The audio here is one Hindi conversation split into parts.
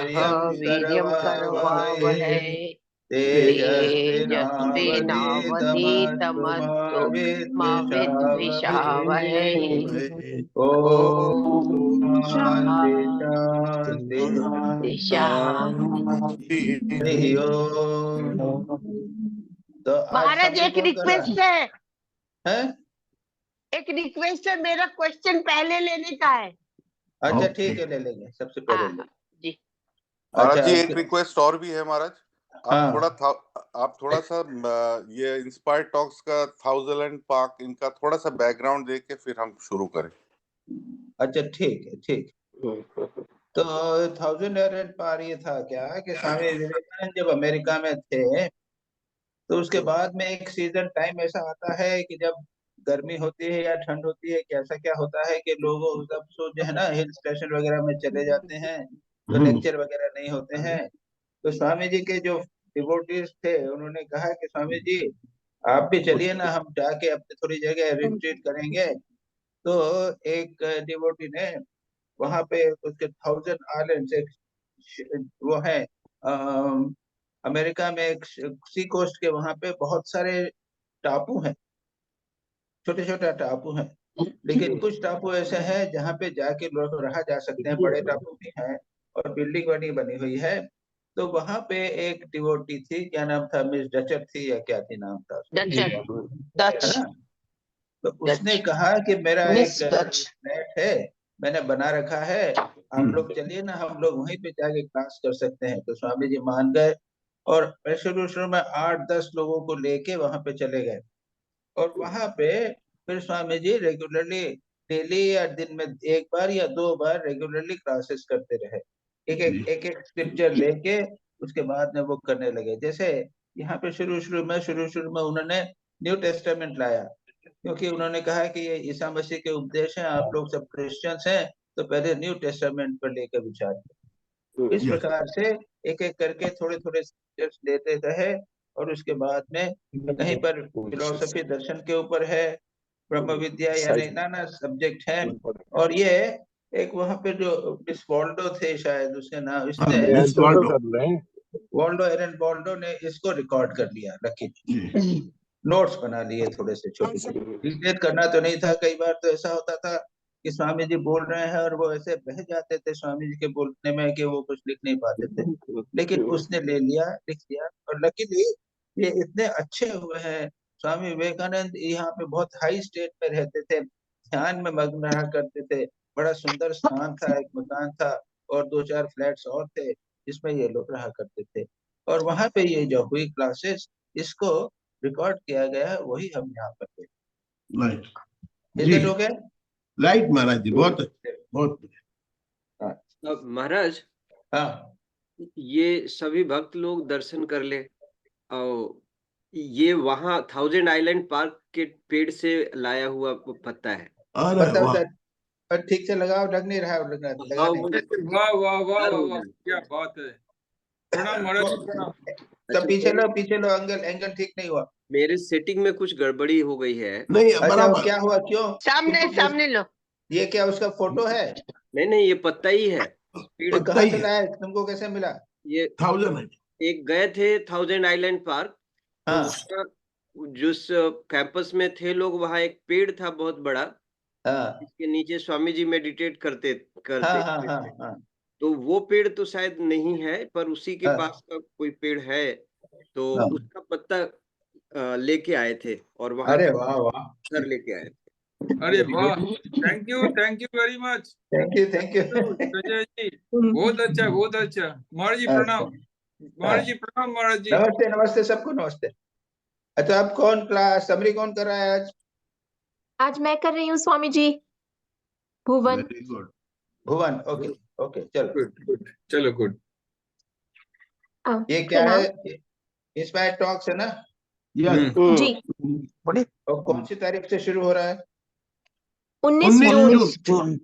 वीर्यं करवावहै तेजस्विनावधीतमस्तु मा विद्विषावहै। ओम शांति शांति शांति। हरि ओम। तो महाराज एक रिक्वेस्ट है, हैं? एक रिक्वेस्ट है, मेरा क्वेश्चन पहले लेने का है। अच्छा ठीक है, ले लेंगे सबसे पहले ले। जी महाराज जी, अच्छा, एक रिक्वेस्ट और भी है महाराज। हाँ। आप थोड़ा सा ये इंस्पायर टॉक्स का थाउजेंड पार्क इनका थोड़ा सा बैकग्राउंड देख के फिर हम शुरू करें। अच्छा ठीक है, ठीक। तो 1000 पार ये था क्या कि स्वामी विवेकानंद जब अमेरिका में थे तो उसके बाद में एक सीजन टाइम ऐसा आता है कि जब गर्मी होती है या ठंड होती है, कैसा क्या होता है कि लोग सब सो जो है ना हिल स्टेशन वगैरह में चले जाते हैं, तो लेक्चर वगैरह नहीं होते हैं। तो स्वामी जी के जो डिवोटीज थे उन्होंने कहा कि स्वामी जी आप भी चलिए ना, हम जाके अपनी थोड़ी जगह रिट्रीट करेंगे। तो एक डिवोटी ने वहां पे उसके 1000 आइलैंड्स, एक वो है अमेरिका में एक सी कोस्ट के वहां पे बहुत सारे टापू हैं, छोटे छोटे टापू हैं, लेकिन कुछ टापू ऐसे हैं जहाँ पे जाके लोग रहा जा सकते हैं, बड़े टापू भी हैं और बिल्डिंग बनी बनी हुई है। तो वहां पे एक डिवोटी थी, क्या नाम था, मिस डचर थी या क्या थी नाम था उसका, है ना? तो उसने कहा कि मेरा एक फ्लैट है, मैंने बना रखा है, आप लोग चलिए ना, हम लोग वहीं पे जाके क्लास कर सकते हैं। तो स्वामी जी मान गए और शुरू में 8-10 लोगों को लेके वहां पे चले गए। और वहां पे फिर स्वामी जी रेगुलरली डेली या दिन में एक बार या 2 बार रेगुलरली क्लासेस करते रहे, एक एक स्क्रिप्चर लेके उसके बाद में वो करने लगे। जैसे यहाँ पे शुरू शुरू में उन्होंने न्यू टेस्टामेंट लाया, क्योंकि उन्होंने कहा कि ये ईसा मसीह के उपदेश हैं, आप लोग सब क्रिश्चियंस हैं, तो पहले न्यू टेस्टामेंट पर लेकर विचार करें। इस प्रकार से एक एक करके थोड़े थोड़े स्क्रिप्चर्स लेते रहे और उसके बाद में कहीं पर फिलोसफी दर्शन के ऊपर है, ब्रह्म विद्या यानी नाना सब्जेक्ट है। और ये एक वहां पे जो मिस वॉल्डो थे, शायद उसके नाम, इसने वॉल्डो एरन वॉल्डो ने इसको रिकॉर्ड कर लिया, रखी नोट्स बना लिए थोड़े से छोटे छोटे। डिक्टेट करना तो नहीं था, कई बार तो ऐसा होता था कि स्वामी जी बोल रहे हैं और वो ऐसे बह जाते थे स्वामी जी के बोलने में कि वो कुछ लिख नहीं पाते थे, लेकिन उसने ले लिया, लिख लिया। और लकीली ये इतने अच्छे हुए हैं। स्वामी विवेकानंद यहाँ पे बहुत हाई स्टेट में रहते थे, ध्यान में मग्न रहा करते थे, बड़ा सुंदर स्थान था, एक मकान था और 2-4 फ्लैट्स और थे जिसमें ये लोग रहा करते थे। और वहां पे ये जो हुई क्लासेस, इसको रिकॉर्ड किया गया है, वही हम यहाँ पर राइट हो गए। राइट महाराज जी, बहुत बहुत। महाराज, हाँ, ये सभी भक्त लोग दर्शन कर ले, और ये वहाँ 1000 आइलैंड पार्क के पेड़ से लाया हुआ पत्ता है। पता होता है, ठीक से लगाओ, लग नहीं रहा है, लगा नहीं। वाह वाह वाह वाह, क्या बात है। प्रणाम महाराज जी, प्रणाम। तो पीछे लो, एंगल ठीक नहीं हुआ, मेरे सेटिंग में कुछ गड़बड़ी हो गई है। नहीं, अच्छा क्या हुआ, क्यों? सामने लो। ये क्या उसका फोटो है? नहीं, ये पत्ता ही है। तो कहाँ से लाया, तुमको कैसे मिला? ये 1000 है। एक गए थे 1000 आइलैंड पार्क, हाँ। तो जिस कैंपस में थे लोग, वहाँ एक पेड़ था बहुत बड़ा, हाँ। इसके नीचे स्वामी जी मेडिटेट करते हाँ। तो वो पेड़ तो शायद नहीं है, पर उसी के पास का कोई पेड़ है, तो उसका पत्ता लेके आए थे और वहाँ अरे वाह वाह, घर लेके आए थे। अरे वाह, thank you very much, thank you Sanjay ji, बहुत अच्छा बहुत अच्छा। महाराज जी प्रणाम, महाराज जी प्रणाम, महाराज जी नमस्ते सबको, नमस्ते। अच्छा, अब कौन क्लास समरी कौन कर रहा है आज? आज मैं कर रही हूँ स्वामी जी। भुवन। भुवन, ओके चलो गुड, चलो गुड। ये क्या है, इंस्पायर टॉक्स है ना? जी। और कौन सी तारीख से शुरू हो रहा है? 19 जून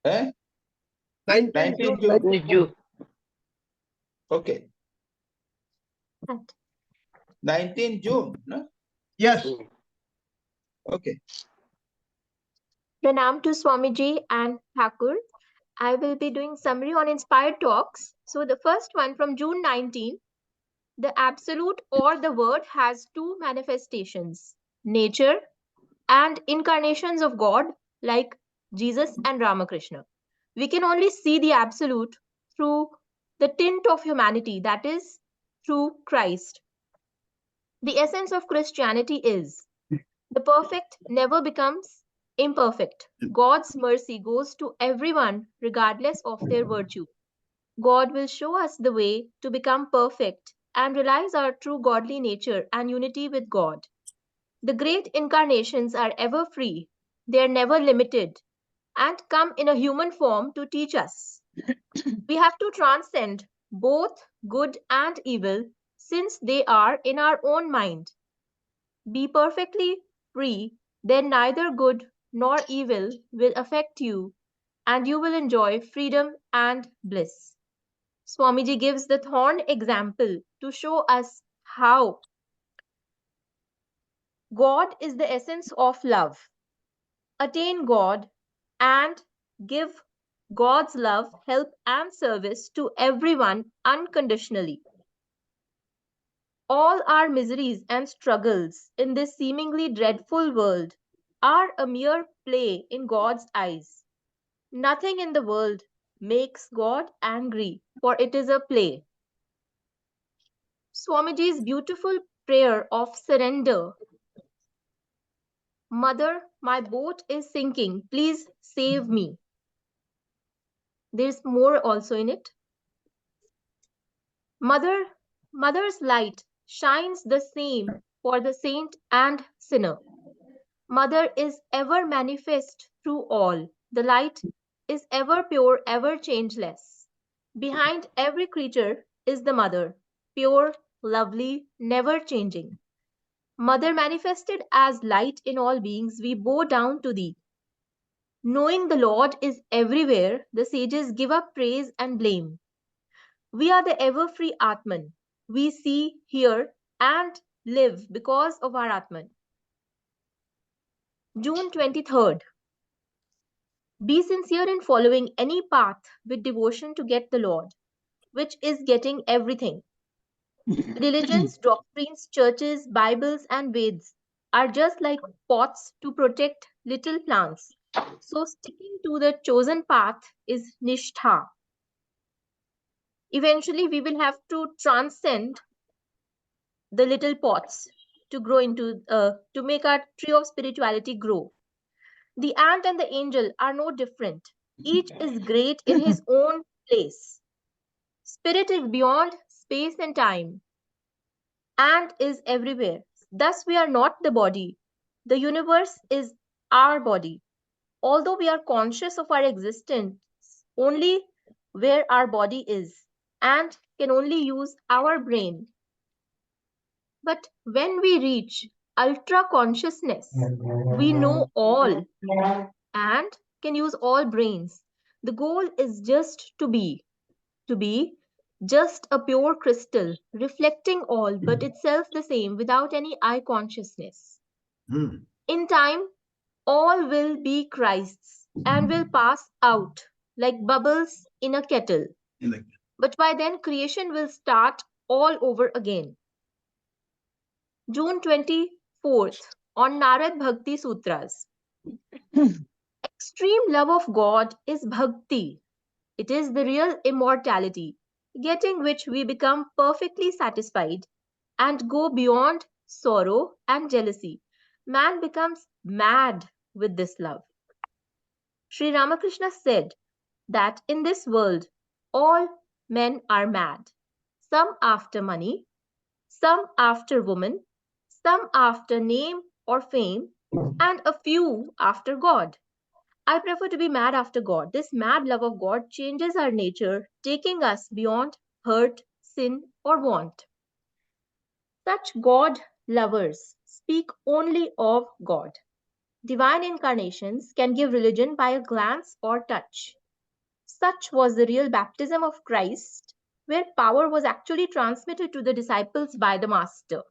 है 19 जून। ओके, 19 जून ना? Yes. Okay. Pranam to Swamiji and Thakur. I will be doing summary on inspired talks. So the first one from June 19, the absolute or the word has two manifestations, nature and incarnations of God like Jesus and Ramakrishna. We can only see the absolute through the tint of humanity, that is, through Christ. The essence of Christianity is the perfect never becomes imperfect. God's mercy goes to everyone regardless of their virtue. God will show us the way to become perfect and realize our true godly nature and unity with God. The great incarnations are ever free, they are never limited, and come in a human form to teach us. We have to transcend both good and evil since they are in our own mind. Be perfectly free, then neither good nor evil will affect you, and you will enjoy freedom and bliss. Swamiji gives the thorn example to show us how God is the essence of love. Attain God and give God's love, help, and service to everyone unconditionally. All our miseries and struggles in this seemingly dreadful world are a mere play in God's eyes. Nothing in the world makes God angry, for it is a play. Swamiji's beautiful prayer of surrender. Mother, my boat is sinking. Please save me. There's more also in it. Mother's light shines the same for the saint and sinner. Mother is ever manifest through all. The light is ever pure, ever changeless. Behind every creature is the mother, pure, lovely, never changing. Mother manifested as light in all beings, we bow down to thee. Knowing the Lord is everywhere, the sages give up praise and blame. We are the ever free Atman. We see, hear, and live because of our Atman. June 23rd. Be sincere in following any path with devotion to get the Lord, which is getting everything. Religions, doctrines, churches, Bibles, and Veds are just like pots to protect little plants. So sticking to the chosen path is Nishtha. Eventually, we will have to transcend the little pots to grow into, to make our tree of spirituality grow. The ant and the angel are no different. Each is great in his own place. Spirit is beyond space and time and is everywhere. Thus, we are not the body. The universe is our body. Although we are conscious of our existence only where our body is and can only use our brain. But when we reach ultra consciousness, we know all and can use all brains. The goal is just to be just a pure crystal, reflecting all but itself the same without any eye consciousness. In time, all will be Christ's and will pass out like bubbles in a kettle. But by then, creation will start all over again. June 24th, on Narad Bhakti Sutras. Extreme love of God is bhakti. It is the real immortality, getting which we become perfectly satisfied and go beyond sorrow and jealousy. Man becomes mad with this love. Sri Ramakrishna said that in this world, all men are mad. Some after money, some after woman, some after name or fame, and a few after God. I prefer to be mad after God. This mad love of God changes our nature, taking us beyond hurt, sin, or want. Such God lovers speak only of God. Divine incarnations can give religion by a glance or touch. Such was the real baptism of Christ, where power was actually transmitted to the disciples by the Master.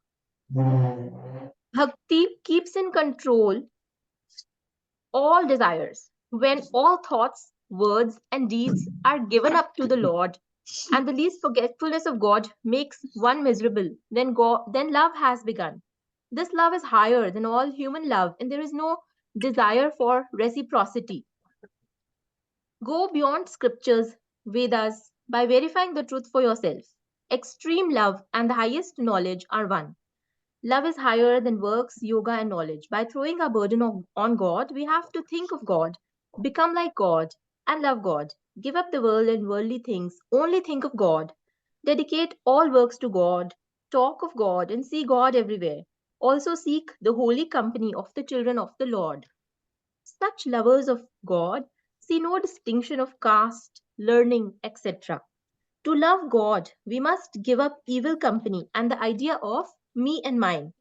Bhakti keeps in control all desires. When all thoughts words, and deeds are given up to the Lord, and the least forgetfulness of God makes one miserable, then love has begun. This love is higher than all human love, and there is no desire for reciprocity. Go beyond scriptures, Vedas, by verifying the truth for yourself. Extreme love and the highest knowledge are one. Love is higher than works, yoga, and knowledge. By throwing our burden on God, we have to think of God, become like God, and love God. Give up the world and worldly things. Only think of God. Dedicate all works to God. Talk of God and see God everywhere. Also seek the holy company of the children of the Lord. Such lovers of God see no distinction of caste, learning, etc. To love God, we must give up evil company and the idea of me and mine.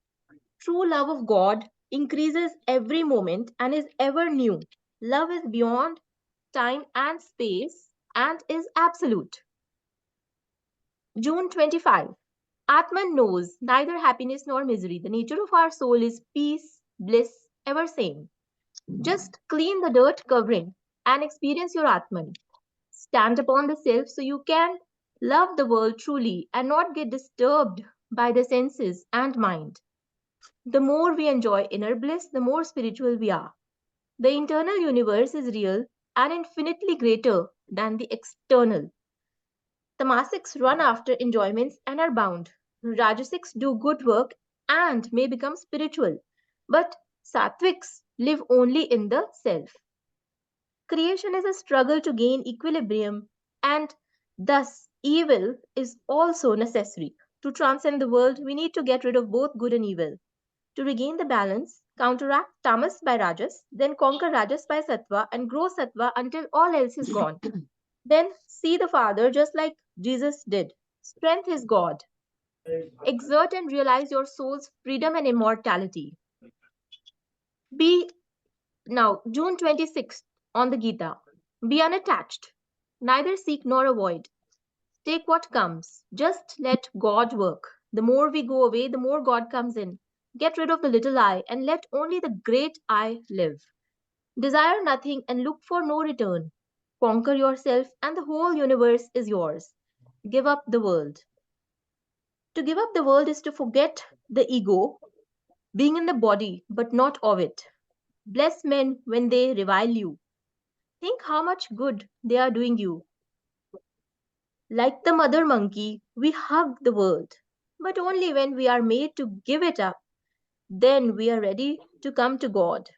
True love of God increases every moment and is ever new. Love is beyond time and space and is absolute. June 25. Atman knows neither happiness nor misery. The nature of our soul is peace, bliss, ever same. Just clean the dirt covering and experience your Atman. Stand upon the self so you can love the world truly and not get disturbed by the senses and mind. The more we enjoy inner bliss, the more spiritual we are. The internal universe is real and infinitely greater than the external. Tamasics run after enjoyments and are bound. Rajasics do good work and may become spiritual. But Sattvics live only in the self. Creation is a struggle to gain equilibrium, and thus evil is also necessary. To transcend the world, we need to get rid of both good and evil. To regain the balance, counteract tamas by rajas, then conquer rajas by sattva, and grow sattva until all else is gone. Then see the Father just like Jesus did. Strength is God. Exert and realize your soul's freedom and immortality. Be now, June 26th on the Gita. Be unattached. Neither seek nor avoid. Take what comes. Just let God work. The more we go away, the more God comes in. Get rid of the little I and let only the great I live. Desire nothing and look for no return. Conquer yourself and the whole universe is yours. Give up the world. To give up the world is to forget the ego, being in the body but not of it. Bless men when they revile you. Think how much good they are doing you. Like the mother monkey, we hug the world, but only when we are made to give it up, then we are ready to come to God.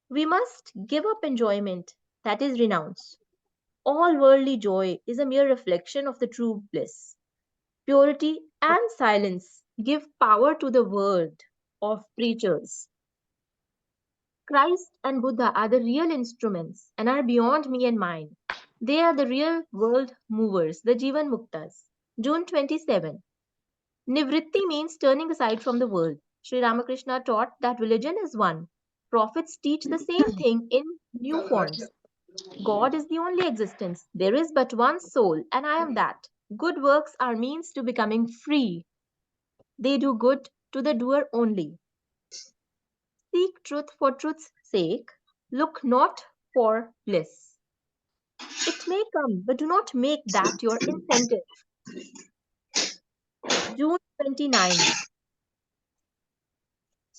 We must give up enjoyment, that is, renounce. All worldly joy is a mere reflection of the true bliss. Purity and silence give power to the word of preachers. Christ and Buddha are the real instruments and are beyond me and mine. They are the real world movers, the Jivan Muktas. June 27. Nivritti means turning aside from the world. Sri Ramakrishna taught that religion is one. Prophets teach the same thing in new forms. God is the only existence. There is but one soul, and I am that. Good works are means to becoming free. They do good to the doer only. Seek truth for truth's sake. Look not for bliss. It may come, but do not make that your incentive. June 29.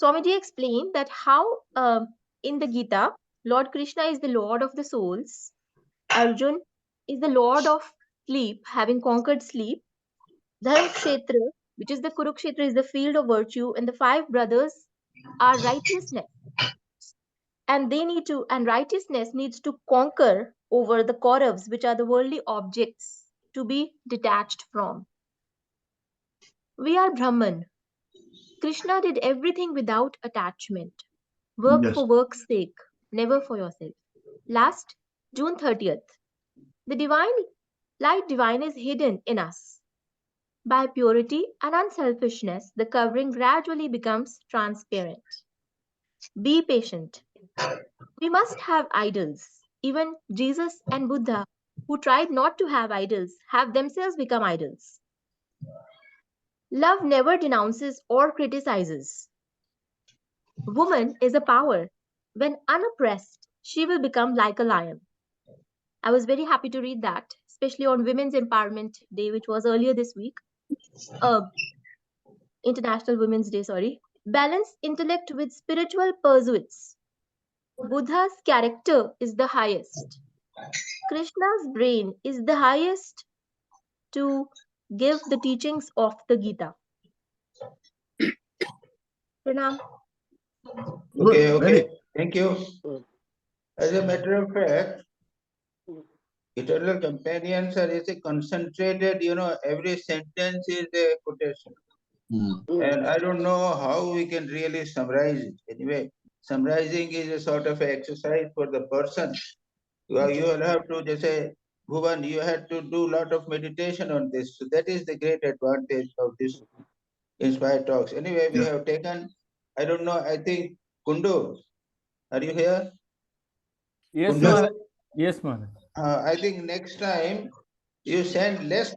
Swamiji explained that how in the Gita, Lord Krishna is the Lord of the souls. Arjun is the Lord of sleep, having conquered sleep. Dharmkshetra, which is the Kurukshetra, is the field of virtue, and the five brothers are righteousness. And righteousness needs to conquer over the Kauravas, which are the worldly objects to be detached from. We are Brahman. Krishna did everything without attachment. Work Yes. for work's sake, never for yourself. Last, June 30th. The light divine is hidden in us. By purity and unselfishness, the covering gradually becomes transparent. Be patient. We must have idols. Even Jesus and Buddha, who tried not to have idols, have themselves become idols. Love never denounces or criticizes. Woman is a power. When unoppressed, she will become like a lion. I was very happy to read that, especially on Women's Empowerment Day, which was earlier this week. International Women's Day, sorry. Balance intellect with spiritual pursuits. Buddha's character is the highest. Krishna's brain is the highest to give the teachings of the Gita. Pranam. Okay, Good, okay. very- Thank you. Mm. As a matter of fact, eternal companions are is a concentrated, every sentence is a quotation. And I don't know how we can really summarize it. Anyway, summarizing is a sort of exercise for the person. You will have to just say, Bhuvan, you had to do a lot of meditation on this. So that is the great advantage of this Inspired Talks. Anyway, we Yeah. have taken, I don't know, I think, Kundu, are you here? Yes, Kundu? Maharaj. Yes, Maharaj. I think next time you send less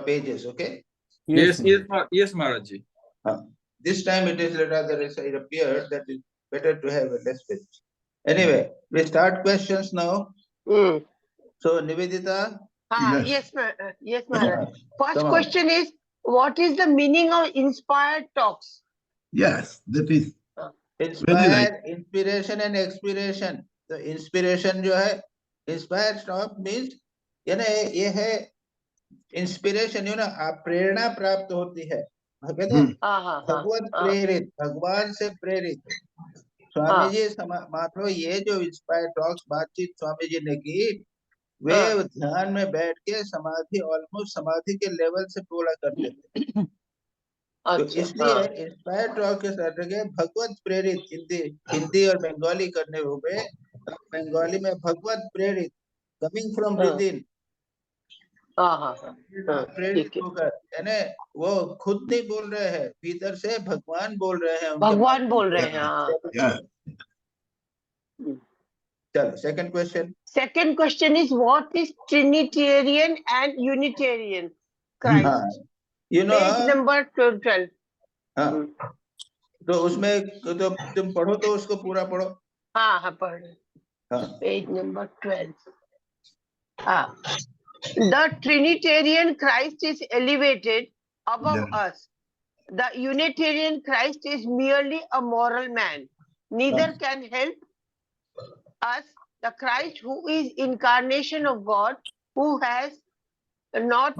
pages, okay? Yes, Maharaj. yes, Maharaj ji. This time it is rather, it appeared that it's better to have a less pages. Anyway, we start questions now. Mm. So, Nivedita, Yes. Yes, Maharaj. First come on. question is, what is the meaning of inspired talks? Yes, that is very Inspire, inspiration and expiration. तो inspiration जो है, inspired talk means ये है inspiration, आप प्रेरणा प्राप्त होती है, कहते हैं भगवत प्रेरित, भगवान से प्रेरित. स्वामी जी मतलब ये जो इंस्पायर टॉक्स बातचीत स्वामी जी ने की, वे ध्यान में बैठ के समाधि, ऑलमोस्ट समाधि के लेवल से बोला करते थे. तो इसलिए इंस्पायर टॉक के सर्टिफिकेट भगवत प्रेरित, हिंदी और बंगाली करने हुए, बंगाली में भगवत प्रेरित, कमिंग फ्रॉम विद इन, प्रेरित होकर, यानी वो खुद नहीं बोल रहे हैं, भीतर से भगवान बोल रहे हैं, उनके भगवान बोल रहे हैं. Yeah. चलो, second question. Second question is, what is Trinitarian and Unitarian Christ? Page number 12. हाँ, तो उसमें तो तुम पढ़ो, तो उसको पूरा पढ़ो. हाँ, पढ़. Page number 12. The Trinitarian Christ is elevated above us. The Unitarian Christ is merely a moral man. Neither can help us. The Christ who is incarnation of God, who has not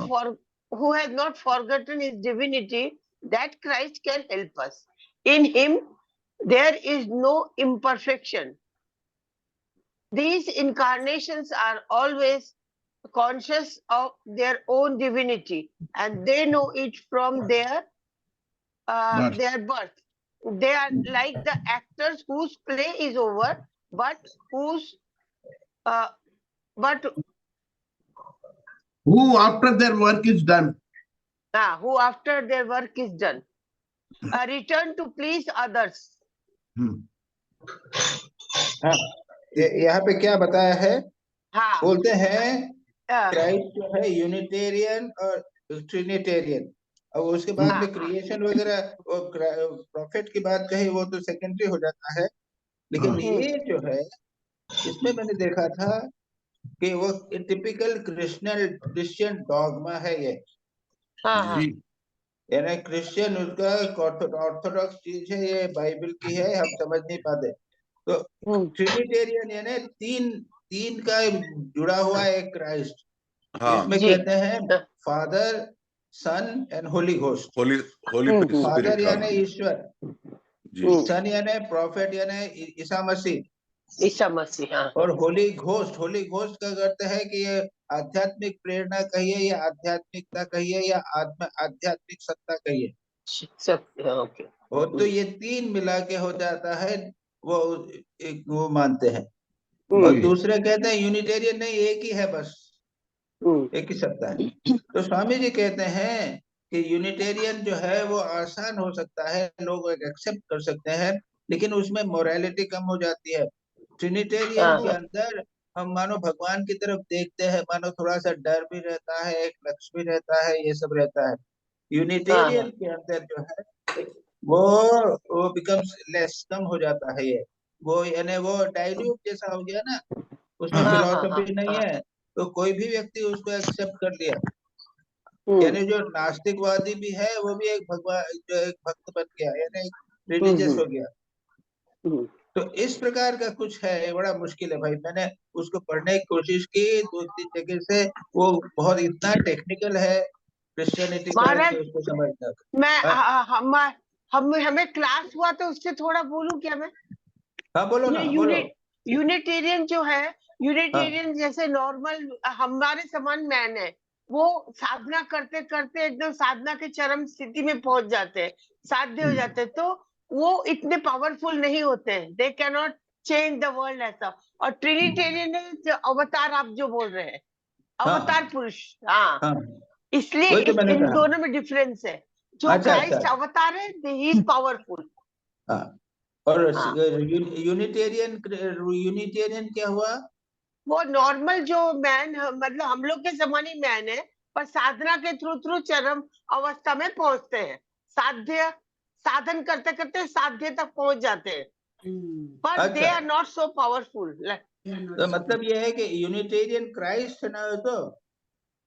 forgotten his divinity, that Christ can help us. In him there is no imperfection. These incarnations are always conscious of their own divinity, and they know it from their birth. They are like the actors whose play is over, but Who after their work is done. Who after their work is done, return to please others. यहाँ पे क्या बताया है? बोलते हैं क्राइस्ट जो है यूनिटेरियन और ट्रिनिटेरियन, और उसके बाद में क्रिएशन वगैरह और प्रॉफिट की बात कही, वो तो सेकेंडरी हो जाता है. लेकिन ये जो है, इसमें मैंने देखा था कि वो टिपिकल क्रिश्चियन डॉगमा है ये. यानी क्रिश्चियन उसका ऑर्थोडॉक्स चीज है, ये बाइबल की है, हम समझ नहीं पाते. तो ट्रिनिटेरियन यानी तीन का जुड़ा हुआ एक क्राइस्ट, इसमें कहते हैं father, son and holy ghost. Father यानी ईश्वर, सन यानी प्रॉफिट यानी ईसा मसीह, और होली घोस्ट का अर्थ है कि ये आध्यात्मिक प्रेरणा कहिए, या आध्यात्मिकता कहिए, या आध्यात्मिक सत्ता कहिए. और तो ये तीन मिला के हो जाता है, वो मानते हैं. और दूसरे कहते हैं यूनिटेरियन नहीं, एक ही है, बस एक ही सत्ता है. तो स्वामी जी कहते हैं कि यूनिटेरियन जो है वो आसान हो सकता है, लोग एक्सेप्ट कर सकते हैं, लेकिन उसमें मोरालिटी कम हो जाती है. ट्रिनिटेरियन के अंदर हम मानो भगवान की तरफ देखते हैं, मानो थोड़ा सा डर भी रहता है, एक लक्ष्य भी रहता है, ये सब रहता है. यूनिटेरियन के अंदर जो है वो बिकम्स लेस, कम हो जाता है. ये वो यानी वो डाइल्यूट जैसा हो गया ना, उसमें हाँ, फिलोसफी नहीं है, तो कोई भी व्यक्ति उसको एक्सेप्ट कर लिया। यानी जो नास्तिकवादी भी है वो भी एक भगवान, जो एक भक्त बन गया, यानी रिलीजियस हो गया। तो इस प्रकार का कुछ है, बड़ा मुश्किल है भाई। मैंने उसको पढ़ने की कोशिश की 2-3 जगह से, वो बहुत इतना टेक्निकल है क्रिश्चियनिटी का महाराज, कि उसको समझना। मैं हाँ? हमें क्लास हुआ तो उससे थोड़ा बोलूं क्या मैं? हाँ बोलो ना, ये बोलो। यूनिटेरियन जो है, यूनिटेरियन जैसे नॉर्मल हमारे समान मैन है, वो साधना करते करते एकदम साधना के चरम स्थिति में पहुंच जाते हैं, साध्य हो जाते हैं, तो वो इतने पावरफुल नहीं होते हैं, they can not change the world ऐसा। और ट्रिनिटेरियन है जो अवतार, आप जो बोल रहे हैं, अवतार पुरुष, हाँ, हाँ, इसलिए वही तो मैंने इन कहा। दोनों में डिफरेंस है। जो अच्छा, क्राइस्ट अच्छा। अवतार है, ही इज पावरफुल। हाँ, और हाँ, यूनिटेरियन क्या हुआ? वो नॉर्मल जो मैन, मतलब हम लोग के समान ही मैन है, पर साधना के थ्रू थ्रू चरम अवस्था में पहुंचते हैं, साध्य साधन करते करते साध्य तक पहुंच जाते हैं, पर दे अच्छा, आर नॉट सो पावरफुल। तो मतलब ये है कि यूनिटेरियन क्राइस्ट है ना, तो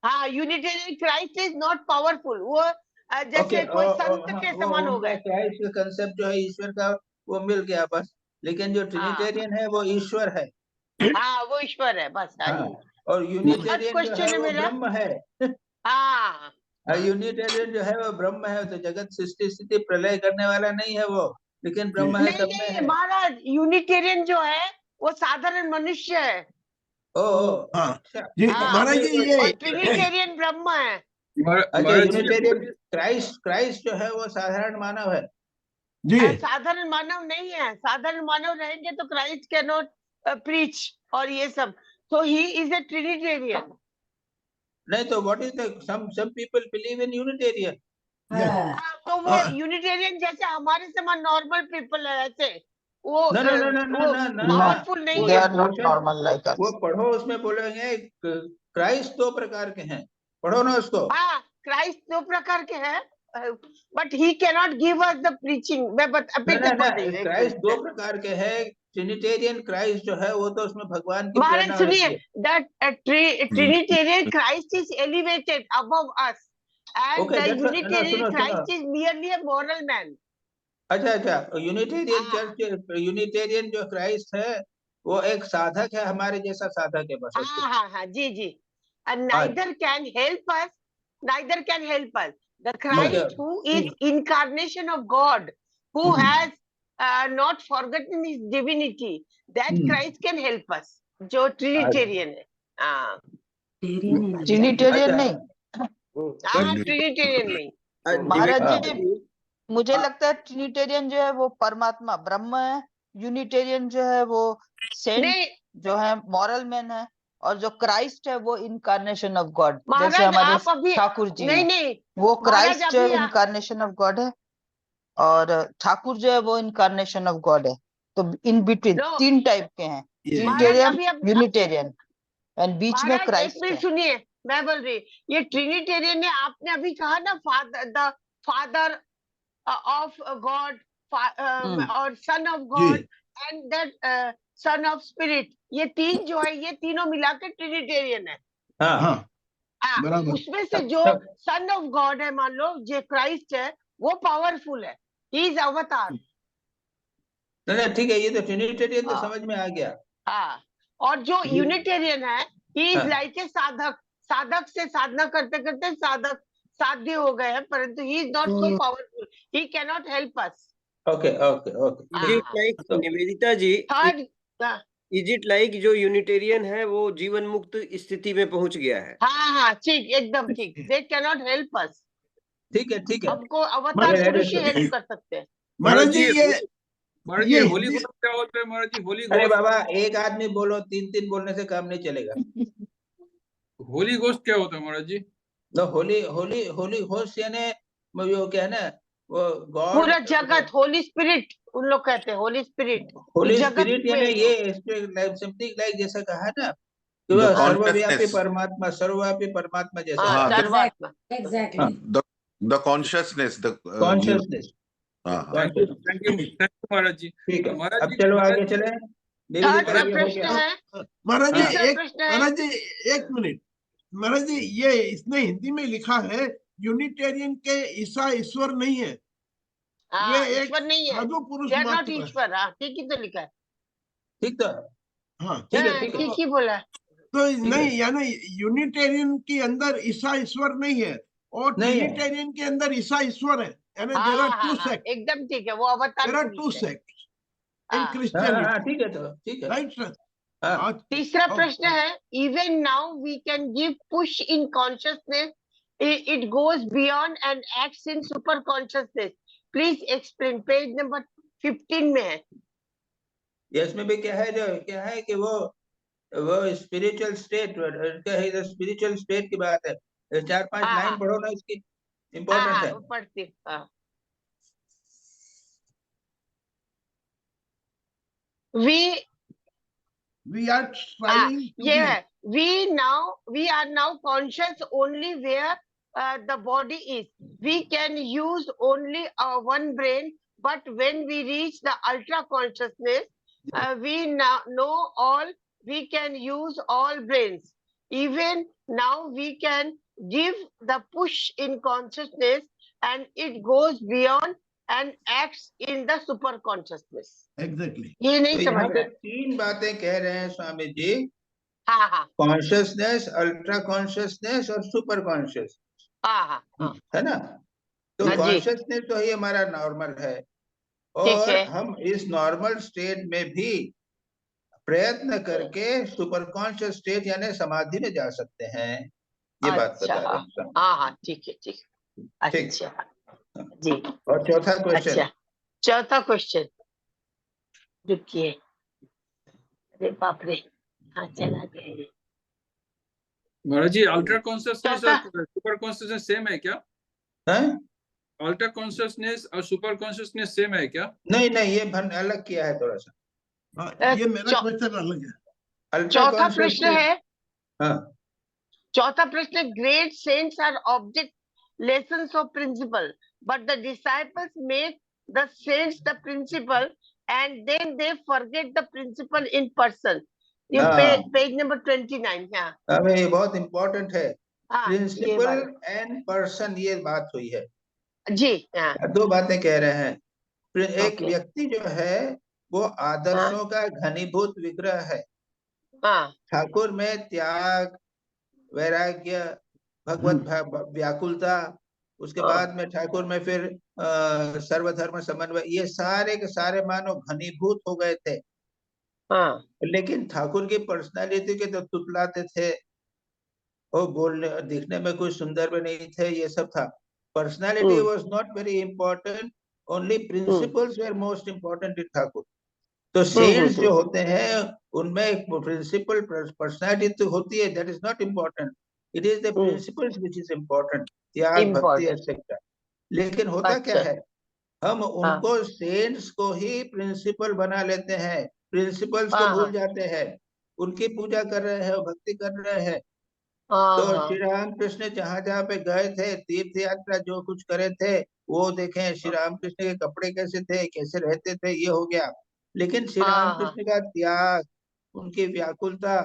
हाँ, Unitarian Christ is not powerful, वो ओके, जैसे कोई संत हाँ, के वो समान हो उनका गए। क्राइस्ट का कंसेप्ट जो है ईश्वर का, वो मिल गया बस। लेकिन जो हाँ, ट्रिनिटेरियन है वो ईश्वर है। हाँ, वो ईश्वर है बस। हाँ हाँ, जी, और फर्स्ट यूनिटेरियन जो है क्वेश्चन है वो मेरा। ब्रह्म है। हाँ, यूनिटेरियन जो है वो ब्रह्म है, तो जगत सृष्टि स्थिति प्रलय करने वाला नहीं है वो, लेकिन ब्रह्म है, नहीं सब में नहीं है। महाराज, यूनिटेरियन जो है वो साधारण मनुष्य है। ओ, हाँ अच्छा। जी हाँ, महाराज जी, नहीं, और ये ट्रिनिटेरियन ब्रह्म है। अच्छा, महाराज जी, यूनिटेरियन क्राइस्ट जो है वो साधारण मानव है। जी साधारण मानव नहीं है, साधारण मानव रहेंगे तो क्राइस्ट कैन नॉट प्रीच और ये सब, तो ही इज ए ट्रिनिटेरियन। नहीं तो what is the some people believe in unitarian. तो वो यूनिटेरियन जैसे हमारे समान नॉर्मल पीपल है, ऐसे वो No, no, no, no, no, वो no, no, no. पावरफुल नहीं वो They है। are not portion, normal like us. वो पढ़ो, उसमें बोलेंगे क्राइस्ट 2 प्रकार के हैं, पढ़ो ना उसको। हाँ, क्राइस्ट 2 प्रकार के हैं, but he can not give us the preaching. मैं फिर से पढ़ रही हूँ, एक क्राइस्ट 2 मिनट। प्रकार के हैं। ट्रिनिटेरियन क्राइस्ट जो है वो तो उसमें भगवान की महाराज प्रेरणा सुनिए, रहती है। That Trinitarian Christ is elevated above us, and okay, the that's, no, Unitarian सुनो सुनो। Christ is merely a moral man. अच्छा, अच्छा, यूनिटेरियन हाँ, चर्च, यूनिटेरियन जो क्राइस्ट है वो एक साधक है, हमारे जैसा साधक है, बस उसको। हाँ, जी जी, and हाँ, neither can help us, neither can help us. The okay. Christ who is incarnation of God, who has not forgotten his divinity, that Christ can help us. जो Trinitarian है, हाँ, Trinitarian अच्छा, नहीं, हाँ, Trinitarian नहीं। महाराज हाँ, जी, मुझे लगता है ट्रिनिटेरियन जो है वो परमात्मा ब्रह्म है, यूनिटेरियन जो है वो सेंट नहीं जो है मॉरल मैन है, और जो क्राइस्ट है वो इनकारनेशन ऑफ गॉड, जैसे महाराज, हमारे आप अभी, ठाकुर जी नहीं हैं, नहीं वो महाराज, क्राइस्ट अभी इनकारनेशन ऑफ गॉड है, और ठाकुर जो है वो इनकारनेशन ऑफ गॉड है। तो इन बिटवीन नो 3 टाइप के हैं, महाराज, ट्रिनिटेरियन, अभी यूनिटेरियन, एंड बीच में महाराज एक क्राइस्ट मिनट है। सुनिए, मैं बोल रही, ये ट्रिनिटेरियन ने आपने अभी कहा ना, फादर ऑफ गॉड और son of G God and that son of spirit, ये 3 जो है, ये तीनों मिला के ट्रिनिटेरियन है। हाँ, हाँ बराबर। उसमें से जो सन ऑफ गॉड है, मान लो जो क्राइस्ट है, वो पावरफुल है, ही इज अवतार। नहीं, ठीक है, ये तो ट्रिनिटेरियन तो हाँ, समझ में आ गया। हाँ, और जो यूनिटेरियन है, ही इज हाँ, लाइक ए साधक, साधक से साधना करते करते साधक साध्य हो गए हैं, परंतु he is not so powerful, he can not help us. Okay, okay, okay. Is it like तो निवेदिता जी, थर्ड, इज इट लाइक जो यूनिटेरियन है वो जीवन मुक्त स्थिति में पहुंच गया है? हाँ, ठीक, एकदम ठीक, they can not help us. ठीक है, ठीक है। हमको अवतार पुरुष ही हेल्प कर सकते हैं। महाराज जी, महाराज जी, ये होली हिंदी, घोस्ट क्या होता है महाराज जी? होली अरे घोस्ट, बाबा, एक आदमी बोलो, 3 बोलने से काम नहीं चलेगा। होली घोस्ट क्या होता है महाराज जी? तो होली होली होली होस्ट यानी वो क्या है ना, वो गॉड, पूरा जगत, होली स्पिरिट उन लोग कहते हैं, होली स्पिरिट होली जगत स्पिरिट में यानी ही ये हो। समथिंग लाइक जैसा कहा ना कि द वह सर्वव्यापी कॉन्शियसनेस, परमात्मा, सर्वव्यापी परमात्मा जैसा। हाँ, हाँ, सर्वात्मा। The consciousness, the consciousness. हाँ, हाँ। थैंक यू महाराज जी। ठीक है, महाराज अब जी, चलो महाराज आगे जी, चले। थर्ड निवेदिता, ये हो प्रश्न गया। है, महाराज जी तीसरा प्रश्न है, महाराज जी एक मिनट। महाराज जी ये इसने हिंदी में लिखा है यूनिटेरियन के ईसा ईश्वर नहीं है, वे एक ईश्वर नहीं है, साधु पुरुष दे आर नॉट मात्र है। ईश्वर। हाँ, ठीक ही तो लिखा है। ठीक तो, हाँ ठीक है, हाँ, ठीक है, ठीक ही बोला। तो है। नहीं, यानी यूनिटेरियन के अंदर ईसा ईश्वर नहीं है और नहीं है। ट्रिनिटेरियन के अंदर ईसा ईश्वर है, यानी हाँ देयर आर हाँ टू हाँ, सेक्ट, एकदम ठीक है, वो अवतार देयर आर टू पुरुष है। सेक्ट इन हाँ। हाँ, क्रिश्चियनिटी, ठीक है, तो ठीक है। Right sir? हाँ, तीसरा प्रश्न है, even now we can give push in consciousness, it goes beyond and acts in super consciousness, please explain. Page number 15 में है। इसमें भी क्या है कि वो स्पिरिचुअल स्टेट, स्पिरिचुअल स्टेट की बात है। 4-5 हाँ, लाइन हाँ। पढ़ो ना, इसकी इम्पोर्टेंट है। वो पढ़ती हूँ। हाँ। we are striving to be, Yeah, we are now conscious only where the body is. We can use only one brain, but when we reach the ultra consciousness, we now know all. We can use all brains. Even now, we can give the push in consciousness, and it goes beyond and acts in the super consciousness. exactly. ये तो नहीं यहाँ समझ पे रहे। 3 बातें कह रहे हैं स्वामी जी, हाँ हाँ कॉन्शियसनेस, अल्ट्रा कॉन्शियसनेस और सुपर कॉन्शियस, हाँ हाँ है ना? तो हाँ जी, कॉन्शियसनेस तो ही हमारा नॉर्मल है, ठीक और है। हम इस नॉर्मल स्टेट में भी प्रयत्न करके सुपर कॉन्शियस स्टेट यानी समाधि में जा सकते हैं, ये बात अच्छा, बता रहे हैं स्वामी। हाँ हाँ, ठीक है, ठीक। ठीक। अच्छा जी। और चौथा क्वेश्चन। अच्छा, चौथा क्वेश्चन, रुकिए, अरे बाप रे, हाँ चला गया। महाराज जी, अल्ट्रा कॉन्शियसनेस चौथा, और सुपर कॉन्शियसनेस सेम है क्या? हैं? अल्ट्रा कॉन्शियसनेस और सुपर कॉन्शियसनेस सेम है क्या? नहीं, ये अलग किया है थोड़ा सा। हाँ, ये मेरा क्वेश्चन अलग है। अल्ट्रा चौथा प्रश्न कॉन्शियसनेस, है, हाँ, चौथा प्रश्न, great saints are object lessons of principle, but the disciples make the saints the principle and then they forget the principle in person. ये हाँ। Page number 29। हाँ हमें ये बहुत इंपॉर्टेंट है, हाँ, ये प्रिंसिपल बात एंड पर्सन, ये बात हुई है। जी। हाँ 2 बातें कह रहे हैं। एक ओके। व्यक्ति जो है वो आदर्शों का घनीभूत विग्रह है। हाँ ठाकुर में त्याग, वैराग्य, भगवत व्याकुलता, उसके बाद में ठाकुर में फिर सर्वधर्म समन्वय, ये सारे के सारे मानो घनीभूत हो गए थे। हाँ लेकिन ठाकुर की पर्सनालिटी के तो तुतलाते थे, वो बोलने दिखने में कुछ सुंदर भी नहीं थे, ये सब था। Personality was not very important, only principles were most important in Thakur. तो सेंट्स जो होते हैं उनमें एक प्रिंसिपल पर्सनालिटी तो होती है, that is not important, it is the principles which is important, त्याग, भक्ति, एटसेट्रा। लेकिन होता क्या है, हम उनको सेंट्स को ही प्रिंसिपल बना लेते हैं, प्रिंसिपल्स को भूल जाते हैं, उनकी पूजा कर रहे हैं, भक्ति कर रहे हैं। तो श्री रामकृष्ण जहाँ जहाँ पे गए थे, तीर्थ यात्रा जो कुछ करे थे, वो देखें श्री रामकृष्ण के कपड़े कैसे थे, कैसे रहते थे, ये हो गया। लेकिन श्री रामकृष्ण का त्याग, उनकी व्याकुलता,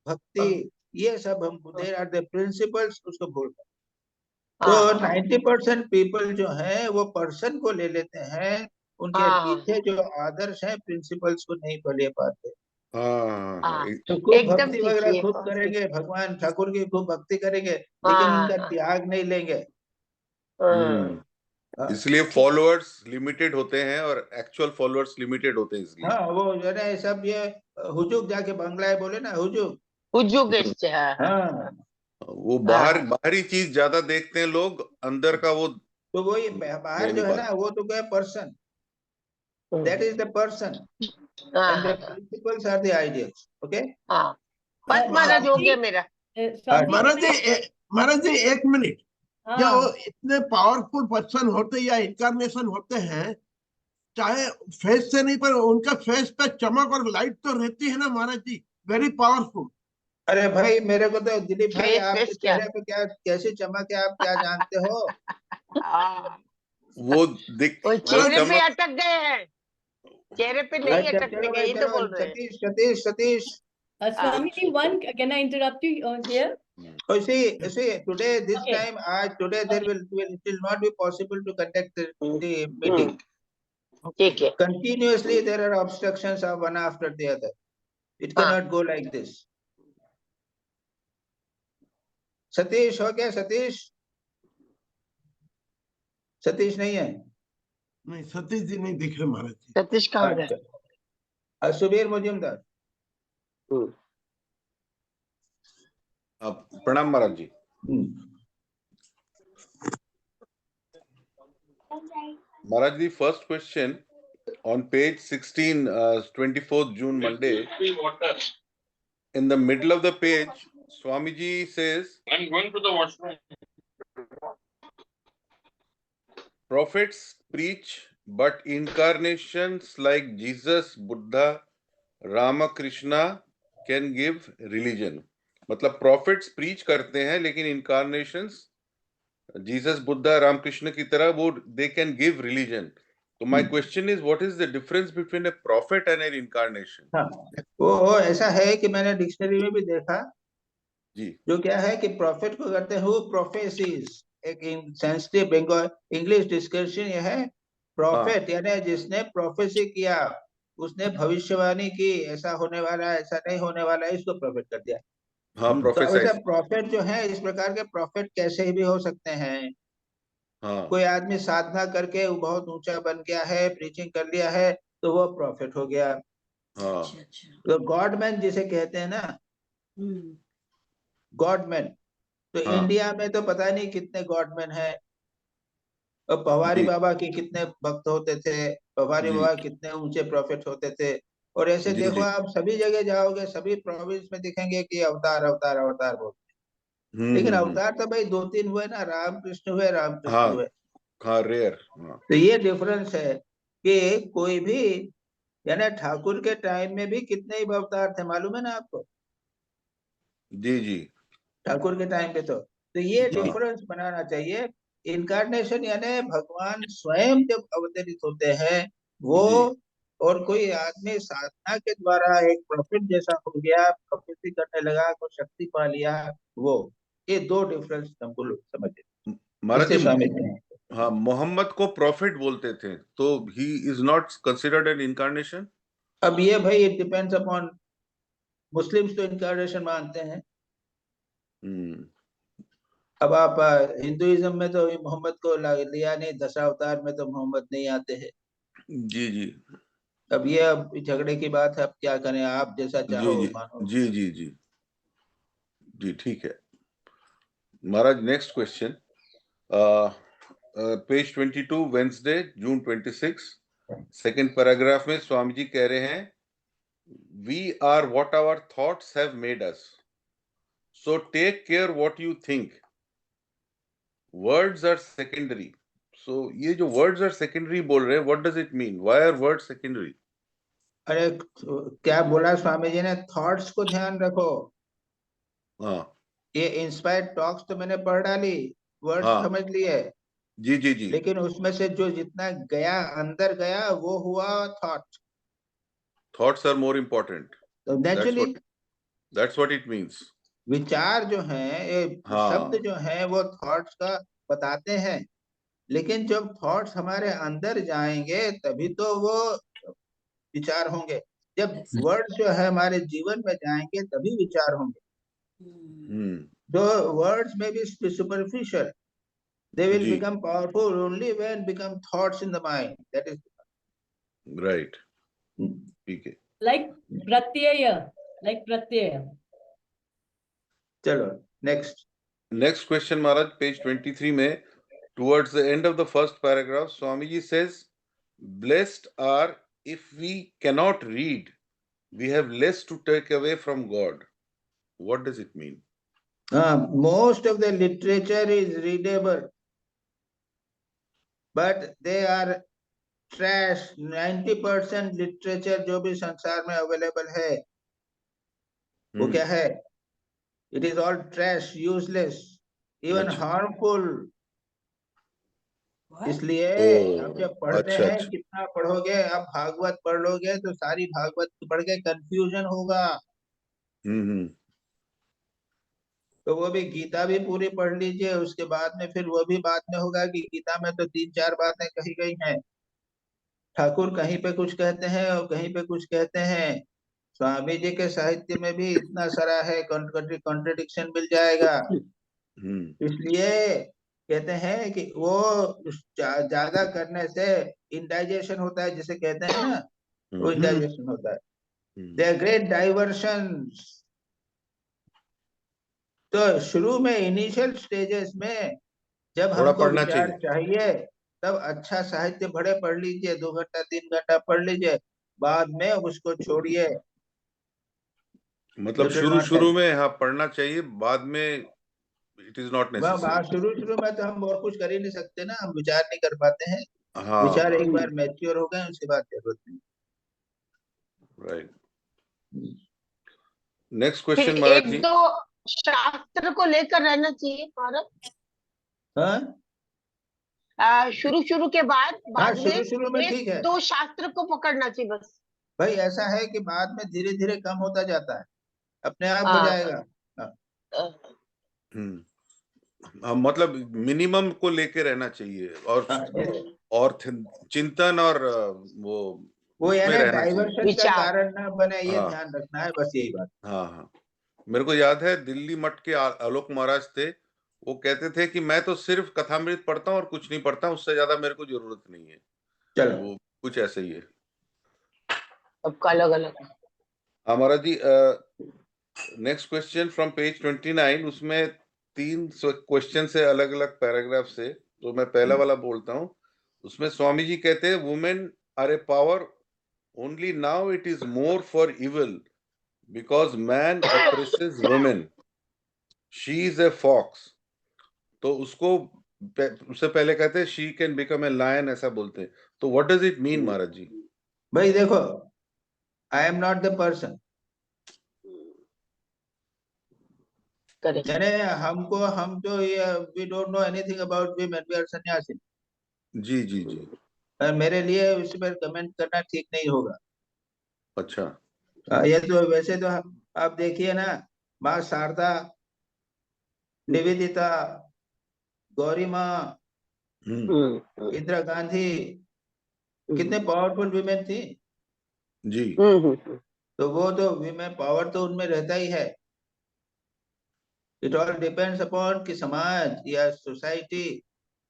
भक्ति, ये सब हम देयर आर द प्रिंसिपल्स, उसको भूल गए। तो 90% पीपल जो है वो पर्सन को ले लेते हैं, उनके पीछे जो आदर्श है प्रिंसिपल्स को नहीं ले पाते। तो खूब भक्ति वगैरह खूब करेंगे, भगवान ठाकुर की खूब भक्ति करेंगे, लेकिन उनका त्याग नहीं लेंगे। इसलिए फॉलोअर्स लिमिटेड होते हैं और एक्चुअल फॉलोअर्स लिमिटेड होते हैं, इसलिए। हाँ, वो जो है सब ये हुजूक जाके बंगला बोले ना, हुजूक। हाँ वो बाहरी चीज ज्यादा देखते हैं लोग, अंदर का वो तो वही बाहर जो है ना, वो तो क्या person, that is the person and the principles are the ideals. Okay, बस महाराज हो गया मेरा। महाराज जी एक मिनट, जो इतने पावरफुल पर्सन होते या इनकारनेशन होते हैं, चाहे फेस से नहीं पर उनका फेस पे चमक और लाइट तो रहती है ना महाराज जी, वेरी पावरफुल। अरे भाई, मेरे को तो दिलीप भाई आपके चेहरे पे क्या कैसी चमक है, आप क्या जानते हो? वो चेहरे पे अटक गए हैं। चेहरे पे नहीं अच्छा, अटकने चलो का, भाई, ये तो चलो बोल रहे हैं। Satish Satish Satish Swamiji, one, can I interrupt you here? Oh, see, today, this Okay. time, today there Okay. it will not be possible to conduct the meeting. ठीक है। Continuously, there are obstructions of one after the other. It हाँ। cannot go like this. Satish हो गया? सतीश सतीश नहीं है? नहीं, सतीश जी नहीं दिख रहे महाराज जी। सतीश कहाँ गए? अच्छा, सुबीर मुजुमदार। प्रणाम महाराज जी। Maharaj, the first question on page 16, 24th June, Monday. In the middle of the page, Swamiji says, I'm going to the washroom. Prophets preach, but incarnations like Jesus, Buddha, Ramakrishna can give religion. मतलब prophets preach करते हैं, लेकिन incarnations Jesus, Buddha, Ramakrishna की तरह वो they can give religion. So my question is, what is the difference between a prophet and an incarnation? हाँ, वो ऐसा है कि मैंने डिक्शनरी में भी देखा जी, जो क्या है कि प्रॉफिट को करते हैं वो प्रोफेसीज। एक सेंसिटिव बंगाल इंग्लिश डिस्कशन ये है, प्रॉफिट यानी जिसने प्रोफेसी किया, उसने भविष्यवाणी की, ऐसा होने वाला है, ऐसा नहीं होने वाला है, इसको प्रॉफिट कर दिया। हाँ, तो प्रोफेसाइज। वैसे प्रॉफिट जो है, इस प्रकार के प्रॉफिट कैसे भी हो सकते हैं। हाँ, कोई आदमी साधना करके वो बहुत ऊंचा बन गया है, प्रीचिंग कर लिया है, तो वो प्रॉफिट हो गया। हाँ, तो गॉडमैन जिसे कहते हैं ना, गॉडमैन, तो हाँ, इंडिया में तो पता नहीं कितने गॉडमैन है। और पवारी जी, बाबा के कितने भक्त होते थे, पवारी जी, बाबा कितने ऊंचे प्रॉफिट होते थे। और ऐसे जी, देखो, जी, आप सभी जगह जाओगे, सभी प्रोविंस में दिखेंगे कि अवतार अवतार अवतार बोलते हैं। लेकिन अवतार तो भाई 2-3 हुए ना, रामकृष्ण हुए, रामकृष्ण हाँ, हुए। हाँ, रेयर, हाँ, तो ये डिफरेंस है कि कोई भी, यानी ठाकुर के टाइम में भी कितने ही अवतार थे, मालूम है ना आपको? जी, जी, ठाकुर के टाइम पे तो ये हाँ, डिफरेंस बनाना चाहिए। इनकारनेशन यानी भगवान स्वयं जब अवतरित होते हैं वो, जी, और कोई आदमी साधना के द्वारा एक प्रॉफिट जैसा हो गया, प्रॉफिट करने लगा, कोई शक्ति पा लिया, वो, ये दो डिफरेंस हमको लोग समझे। महाराज इससे जी, स्वामी जी हैं। हाँ, मोहम्मद को प्रॉफिट बोलते थे, तो he is not considered an incarnation. अब ये भाई इट डिपेंड्स अपॉन, मुस्लिम्स तो इनकारनेशन मानते हैं। अब आप हिंदुइज्म में तो मोहम्मद को लिया नहीं, दशावतार में तो मोहम्मद नहीं आते हैं। जी, जी, अब ये अब झगड़े की बात है, अब क्या करें, आप जैसा जी, चाहो जी, मानो। जी, जी, जी, जी, ठीक है Maharaj. Next question, page 22, Wednesday, June 26, second paragraph में स्वामी जी कह रहे हैं, we are what our thoughts have made us, so take care what you think, words are secondary. So ये जो वर्ड्स आर सेकेंडरी बोल रहे हैं, what does it mean, why are words secondary? अरे क्या बोला स्वामी जी ने, थॉट्स को ध्यान रखो। हाँ, ये इंस्पायर्ड टॉक्स तो मैंने पढ़ डाली, वर्ड्स हाँ, समझ लिए, जी, जी, जी, लेकिन उसमें से जो जितना गया, अंदर गया, वो हुआ thought. Thoughts are more important, तो that's naturally what it means. विचार जो है, ये शब्द हाँ, जो है वो थॉट्स का बताते हैं, लेकिन जब थॉट्स हमारे अंदर जाएंगे तभी तो वो विचार होंगे। जब वर्ड जो है हमारे जीवन में जाएंगे तभी विचार होंगे। The words may be superficial, they will जी, become powerful only when become thoughts in the mind. That is right, ठीक है। Like pratyaya, like pratyaya. चलो next. Next question Maharaj, page 23 में, towards the end of the first paragraph, Swamiji says, blessed are if we cannot read, we have less to take away from God. What does it mean? Most of the literature is readable, but they are trash. 90% literature जो भी संसार में अवेलेबल है वो क्या है? It is all trash, useless, even harmful. इसलिए ओ, अब जब पढ़ते अच्छा हैं, अच्छा। कितना पढ़ोगे, अब भागवत पढ़ लोगे तो सारी भागवत पढ़ के कंफ्यूजन होगा। हम्म। तो वो भी गीता भी पूरी पढ़ लीजिए, उसके बाद में फिर वो भी बाद में होगा कि गीता में तो 3-4 बातें कही गई हैं, ठाकुर कहीं पे कुछ कहते हैं और कहीं पे कुछ कहते हैं, स्वामी जी के साहित्य में भी इतना सारा है, कॉन्ट्रडिक्शन मिल जाएगा। इसलिए कहते हैं कि वो ज्यादा करने से इंडाइजेशन होता है, जिसे कहते हैं ना, वो इंडाइजेशन होता है। They are great diversion. तो शुरू में इनिशियल स्टेजेस में जब थोड़ा हमको पढ़ना विचार चाहिए। चाहिए, तब अच्छा साहित्य बड़े पढ़ लीजिए, 2 घंटा 3 घंटा पढ़ लीजिए, बाद में उसको छोड़िए। मतलब It will शुरू not शुरू help. में हाँ पढ़ना चाहिए, बाद में इट इज नॉट वह नेसेसरी। शुरू में तो हम और कुछ कर ही नहीं सकते ना, हम विचार नहीं कर पाते हैं। हाँ विचार हाँ, एक बार मैच्योर हो गए, उसके बाद जरूरत नहीं। राइट। नेक्स्ट फिर क्वेश्चन महाराज एक जी। दो शास्त्र को लेकर रहना चाहिए भारत। हाँ शुरू शुरू के बाद हाँ, बाद में शुरू में ठीक एक है दो शास्त्र को पकड़ना चाहिए बस। भाई, ऐसा है कि बाद में धीरे धीरे कम होता जाता है, अपने आप हो हाँ, जाएगा। हाँ, मतलब मिनिमम को लेके रहना चाहिए, और हाँ, और चिंतन और वो वो उसमें यानी रहना चाहिए। डाइवर्शन का विचार। कारण ना बने, ये हाँ ध्यान रखना है, बस यही बात। हाँ हाँ। मेरे को याद है दिल्ली मठ के आलोक महाराज थे, वो कहते थे कि मैं तो सिर्फ कथामृत पढ़ता हूँ और कुछ नहीं पढ़ता, उससे ज्यादा मेरे को जरूरत नहीं है। चलो, वो कुछ ऐसे ही है। सबका अलग अलग। हाँ महाराज जी, नेक्स्ट क्वेश्चन फ्रॉम पेज 29, उसमें 3 क्वेश्चन से अलग अलग पैराग्राफ से, तो मैं पहला वाला बोलता हूँ। उसमें स्वामी जी कहते हैं women are a power, only now it is more for evil because man oppresses women, she is a fox. तो उससे पहले कहते हैं she can become a lion, ऐसा बोलते हैं। तो what does it mean Maharaj ji? भाई देखो, I am not the person, यानी हम तो ये we don't know anything about women, we are sannyasi. जी जी जी। मेरे लिए इस पर कमेंट करना ठीक नहीं होगा। अच्छा। ये तो वैसे तो आप देखिए ना, माँ शारदा, निवेदिता, गौरी माँ, इंदिरा गांधी, कितने पावरफुल विमेन थी। जी। तो वो तो विमेन पावर तो उनमें रहता ही है। इट ऑल डिपेंड्स अपॉन कि समाज या सोसाइटी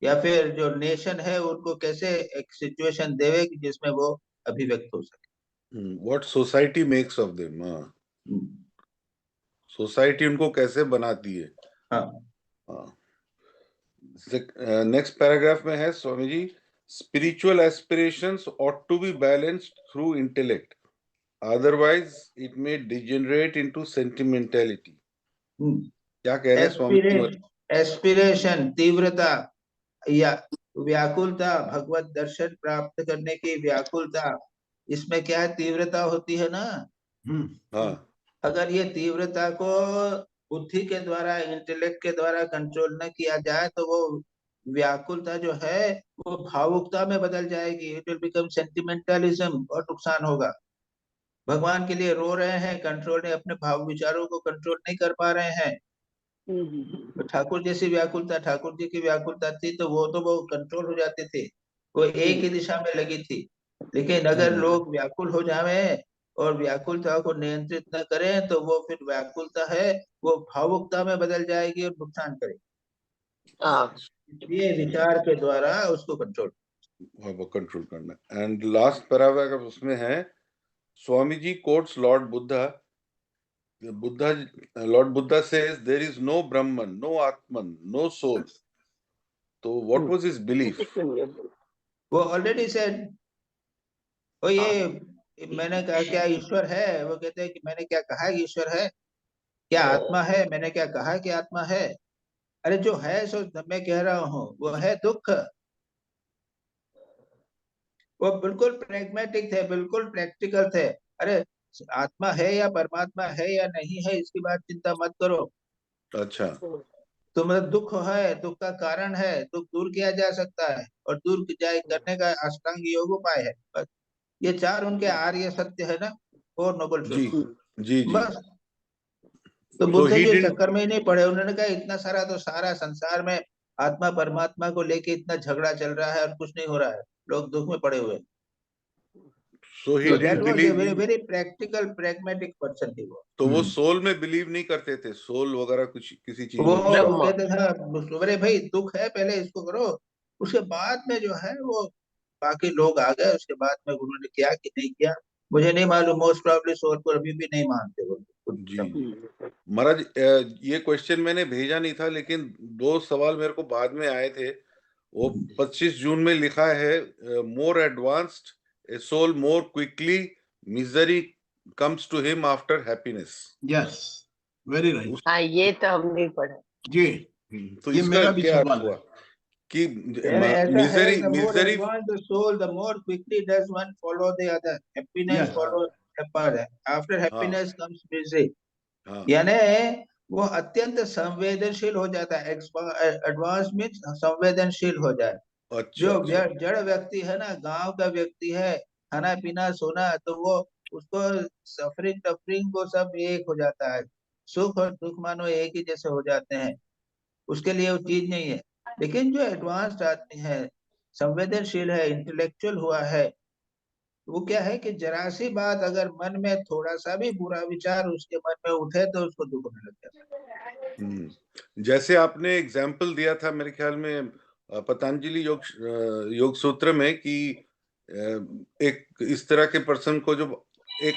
या फिर जो नेशन है उनको कैसे एक सिचुएशन देवे कि जिसमें वो अभिव्यक्त हो सके। What society makes of them. Society उनको कैसे बनाती है। हाँ, नेक्स्ट पैराग्राफ में है Swami ji, spiritual aspirations ought to be balanced through intellect, otherwise it may degenerate into sentimentality. क्या कह रहे हैं स्वामी जी? एस्पिरेशन, तीव्रता या व्याकुलता, भगवत दर्शन प्राप्त करने की व्याकुलता, इसमें क्या है, तीव्रता होती है ना। हाँ। अगर ये तीव्रता को बुद्धि के द्वारा, इंटेलेक्ट के द्वारा कंट्रोल न किया जाए तो वो व्याकुलता जो है वो भावुकता में बदल जाएगी, इट विल बिकम सेंटिमेंटलिज्म, और नुकसान होगा। भगवान के लिए रो रहे हैं, कंट्रोल नहीं, अपने भाव विचारों को कंट्रोल नहीं कर पा रहे हैं। तो ठाकुर जैसी व्याकुलता, ठाकुर जी की व्याकुलता थी तो वो कंट्रोल हो जाते थे, वो एक ही दिशा में लगी थी। लेकिन अगर लोग व्याकुल हो जावे और व्याकुलता को नियंत्रित न करें तो वो फिर व्याकुलता है वो भावुकता में बदल जाएगी और नुकसान करेगी। ये विचार के द्वारा उसको कंट्रोल करना। एंड लास्ट पैराग्राफ उसमें है, Swami ji quotes Lord Buddha, Lord Buddha says there is no Brahman, no Atman, no soul. So what was his belief? वो ऑलरेडी सेड, वो ये मैंने कहा क्या ईश्वर है, वो कहते हैं कि मैंने क्या कहा ईश्वर है, क्या आत्मा है, मैंने क्या कहा कि आत्मा है। अरे जो है सो मैं कह रहा हूँ, वो है दुख। वो बिल्कुल प्रैग्मेटिक थे, बिल्कुल प्रैक्टिकल थे। अरे आत्मा है या परमात्मा है या नहीं है, इसकी बात चिंता मत करो। अच्छा। तो मतलब दुख है, दुख का कारण है, दुख दूर किया जा सकता है और दूर करने का अष्टांग योग उपाय है। बस ये 4 उनके आर्य सत्य है ना, 4 नोबल जी ट्रुथ्स। जी जी। बस तो So Buddha he ji didn't. चक्कर में ही नहीं पड़े, उन्होंने कहा इतना सारा तो सारा संसार में आत्मा परमात्मा को लेके इतना झगड़ा चल रहा है और कुछ नहीं हो रहा है, लोग दुख में पड़े हुए। So he तो that didn't was a very believe. Very practical pragmatic person थी वो। तो वो सोल में बिलीव नहीं करते थे, सोल वगैरह कुछ किसी चीज वो में। ब्रह्म। कहते थे अरे भाई दुख है, पहले इसको करो, उसके बाद में जो है वो बाकी लोग आ गए, उसके बाद में उन्होंने किया कि नहीं किया मुझे नहीं मालूम, मोस्ट प्रोबेबली सोल को अभी भी नहीं मानते वो। जी महाराज, ये क्वेश्चन मैंने भेजा नहीं था, लेकिन 2 सवाल मेरे को बाद में आए थे। वो 25 जून में लिखा है, more advanced a soul more quickly misery comes to him after happiness. Yes, very right. हाँ, ये तो हम नहीं पढ़ा जी, तो ये इसका मेरा भी क्या अर्थ सवाल हुआ है कि ऐसा है, misery the more misery advanced the soul, the more quickly does one follow the other. Happiness Yes. follows after happiness comes misery. हाँ यानी वो अत्यंत संवेदनशील हो जाता है। एडवांस मीन्स संवेदनशील हो जाए। अच्छा जो अच्छा जड़ व्यक्ति है ना, गांव का व्यक्ति है, खाना पीना सोना, तो वो उसको सफरिंग टफरिंग वो सब एक हो जाता है, सुख और दुख मानो एक ही जैसे हो जाते हैं, उसके लिए वो चीज नहीं है। लेकिन जो एडवांस्ड आदमी है, संवेदनशील है, इंटेलेक्चुअल हुआ है, वो क्या है कि जरा सी बात अगर मन में थोड़ा सा भी बुरा विचार उसके मन में उठे तो उसको दुख होने लग जाता है। जैसे आपने एग्जाम्पल दिया था मेरे ख्याल में पतंजलि योग सूत्र में कि एक इस तरह के पर्सन को जो एक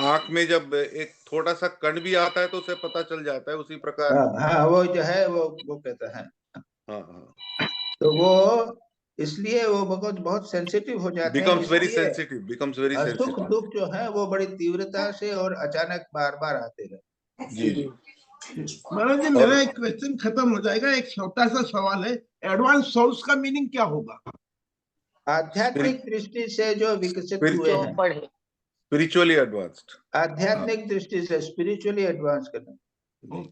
आंख में जब एक थोड़ा सा कण भी आता है तो उसे पता चल जाता है, उसी प्रकार। हाँ, वो जो है वो कहता है। हाँ हाँ, तो वो इसलिए वो बहुत सेंसिटिव हो जाते हैं, बिकम्स वेरी इसलिए सेंसिटिव, बिकम्स वेरी सुख सेंसिटिव। दुख जो है वो बड़ी तीव्रता से और अचानक बार बार आते रहे। जी जी। महाराज जी, और मेरा एक क्वेश्चन खत्म हो जाएगा, एक छोटा सा सवाल है, एडवांस सोल्स का मीनिंग क्या होगा? आध्यात्मिक दृष्टि से जो विकसित हुए जो हैं, पढ़े स्पिरिचुअली एडवांस्ड। आध्यात्मिक दृष्टि से स्पिरिचुअली एडवांस करना।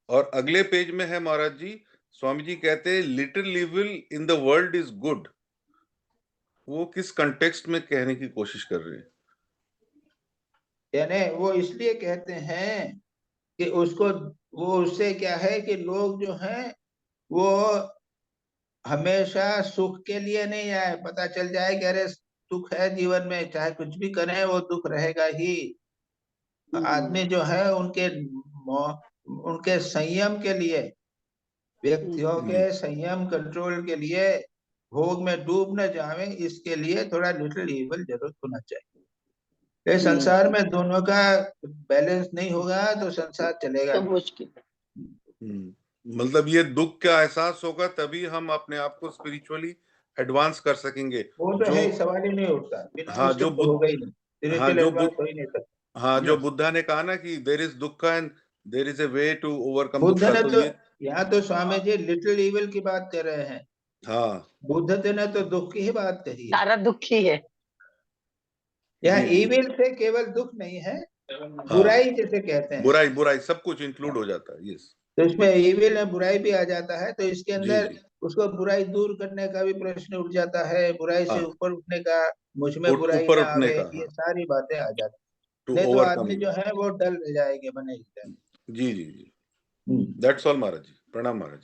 और अगले पेज में है महाराज जी, स्वामी जी कहते हैं little evil in the world is good. वो किस कंटेक्स्ट में कहने की कोशिश कर रहे हैं? यानी वो इसलिए कहते हैं कि उसको, वो उससे क्या है कि लोग जो हैं वो हमेशा सुख के लिए नहीं आए, पता चल जाए कि अरे सुख है जीवन में, चाहे कुछ भी करें वो दुख रहेगा ही। आदमी जो है उनके संयम के लिए, व्यक्तियों के संयम कंट्रोल के लिए, भोग में डूब न जावे, इसके लिए थोड़ा लिटिल इविल जरूर होना चाहिए। इस संसार में दोनों का बैलेंस नहीं होगा तो संसार चलेगा तो नहीं। मुश्किल। मतलब ये दुख का एहसास होगा तभी हम अपने आप को स्पिरिचुअली एडवांस कर सकेंगे। वो तो जो है, सवाल ही नहीं उठता, बिना हाँ उसके जो तो होगा ही नहीं, हाँ स्पिरिचुअल जो एडवांस हो ही नहीं सकता। हाँ जो बुद्धा ने कहा ना कि there is dukh and there is a way to overcome Buddha dukh, ने तो तो, ये यहाँ तो स्वामी जी लिटिल इविल की बात कर रहे हैं, हाँ बुद्ध ने तो दुख की ही बात कही है। सारा दुखी है। यहाँ जी जी। इविल से केवल दुख नहीं है, हाँ, बुराई जिसे कहते हैं, बुराई बुराई सब कुछ इंक्लूड हो जाता है। यस तो इसमें इविल है, बुराई भी आ जाता है, तो इसके जी अंदर जी। उसको बुराई दूर करने का भी प्रश्न उठ जाता है, बुराई से हाँ ऊपर उठने का, मुझ में बुराई ऊपर ना उठने आवे, का, ये हाँ सारी बातें आ जाती टू नहीं तो ओवरकम। आदमी जो है वो डल रह जाएंगे, बने जी जी जी। दैट्स ऑल महाराज जी, प्रणाम महाराज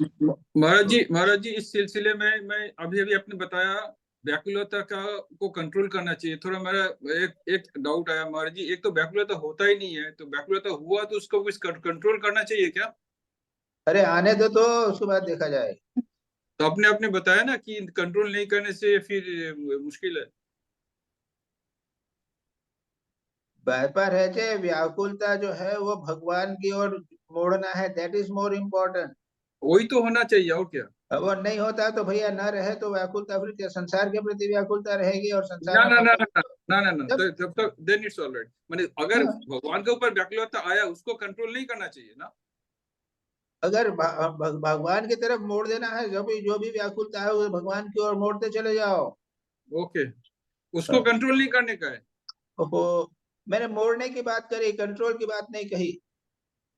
जी। महाराज जी इस सिलसिले में मैं अभी अभी आपने बताया व्याकुलता का को कंट्रोल करना चाहिए, थोड़ा मेरा एक डाउट आया महाराज जी। एक तो व्याकुलता होता ही नहीं है, तो व्याकुलता हुआ तो उसको कुछ कंट्रोल करना चाहिए क्या? अरे आने दो तो उसके बाद देखा जाए। तो आपने बताया ना कि कंट्रोल नहीं करने से फिर मुश्किल है। व्यापार है जे व्याकुलता जो है वो भगवान की ओर मोड़ना है, दैट इज मोर इम्पोर्टेंट। वही तो होना चाहिए, और क्या? वो नहीं होता तो भैया न रहे तो व्याकुलता, फिर क्या संसार के प्रति व्याकुलता रहेगी और संसार ना में ना ना भगवान ना ना ना तब तक देन इट्स ऑलराइट। माने अगर भगवान के ऊपर व्याकुलता आया उसको कंट्रोल नहीं करना चाहिए ना। अगर भगवान की तरफ मोड़ देना है, जो भी व्याकुलता है वो भगवान की ओर मोड़ते चले जाओ। ओके, उसको कंट्रोल नहीं करने का है। ओहो, मैंने मोड़ने की बात करी, कंट्रोल की बात नहीं कही।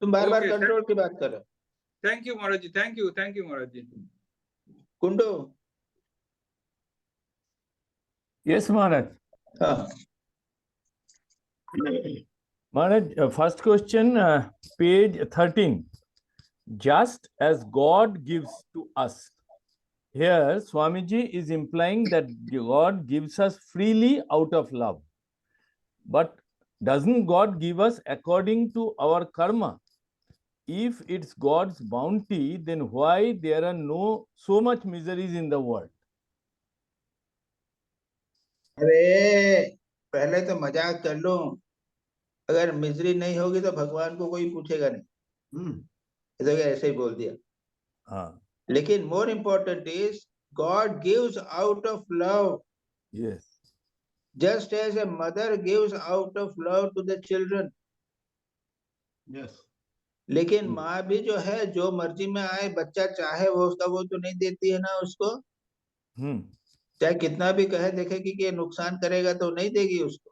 तुम बार बार ओके कंट्रोल की बात कर रहे हो। Thank you, Maharaj ji. Thank you, Maharaj ji. कुंडो, Yes, Maharaj. हाँ, Maharaj, first question, page 13. Just as God gives to us. Here, Swamiji is implying that God gives us freely out of love. But doesn't God give us according to our karma? If it's God's bounty, then why there are so much miseries in the world? अरे पहले तो मजाक कर लो, अगर मिजरी नहीं होगी तो भगवान को कोई पूछेगा नहीं, तो ऐसे ही बोल दिया। हाँ, लेकिन more important is God gives out of love, yes, just as a mother gives out of love to the children. Yes. लेकिन माँ भी जो है, जो मर्जी में आए बच्चा चाहे वो उसका, वो तो नहीं देती है ना उसको। चाहे कितना भी कहे देखेगी कि ये नुकसान करेगा तो नहीं देगी उसको,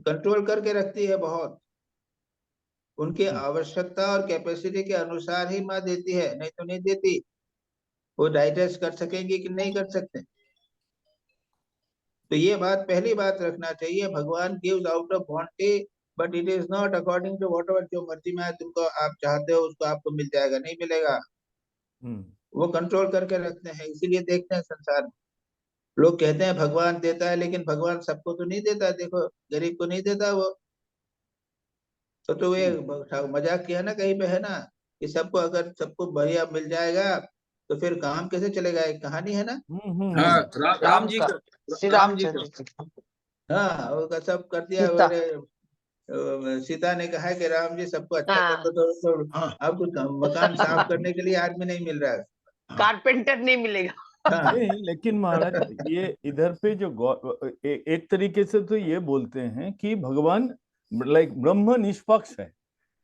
कंट्रोल करके रखती है बहुत। उनकी आवश्यकता और कैपेसिटी के अनुसार ही माँ देती है, नहीं तो नहीं देती। वो डाइजेस्ट कर सकेंगी कि नहीं कर सकते। तो ये बात, पहली बात रखना चाहिए, Bhagavan gives out of bounty, but it is not according to whatever, जो मर्जी में आए तुमको आप चाहते हो उसको आपको मिल जाएगा, नहीं मिलेगा। वो कंट्रोल करके रखते हैं। इसीलिए देखते हैं संसार में लोग कहते हैं भगवान देता है, लेकिन भगवान सबको तो नहीं देता। देखो गरीब को नहीं देता वो तो ये मजाक किया ना कहीं पे, है ना, कि सबको अगर सबको बढ़िया मिल जाएगा तो फिर काम कैसे चलेगा। एक कहानी है ना, हाँ, राम जी का, श्री राम जी का। रामचंद्र जी। हाँ, वो सब कर दिया। सीता। सीता ने कहा कि राम जी सबको अच्छा हाँ। कर दो, तो आपको मकान साफ करने के लिए आदमी नहीं मिल रहा है। कारपेंटर नहीं मिलेगा। हाँ, नहीं, लेकिन महाराज ये इधर पे जो एक तरीके से तो ये बोलते हैं कि भगवान लाइक ब्रह्म निष्पक्ष है,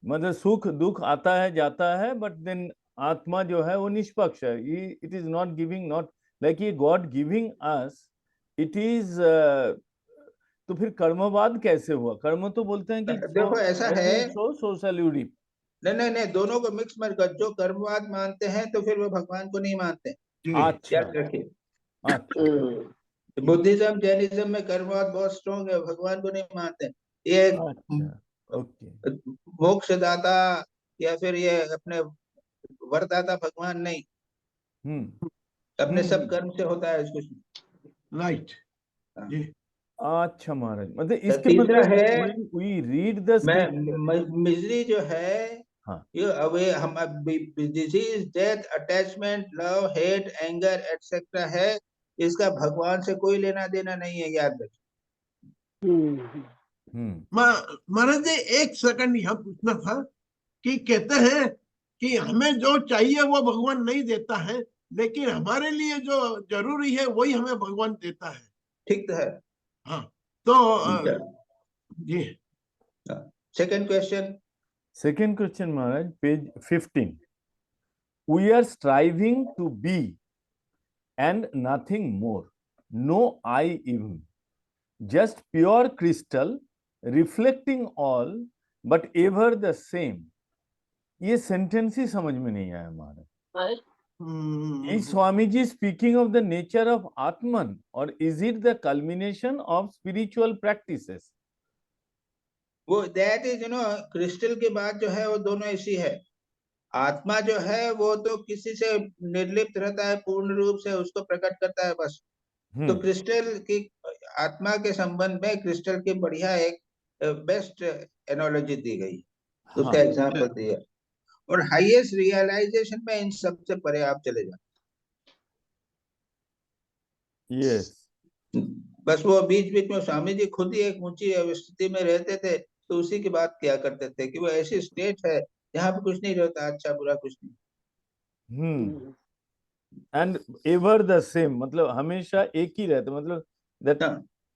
मतलब सुख दुख आता है जाता है, बट देन आत्मा जो है वो निष्पक्ष है। It is not giving, not like ये God giving us, it is. तो फिर कर्मवाद कैसे हुआ? कर्म तो बोलते हैं कि देखो ऐसा है, सो शैल यू रीप। नहीं, दोनों को मिक्स मत कर। जो कर्मवाद मानते हैं तो फिर वो भगवान को नहीं मानते। अच्छा, याद रखिए, अच्छा, बुद्धिज्म जैनिज्म में कर्मवाद बहुत स्ट्रॉन्ग है, भगवान को नहीं मानते। ये अच्छा, ओके, मोक्षदाता या फिर ये अपने वरदाता भगवान नहीं, अपने सब कर्म से होता है कुछ। राइट। अच्छा महाराज, मतलब तो इसके तीसरा मतलब है, we read the मिजरी जो है, हाँ, ये अवे हम disease, death, attachment, love, hate, anger etcetera है, इसका भगवान से कोई लेना देना नहीं है, याद रखिए। महाराज जी एक सेकंड यहाँ पूछना था कि कहते हैं कि हमें जो चाहिए वो भगवान नहीं देता है, लेकिन हमारे लिए जो जरूरी है वही हमें भगवान देता है। ठीक तो है। हाँ, तो जी second question Maharaj, page 15। We are striving to be and nothing more, no I even, just pure crystal, reflecting all, but ever the same. ये सेंटेंस ही समझ में नहीं आया महाराज। Is Swamiji speaking of the nature of Atman, or is it the culmination of spiritual practices? वो दैट इज क्रिस्टल के बाद जो है वो दोनों ऐसी है। आत्मा जो है वो तो किसी से निर्लिप्त रहता है, पूर्ण रूप से उसको प्रकट करता है बस। तो क्रिस्टल की आत्मा के संबंध में क्रिस्टल की बढ़िया एक बेस्ट एनालॉजी दी गई, उसका एग्जांपल दिया। और हाईएस्ट रियलाइजेशन में इन सब से परे आप चले जाओ। Yes. बस वो बीच बीच में स्वामी जी खुद ही एक ऊंची स्थिति में रहते थे, तो उसी की बात किया करते थे कि वो ऐसी स्टेट है जहाँ पे कुछ नहीं रहता, अच्छा बुरा कुछ नहीं। And ever the same, मतलब हमेशा एक ही रहता, मतलब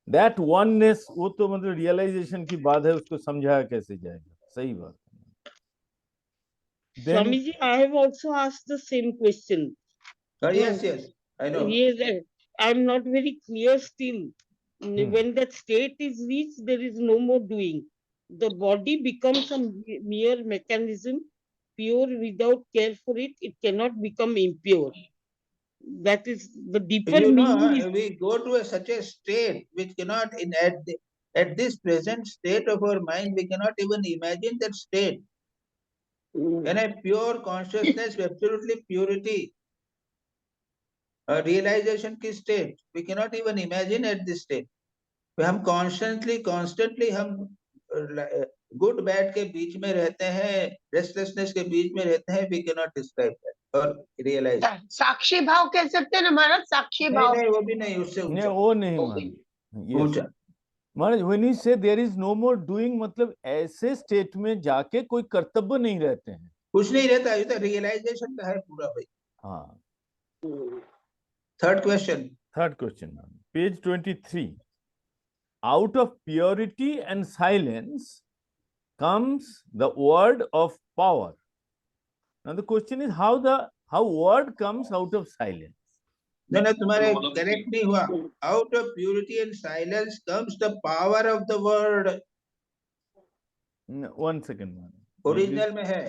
that oneness, वो तो मतलब रियलाइजेशन की बात है, उसको समझाया कैसे जाएगा। सही बात। Swamiji, I have also asked the same question. Yes, I know. Yes, I'm not very clear still. When that state is reached, there is no more doing. The body becomes a mere mechanism pure without care for it, it cannot become impure. That is the deeper You know, meaning. Is, we go to such a state which cannot, at this present state of our mind, we cannot even imagine that state. In a pure consciousness, absolutely purity, realization की state, we cannot even imagine at this state. हम constantly हम गुड बैड के बीच में रहते हैं, रेस्टलेसनेस के बीच में रहते हैं, we can not describe that और रियलाइज। साक्षी भाव कह सकते हैं ना महाराज, साक्षी भाव। नहीं, वो भी नहीं, उससे नहीं, ऊंचा, वो नहीं महाराज। Yes. ऊंचा। महाराज when you say there is no more doing, मतलब ऐसे स्टेट में जाके कोई कर्तव्य नहीं रहते हैं, कुछ नहीं रहता, ये तो रियलाइजेशन का है पूरा भाई। हाँ। Third question page 23. Out of purity and silence comes the word of power. Now the question is how word comes out of silence. नहीं, तुम्हारे करेक्ट नहीं हुआ। Out of purity and silence comes the power of the word. One second man. Original में है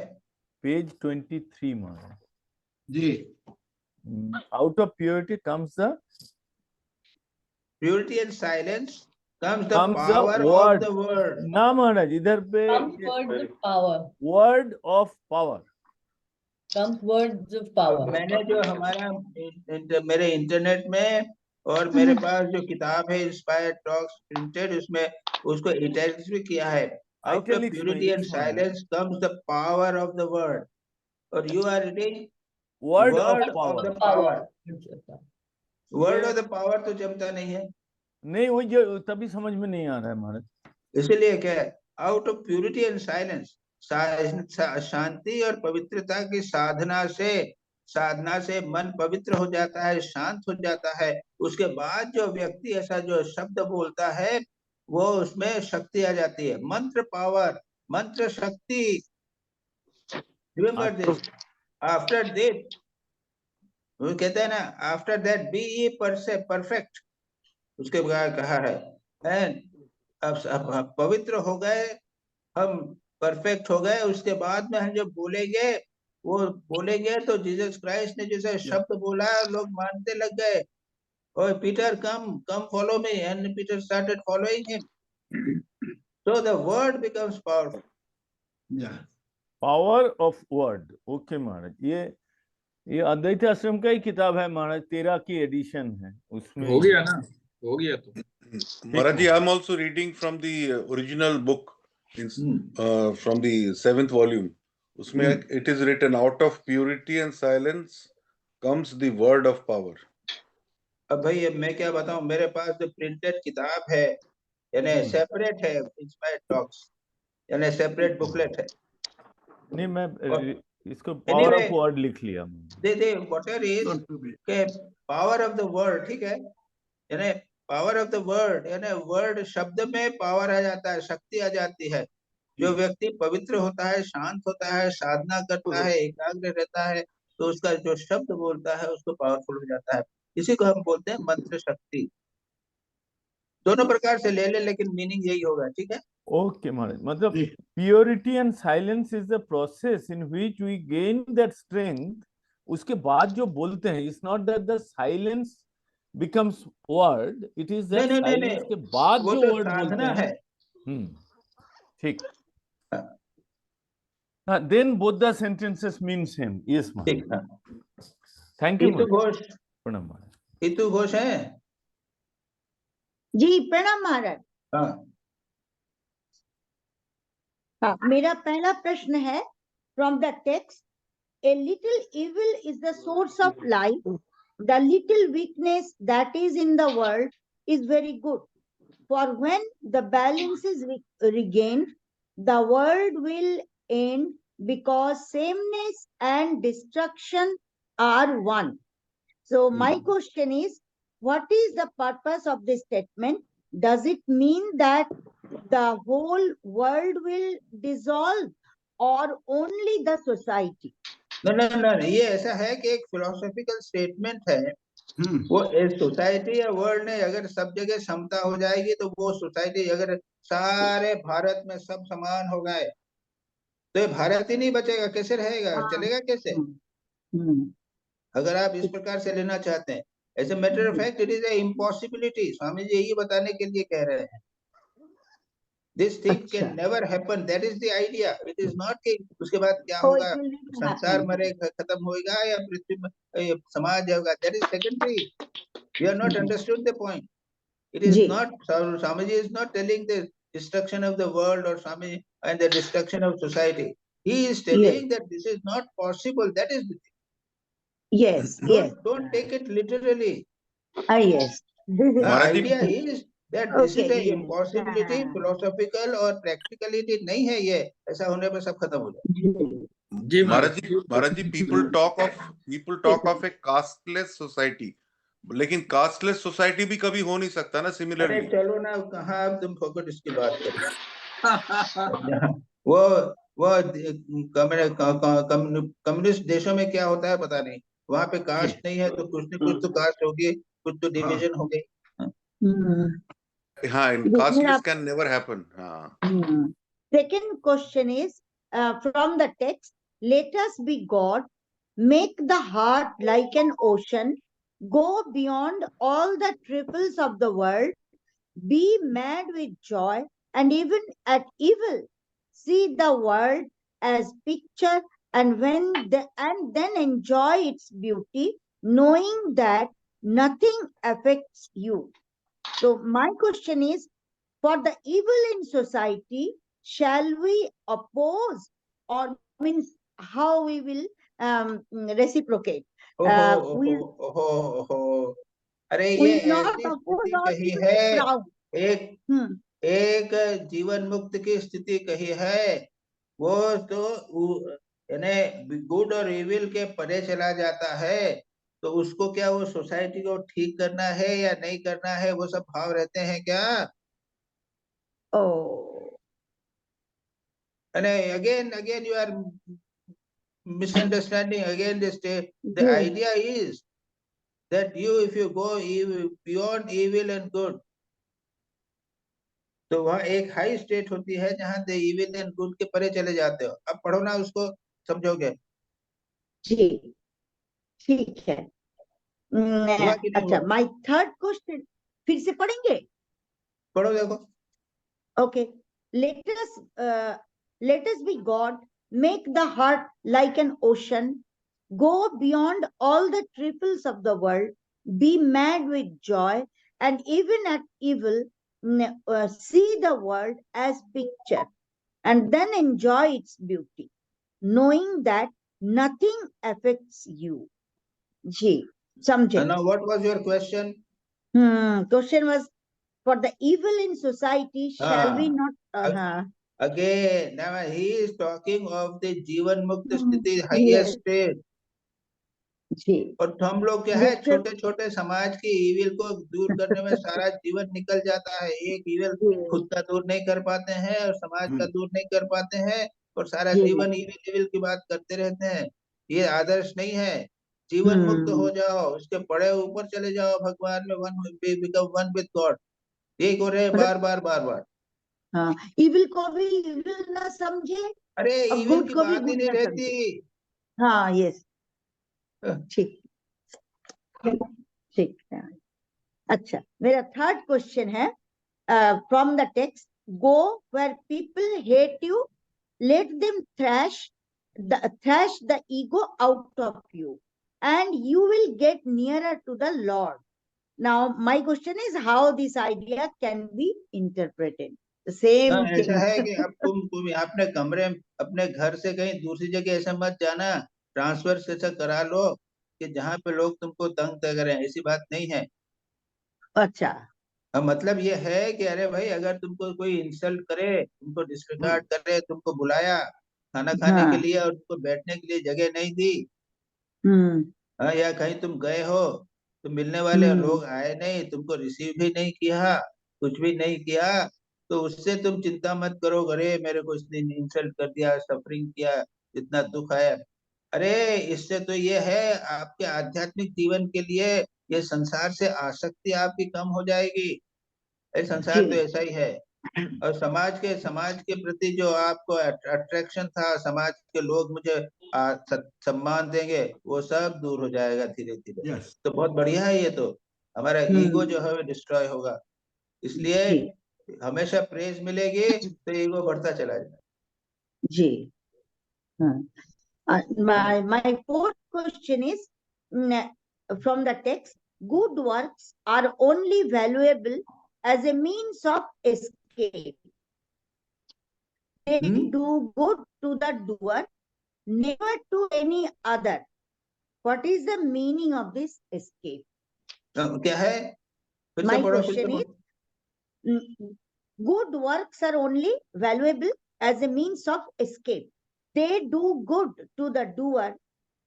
page 23 Maharaj ji. Out of purity comes the purity and silence comes the comes power the of word. the word. ना महाराज, इधर पे Comes words of power. word of power. Comes words of power. मैंने जो हमारा मेरे इंटरनेट में और मेरे पास जो किताब है इंस्पायर्ड टॉक्स प्रिंटेड, उसमें उसको इटैलिक्स भी किया है। आउट ऑफ Italics प्यूरिटी में and yes, silence comes the power of the word, और you are reading word of word of power. The power. Words of power. Word of the power तो जमता नहीं है, नहीं, वो जो तभी समझ में नहीं आ रहा है महाराज। इसीलिए क्या है, out of purity and silence, शांति और पवित्रता की साधना से मन पवित्र हो जाता है, शांत हो जाता है। उसके बाद जो व्यक्ति ऐसा जो शब्द बोलता है, वो उसमें शक्ति आ जाती है, मंत्र पावर, मंत्र शक्ति। Remember this. आफ्टर दैट, वो कहते हैं ना, आफ्टर दैट बी ये परफेक्ट, उसके बाद कहा है, एंड अब पवित्र हो गए, हम परफेक्ट हो गए, उसके बाद में हम जब बोलेंगे तो जीसस क्राइस्ट ने जैसे शब्द बोला, लोग मानते लग गए, ओए Peter come follow me, and Peter started following him, so the word becomes powerful. Power of word. Okay Maharaj, ये अद्वैत आश्रम का ही किताब है महाराज, 13 की एडिशन है, उसमें हो गया ना, हो गया तो। Maharaj ji, I'm also reading from the original book, from the 7th volume. उसमें it is written, out of purity and silence comes the word of power. अब भाई मैं क्या बताऊं, मेरे पास जो प्रिंटेड किताब है, यानी सेपरेट है, इंस्पायर्ड टॉक्स, यानी सेपरेट बुकलेट है। नहीं, मैं इसको पावर ऑफ वर्ड लिख लिया। दे व्हाटएवर इज के पावर ऑफ द वर्ड, ठीक है, यानी पावर ऑफ द वर्ड, यानी वर्ड शब्द में पावर आ जाता है, शक्ति आ जाती है। जो व्यक्ति पवित्र होता है, शांत होता है, साधना करता है, एकाग्र रहता है, तो उसका जो शब्द बोलता है उसको पावरफुल हो जाता है। इसी को हम बोलते हैं मंत्र शक्ति। दोनों प्रकार से ले ले, लेकिन मीनिंग यही होगा, ठीक है। ओके महाराज, मतलब purity and silence is the process in which we gain that strength. उसके बाद जो बोलते हैं, it's not that the silence becomes word, it is that silence के बाद जो word बोलते हैं। ठीक। Then both the sentences mean same. Yes, ma'am. Thank you. प्रणाम महाराज। इतु घोष है जी, प्रणाम महाराज। हाँ, मेरा पहला प्रश्न है, from the text, a little evil is the source of life. The little weakness that is in the world is very good. For when the balance is regained, the world will end, because sameness and destruction are one. So my question is, what is the purpose of this statement? Does it mean that the whole world will dissolve or only the society? ना, ये ऐसा है कि एक फिलोसॉफिकल स्टेटमेंट है। वो सोसाइटी या वर्ल्ड ने अगर सब जगह समता हो जाएगी, तो वो सोसाइटी, अगर सारे भारत में सब समान हो गए, तो ये भारत ही नहीं बचेगा, कैसे रहेगा, चलेगा कैसे? अगर आप इस प्रकार से लेना चाहते हैं, as a matter of fact it is a impossibility. Swami ji यही बताने के लिए कह रहे हैं, this thing can never happen, that is the idea. It is not कि उसके बाद क्या So होगा, it will not संसार happen. मरेगा, खत्म होगा, या पृथ्वी में ये समाज होगा, that is secondary. You are not understood the point. It is जी not, Swamiji is not telling the destruction of the world or Swami and the destruction of society. He is telling that this is not possible. That is the thing. yes yes Don't take it literally. yes The Maharaj ji idea is that this is Okay, a yes. impossibility, हाँ, philosophical और practicality नहीं है ये। ऐसा होने पर सब खत्म हो जाए। जी महाराज जी people talk of a casteless society, लेकिन कास्टलेस सोसाइटी भी कभी हो नहीं सकता ना। अरे सिमिलरली चलो ना, कहाँ अब तुम फोकट इसकी बात करो। वो कम्युनिस्ट देशों में क्या होता है पता नहीं, वहां पे कास्ट नहीं है तो कुछ न कुछ तो कास्ट होगी, कुछ तो डिवीजन हो गई। हाँ, कास्टलेस कैन नेवर हैपन। हाँ, Second question is from the text, let us be God, make the heart like an ocean, go beyond all the trifles of the world, be mad with joy, and even at evil, see the world as picture, and then enjoy its beauty, knowing that nothing affects you. So my question is, for the evil in society, shall we oppose, or means how we will reciprocate? We ओहो, अरे ये will not ऐसी oppose स्थिति or कही we will है, frown. एक एक जीवन मुक्त की स्थिति कही है, वो तो यानी गुड और इविल के परे चला जाता है। तो उसको क्या वो सोसाइटी को ठीक करना है या नहीं करना है, वो सब भाव रहते हैं क्या? Oh, And again you are misunderstanding again the state. The yes. idea is that if you go beyond evil and good, तो वहाँ एक हाई स्टेट होती है जहाँ द इविल एंड गुड के परे चले जाते हो। अब पढ़ो ना, उसको समझोगे। जी ठीक है। हुआ कि नहीं अच्छा, हुआ? माय थर्ड क्वेश्चन फिर से पढ़ेंगे? पढ़ो देखो। Okay, let us be God, make the heart like an ocean, go beyond all the trifles of the world, be mad with joy, and even at evil, see the world as picture, and then enjoy its beauty, knowing that nothing affects you. Ji, समझे? And now what was your question? Question was, for the evil in society, shall we not? Again, now he is talking of the जीवन मुक्त स्थिति, highest state. और हम लोग क्या है, छोटे छोटे समाज की इविल को दूर करने में सारा जीवन निकल जाता है। एक इविल खुद का दूर नहीं कर पाते हैं और समाज का दूर नहीं कर पाते हैं, और सारा जीवन इविल की बात करते रहते हैं। ये आदर्श नहीं है। जीवन मुक्त हो जाओ, उसके बड़े ऊपर चले जाओ, भगवान में बिकम वन विद गॉड। यही हो रहे बार बार। हाँ, इविल को भी इविल ना समझे, अरे इविल की बात ही नहीं रहती। हाँ, यस, ठीक है। अच्छा, मेरा थर्ड क्वेश्चन है from the text, go where people hate you, let them thrash the ego out of you, and you will get nearer to the lord. Now my question is how this idea can be interpreted. Same ऐसा है कि अब तुम अपने कमरे, अपने घर से कहीं दूसरी जगह ऐसे मत जाना, ट्रांसफर से करा लो कि जहाँ पे लोग तुमको तंग करें, ऐसी बात नहीं है। अच्छा, मतलब ये है कि अरे भाई, अगर तुमको कोई इंसल्ट करे, तुमको डिस्रिगार्ड करे, तुमको बुलाया खाना खाने के लिए और तुमको बैठने के लिए जगह नहीं दी, या कहीं तुम गए हो तो मिलने वाले लोग आए नहीं, तुमको रिसीव भी नहीं किया, कुछ भी नहीं किया, तो उससे तुम चिंता मत करो, अरे मेरे को इसने इंसल्ट कर दिया, सफरिंग किया, इतना दुख आया। अरे इससे तो ये है, आपके आध्यात्मिक जीवन के लिए ये संसार से आसक्ति आपकी कम हो जाएगी। संसार तो ऐसा ही है, और समाज के प्रति जो आपको अट्रैक्शन था, समाज के लोग मुझे सम्मान देंगे, वो सब दूर हो जाएगा धीरे धीरे। यस तो बहुत बढ़िया है ये, तो हमारा ईगो जो है वो डिस्ट्रॉय होगा। इसलिए जी हमेशा प्रेज मिलेगी तो ईगो बढ़ता चला जाएगा। जी my fourth question is from the text, good works are only valuable as a means of escape. They do good to the doer, never to any other. What is the meaning of this escape? क्या है? फिर My से पढ़ो, question is, good works are only valuable as a means of escape. They do good to the doer,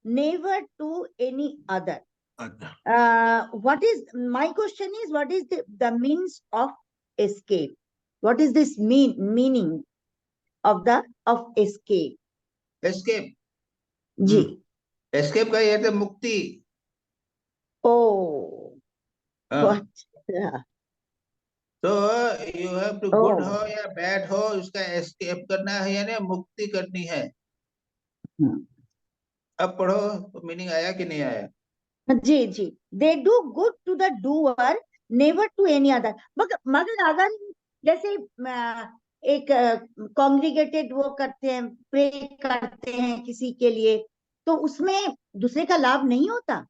never to any other. What is my question is, what is the means of escape? What is this meaning of escape? Escape, जी एस्केप का ये तो मुक्ति। Oh, अच्छा तो यू हैव टू गुड हो या बैड हो, उसका एस्केप करना है यानी मुक्ति करनी है। अब पढ़ो तो मीनिंग आया कि नहीं आया? जी जी, they do good to the doer, never to any other. मगर अगर जैसे एक कॉन्ग्रीगेटेड वो करते हैं, प्रे करते हैं किसी के लिए, तो उसमें दूसरे का लाभ नहीं होता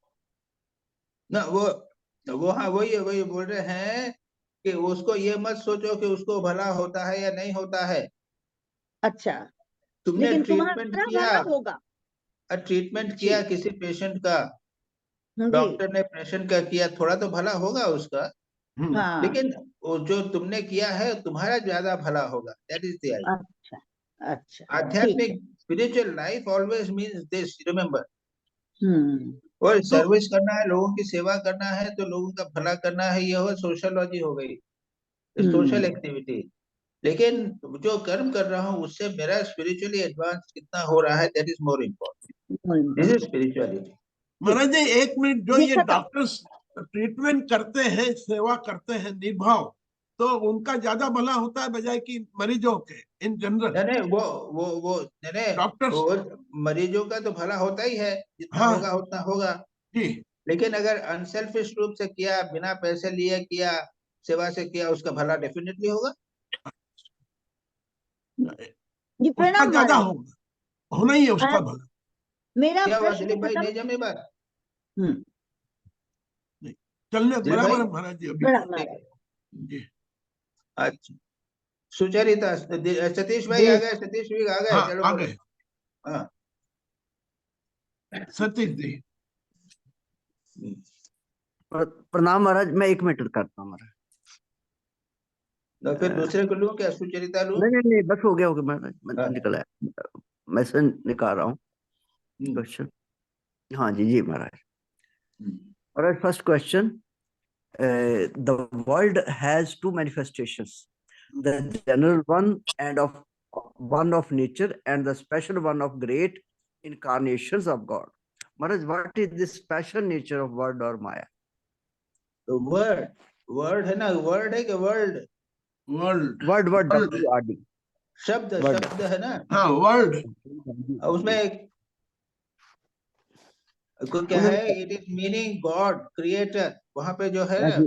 ना? वो हाँ, वही बोल रहे हैं कि उसको ये मत सोचो कि उसको भला होता है या नहीं होता है। अच्छा, तुमने लेकिन ट्रीटमेंट तुम्हारा किया, भला होगा। ट्रीटमेंट किया किसी पेशेंट का, जी डॉक्टर ने पेशेंट का किया, थोड़ा तो भला होगा उसका, हाँ, लेकिन वो जो तुमने किया है तुम्हारा ज्यादा भला होगा। That is the idea. अच्छा अच्छा, ठीक है। आध्यात्मिक spiritual life always means this, remember. Hmm, और सर्विस करना है, लोगों की सेवा करना है, तो लोगों का भला करना है, ये हो सोशलॉजी हो गई, सोशल एक्टिविटी। लेकिन जो कर्म कर रहा हूँ उससे मेरा स्पिरिचुअली एडवांस कितना हो रहा है, that is more important. This is spirituality. Maharaj ji एक मिनट, जो ये ये खत्म। डॉक्टर्स ट्रीटमेंट करते हैं, सेवा करते हैं निर्भाव, तो उनका ज्यादा भला होता है बजाय कि मरीजों के इन जनरल? नहीं, वो नहीं, डॉक्टर्स, वो मरीजों का तो भला होता ही है, जितना हाँ होगा उतना होगा। जी, लेकिन अगर अनसेल्फिश रूप से किया, बिना पैसे लिए किया, सेवा से किया, उसका भला डेफिनेटली होगा। जी उसका प्रणाम ज्यादा महाराज। होना ही है उसका भला। मेरा क्या हुआ प्रश्न दिलीप भाई, खत्म। नहीं जमी बात? चलने दिलीप बराबर भाई, है महाराज जी अभी। प्रणाम ठीक महाराज। है। जी अच्छा, सुचरिता, सतीश भाई जी। आ गए, सतीश भी आ गए, हाँ चलो आ बोलो। गए हाँ, सतीश जी। प्रणाम महाराज, मैं 1 मिनट करता हूँ महाराज। तो फिर दूसरे को लूं क्या, सुचरिता लूं? नहीं बस हो गया महाराज, मैं हाँ। निकल आया, मैसेज निकाल रहा हूँ। क्वेश्चन, हाँ जी Maharaj. Maharaj first question, the world has two manifestations, the general one and one of nature and the special one of great incarnations of God. Maharaj, what is this special nature of word or maya? तो वर्ड है ना, वर्ड है कि वर्ल्ड? वर्ल्ड WRD शब्द है ना। हाँ वर्ल्ड, उसमें क्या है, it is meaning God creator. वहां पे जो है ना,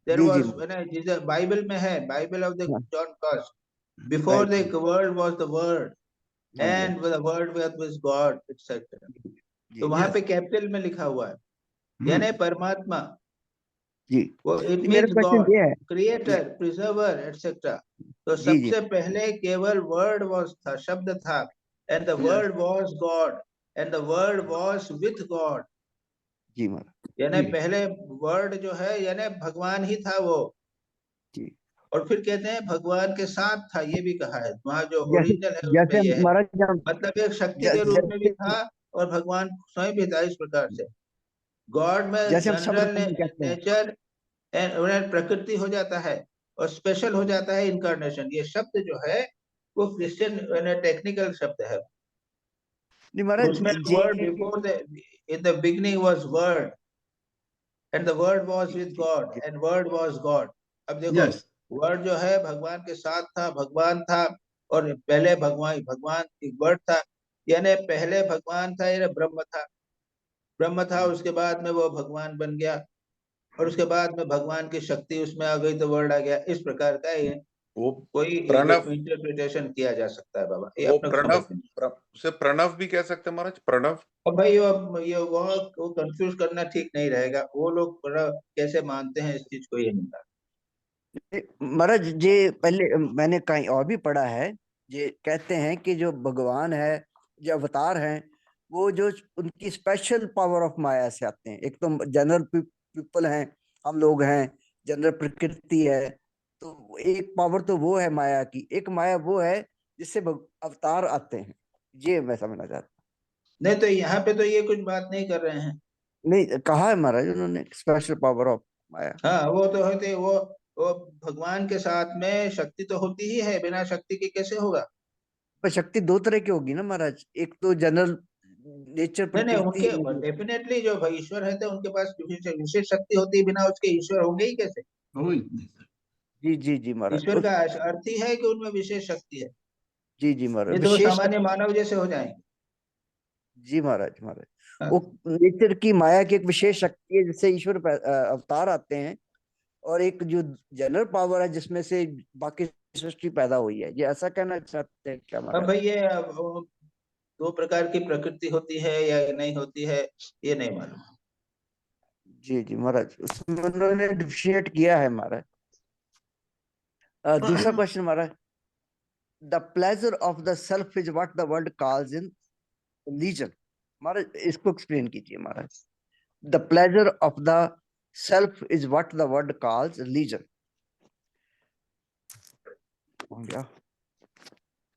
देयर वाज, व्हेन बाइबल में है, Bible of the John cost, before the world was the word and the word was God etcetera. तो वहां पे कैपिटल में लिखा हुआ है, यानी परमात्मा जी। वो, इट मेरा मींस क्वेश्चन गॉड ये है, क्रिएटर, प्रिजर्वर एटसेट्रा। तो सबसे पहले केवल वर्ड वाज था, शब्द था, and the word was God and the word was with God. जी महाराज, यानी पहले वर्ड जो है यानी भगवान ही था वो। जी। और फिर कहते हैं भगवान के साथ था, ये भी कहा है वहां जो ओरिजिनल है उसमें जैसे ये है, महाराज, मतलब एक शक्ति के रूप में भी था और भगवान स्वयं भी था। इस प्रकार से गॉड में जैसे हम शब्द जनरल कहते हैं, नेचर एंड प्रकृति हो जाता है और स्पेशल हो जाता है इनकारनेशन। ये शब्द जो है वो क्रिश्चियन टेक्निकल शब्द है। उसमें word before the, in the beginning was word and the word was with God and word was God। अब देखो वर्ड जो है भगवान के साथ था, भगवान था, और पहले भगवान एक वर्ड था, यानी पहले भगवान था, यानी ब्रह्म था, उसके बाद में वो भगवान बन गया, और उसके बाद में भगवान की शक्ति उसमें आ गई तो वर्ड आ गया। इस प्रकार का ये वो कोई प्रणव इंटरप्रिटेशन किया जा सकता है बाबा, ये वो अपने को प्रणव समझ में। उसे प्रणव भी कह सकते हैं महाराज, प्रणव। और भाई ये वो कंफ्यूज करना ठीक नहीं रहेगा, वो लोग बड़ा कैसे मानते हैं इस चीज को, ये नहीं मानते। महाराज ये पहले मैंने कहीं और भी पढ़ा है, ये कहते हैं कि जो भगवान है, जो अवतार हैं, वो जो उनकी स्पेशल पावर ऑफ माया से आते हैं। एक तो जनरल पीपल हैं, हम लोग हैं, जनरल प्रकृति है, तो एक पावर तो वो है माया की, एक माया वो है जिससे अवतार आते हैं। ये मैं समझना चाहता नहीं तो यहाँ पे तो ये कुछ बात नहीं कर रहे हैं। हूँ। नहीं, कहा है महाराज उन्होंने स्पेशल पावर ऑफ माया। हाँ वो तो होते, वो भगवान के साथ में शक्ति तो होती ही है, बिना शक्ति के कैसे होगा। पर शक्ति दो तरह की होगी ना महाराज, एक तो जनरल नेचर नहीं प्रकृति उनके है। डेफिनेटली जो भाई ईश्वर है तो उनके पास विशेष शक्ति होती है, बिना उसके ईश्वर होंगे ही कैसे। जी जी जी महाराज, ईश्वर का अर्थ ही है कि उनमें विशेष शक्ति है, जी जी महाराज, नहीं तो वो विशेष सामान्य मानव जैसे हो जाएंगे। जी महाराज, हाँ। वो नेचर की माया की एक विशेष शक्ति है जिससे ईश्वर अवतार आते हैं, और एक जो जनरल पावर है जिसमें से बाकी सृष्टि पैदा हुई है। ये ऐसा कहना चाहते हैं क्या अब महाराज? भाई ये दो प्रकार की प्रकृति होती है या नहीं होती है, ये नहीं मालूम। जी जी महाराज, उसमें उन्होंने डिफरेंशिएट किया है महाराज। दूसरा question Maharaj, the pleasure of the self is what the world calls in religion. Maharaj इसको एक्सप्लेन कीजिए Maharaj. The pleasure of the self is what the world calls religion.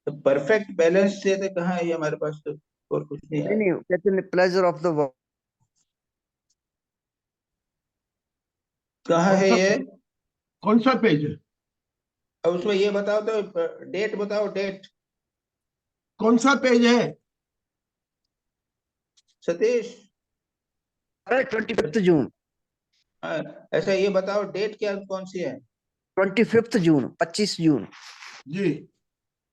Perfect balance से तो कहाँ है ये हमारे पास, तो और कुछ नहीं है। नहीं, कहते हैं प्लेजर ऑफ द, कहाँ है ये, कौन सा पेज है? अब उसमें ये बताओ तो, डेट बताओ, डेट कौन सा पेज है सतीश। 25 जून। हाँ, ऐसा ये बताओ डेट क्या कौन सी है। 25 जून, 25 जून जी,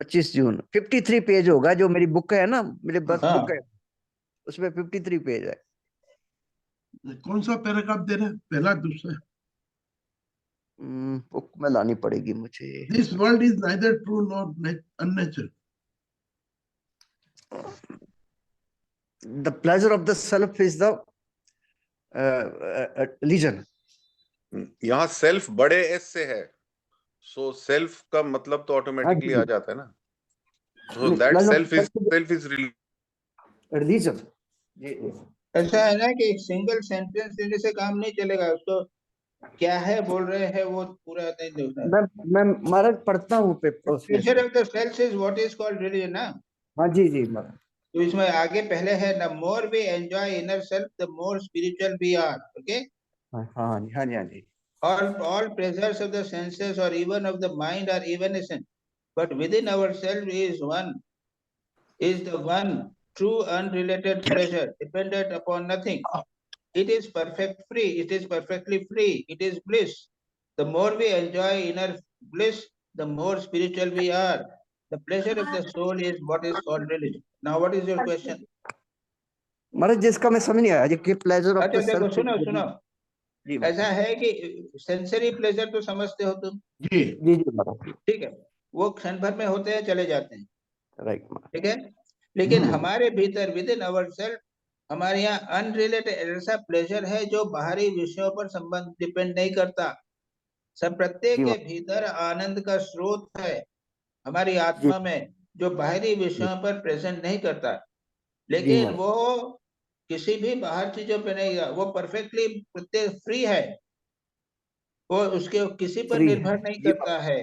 25 जून। 53 पेज होगा, जो मेरी बुक है ना, मेरे बस हाँ। बुक है, उसमें 53 पेज है। कौन सा पैराग्राफ दे रहे हैं, पहला दूसरा? बुक में लानी पड़ेगी मुझे। This world is neither true nor unnatural. The pleasure of the self is the religion. यहाँ सेल्फ बड़े एस से है, सो सेल्फ का मतलब तो ऑटोमेटिकली आ जाता है ना, so that self is religion. ऐसा है ना कि सिंगल सेंटेंस देने से काम नहीं चलेगा, उसको क्या है बोल रहे हैं वो पूरा नहीं देखना। मैं महाराज पढ़ता हूँ paper. Nature of the self is what is called religion ना। हाँ जी जी महाराज। तो इसमें आगे पहले है, the more we enjoy inner self, the more spiritual we are. Okay? हाँ हाँ जी, हाँ जी, हाँ जी। All pleasures of the senses or even of the mind are evanescent, but within ourselves is the one true unrelated pleasure, dependent upon nothing. It is perfectly free. It is bliss. The more we enjoy inner bliss, the more spiritual we are. The pleasure of the soul is what is called religion. Now, what is your question? महाराज जिसका मैं समझ नहीं आया, ये प्लेजर ऑफ अच्छा द देखो, सेल्फ। सुनो ऐसा है कि सेंसरी प्लेजर तो समझते हो तुम। जी जी जी महाराज। ठीक है, वो क्षण भर में होते हैं, चले जाते हैं। राइट। ठीक है, लेकिन हमारे भीतर विद इन अवर सेल्फ, हमारे यहाँ अनरिलेटेड ऐसा प्लेजर है जो बाहरी विषयों पर संबंध डिपेंड नहीं करता। सब प्रत्येक के भीतर आनंद का स्रोत है हमारी आत्मा में, जो बाहरी विषयों पर प्रेजेंट नहीं करता, लेकिन वो किसी भी बाहर चीजों पे नहीं, वो परफेक्टली प्रत्येक फ्री है, वो उसके किसी पर निर्भर नहीं करता है।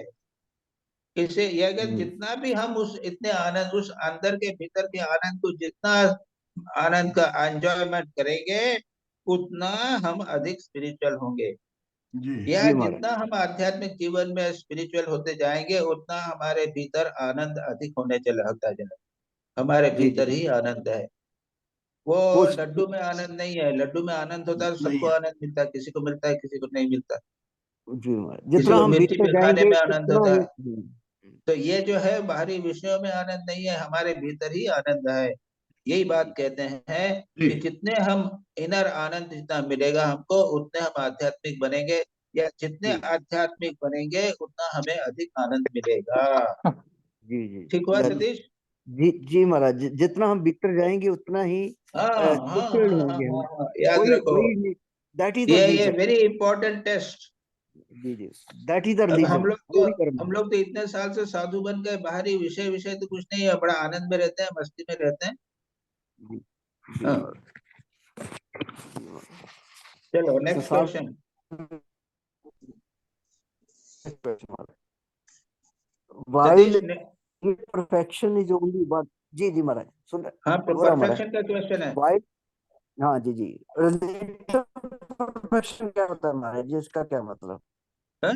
इससे ये अगर जितना भी हम उस इतने आनंद, उस अंदर के भीतर के आनंद को जितना आनंद का एंजॉयमेंट करेंगे, उतना हम अधिक स्पिरिचुअल होंगे। या जितना हम आध्यात्मिक जीवन में स्पिरिचुअल होते जाएंगे, उतना हमारे भीतर आनंद अधिक होने चला होता जाएगा। हमारे भीतर ही आनंद है, वो लड्डू में आनंद नहीं है। लड्डू में आनंद होता है, सबको आनंद मिलता है, किसी को मिलता है, किसी को नहीं मिलता। जी महाराज, किसी जितना को हम मिर्ची बीतते में खाने जाएंगे में आनंद उतना होता ही है। तो ये जो है बाहरी विषयों में आनंद नहीं है, हमारे भीतर ही आनंद है। यही बात कहते हैं कि जितने हम इनर आनंद जितना मिलेगा हमको, उतने हम आध्यात्मिक बनेंगे, या जितने आध्यात्मिक बनेंगे उतना हमें अधिक आनंद मिलेगा। जी जी ठीक हुआ सतीश? जी महाराज, जितना हम भीतर जाएंगे उतना ही हाँ हाँ fulfilled हाँ होंगे हम। हाँ, याद वही रखो, वही दैट इज द ये नेचर। Very important test. जी जी, दैट इज द अब रिलीजन, वही करना। हम लोग तो इतने साल से साधु बन गए, बाहरी विषय विषय तो कुछ नहीं है, बड़ा आनंद में रहते हैं, मस्ती में रहते हैं। जी जी हाँ, चलो तो नेक्स्ट साहब क्वेश्चन। while सतीश ने, perfection is only one। जी जी महाराज, सुन हाँ हो रहा महाराज। परफेक्शन का क्वेश्चन है। while हाँ जी जी, relative perfection क्या होता है महाराज जी, इसका क्या मतलब? हाँ?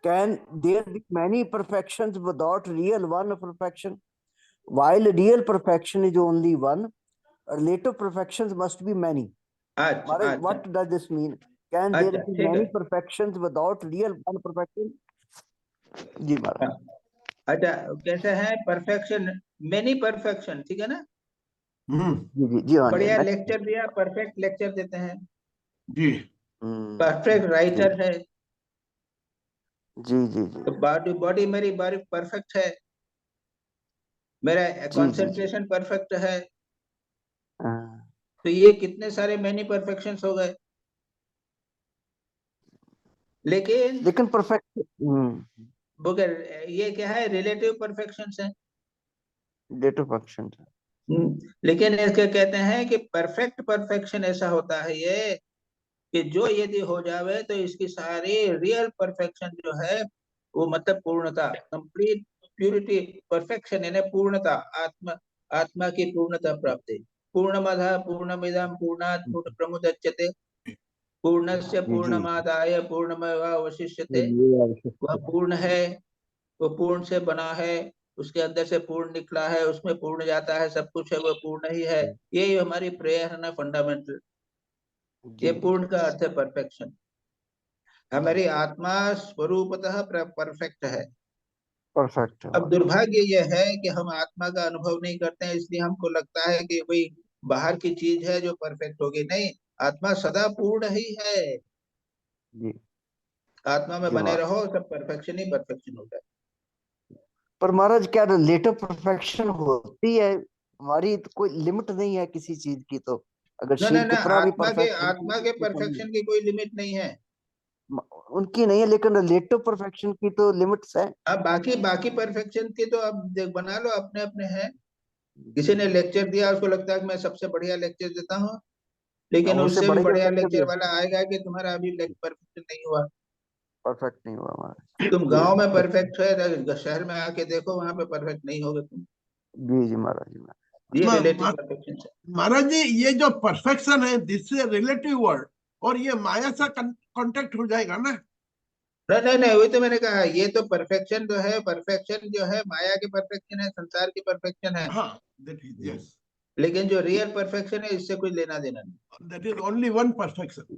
Can there be many perfections without real one perfection? While real perfection is only one, relative perfections must be many. अच्छा Maharaj, अच्छा what does this mean? Can there अच्छा, be ठीक है। many perfections without real one perfection? जी महाराज। हाँ, अच्छा कैसे है परफेक्शन, मेनी परफेक्शन, ठीक है ना? जी जी जी हाँ जी, बढ़िया next। लेक्चर दिया, परफेक्ट लेक्चर देते हैं, जी परफेक्ट जी राइटर है। जी जी जी तो बॉडी बॉडी मेरी बॉडी परफेक्ट है, मेरा जी जी जी कंसंट्रेशन परफेक्ट है। हाँ, तो ये कितने सारे मैनी परफेक्शंस हो गए। लेकिन लेकिन परफेक्ट वो ये क्या है, रिलेटिव परफेक्शंस है। Date function. लेकिन इसके कहते हैं कि परफेक्ट परफेक्शन ऐसा होता है ये, कि जो यदि हो जावे तो इसकी सारी रियल परफेक्शन जो है वो मतलब पूर्णता, कंप्लीट प्यूरिटी, परफेक्शन यानी पूर्णता, आत्मा आत्मा की पूर्णता प्राप्ति। पूर्णमदः पूर्णमिदं पूर्णात् पूर्णमुदच्यते पूर्णस्य जी जी पूर्णमादाय पूर्णमेवावशिष्यते। वह पूर्ण है, वो पूर्ण से बना है, उसके अंदर से पूर्ण निकला है, उसमें पूर्ण जाता है, सब कुछ है, वो पूर्ण ही है। यही हमारी प्रेयर है ना, फंडामेंटल। ये जी पूर्ण का अर्थ है परफेक्शन। हमारी आत्मा स्वरूपतः परफेक्ट है। परफेक्ट अब दुर्भाग्य यह है कि हम आत्मा का अनुभव नहीं करते हैं, इसलिए हमको लगता है कि कोई बाहर की चीज है जो परफेक्ट होगी। नहीं, आत्मा सदा पूर्ण ही है। जी आत्मा में जी बने महाराज। रहो, सब परफेक्शन ही परफेक्शन होता है। पर महाराज क्या रिलेटिव परफेक्शन होती है? हमारी तो कोई लिमिट नहीं है किसी चीज की, तो अगर ना ना शिव ना, कितना भी परफेक्ट हो आत्मा के तो कमी है। परफेक्शन की कोई लिमिट नहीं है। उनकी नहीं है, लेकिन रिलेटिव परफेक्शन की तो लिमिट्स है। अब बाकी बाकी परफेक्शन की तो अब देख बना लो, अपने अपने हैं। किसी ने लेक्चर दिया, उसको लगता है कि मैं सबसे बढ़िया लेक्चर देता हूँ, लेकिन उससे उससे भी बढ़िया बढ़िया लेक्चर लेक्चर वाला आएगा कि तुम्हारा अभी परफेक्शन नहीं हुआ। परफेक्ट नहीं हुआ हमारा। तुम गांव में परफेक्ट है, शहर में आके देखो वहां पे परफेक्ट नहीं होगे तुम। जी जी महाराज जी। ये रिलेटिव मा- परफेक्शन है। महाराज जी, ये जो परफेक्शन है दिस इज रिलेटिव वर्ड, और ये माया से कांटेक्ट हो जाएगा ना। नहीं नहीं नहीं, वही तो मैंने कहा, ये तो परफेक्शन जो है, परफेक्शन जो है माया की परफेक्शन है, संसार की परफेक्शन है। हाँ, दैट इज यस, लेकिन जो रियल परफेक्शन है इससे कोई लेना देना नहीं। That is only one perfection,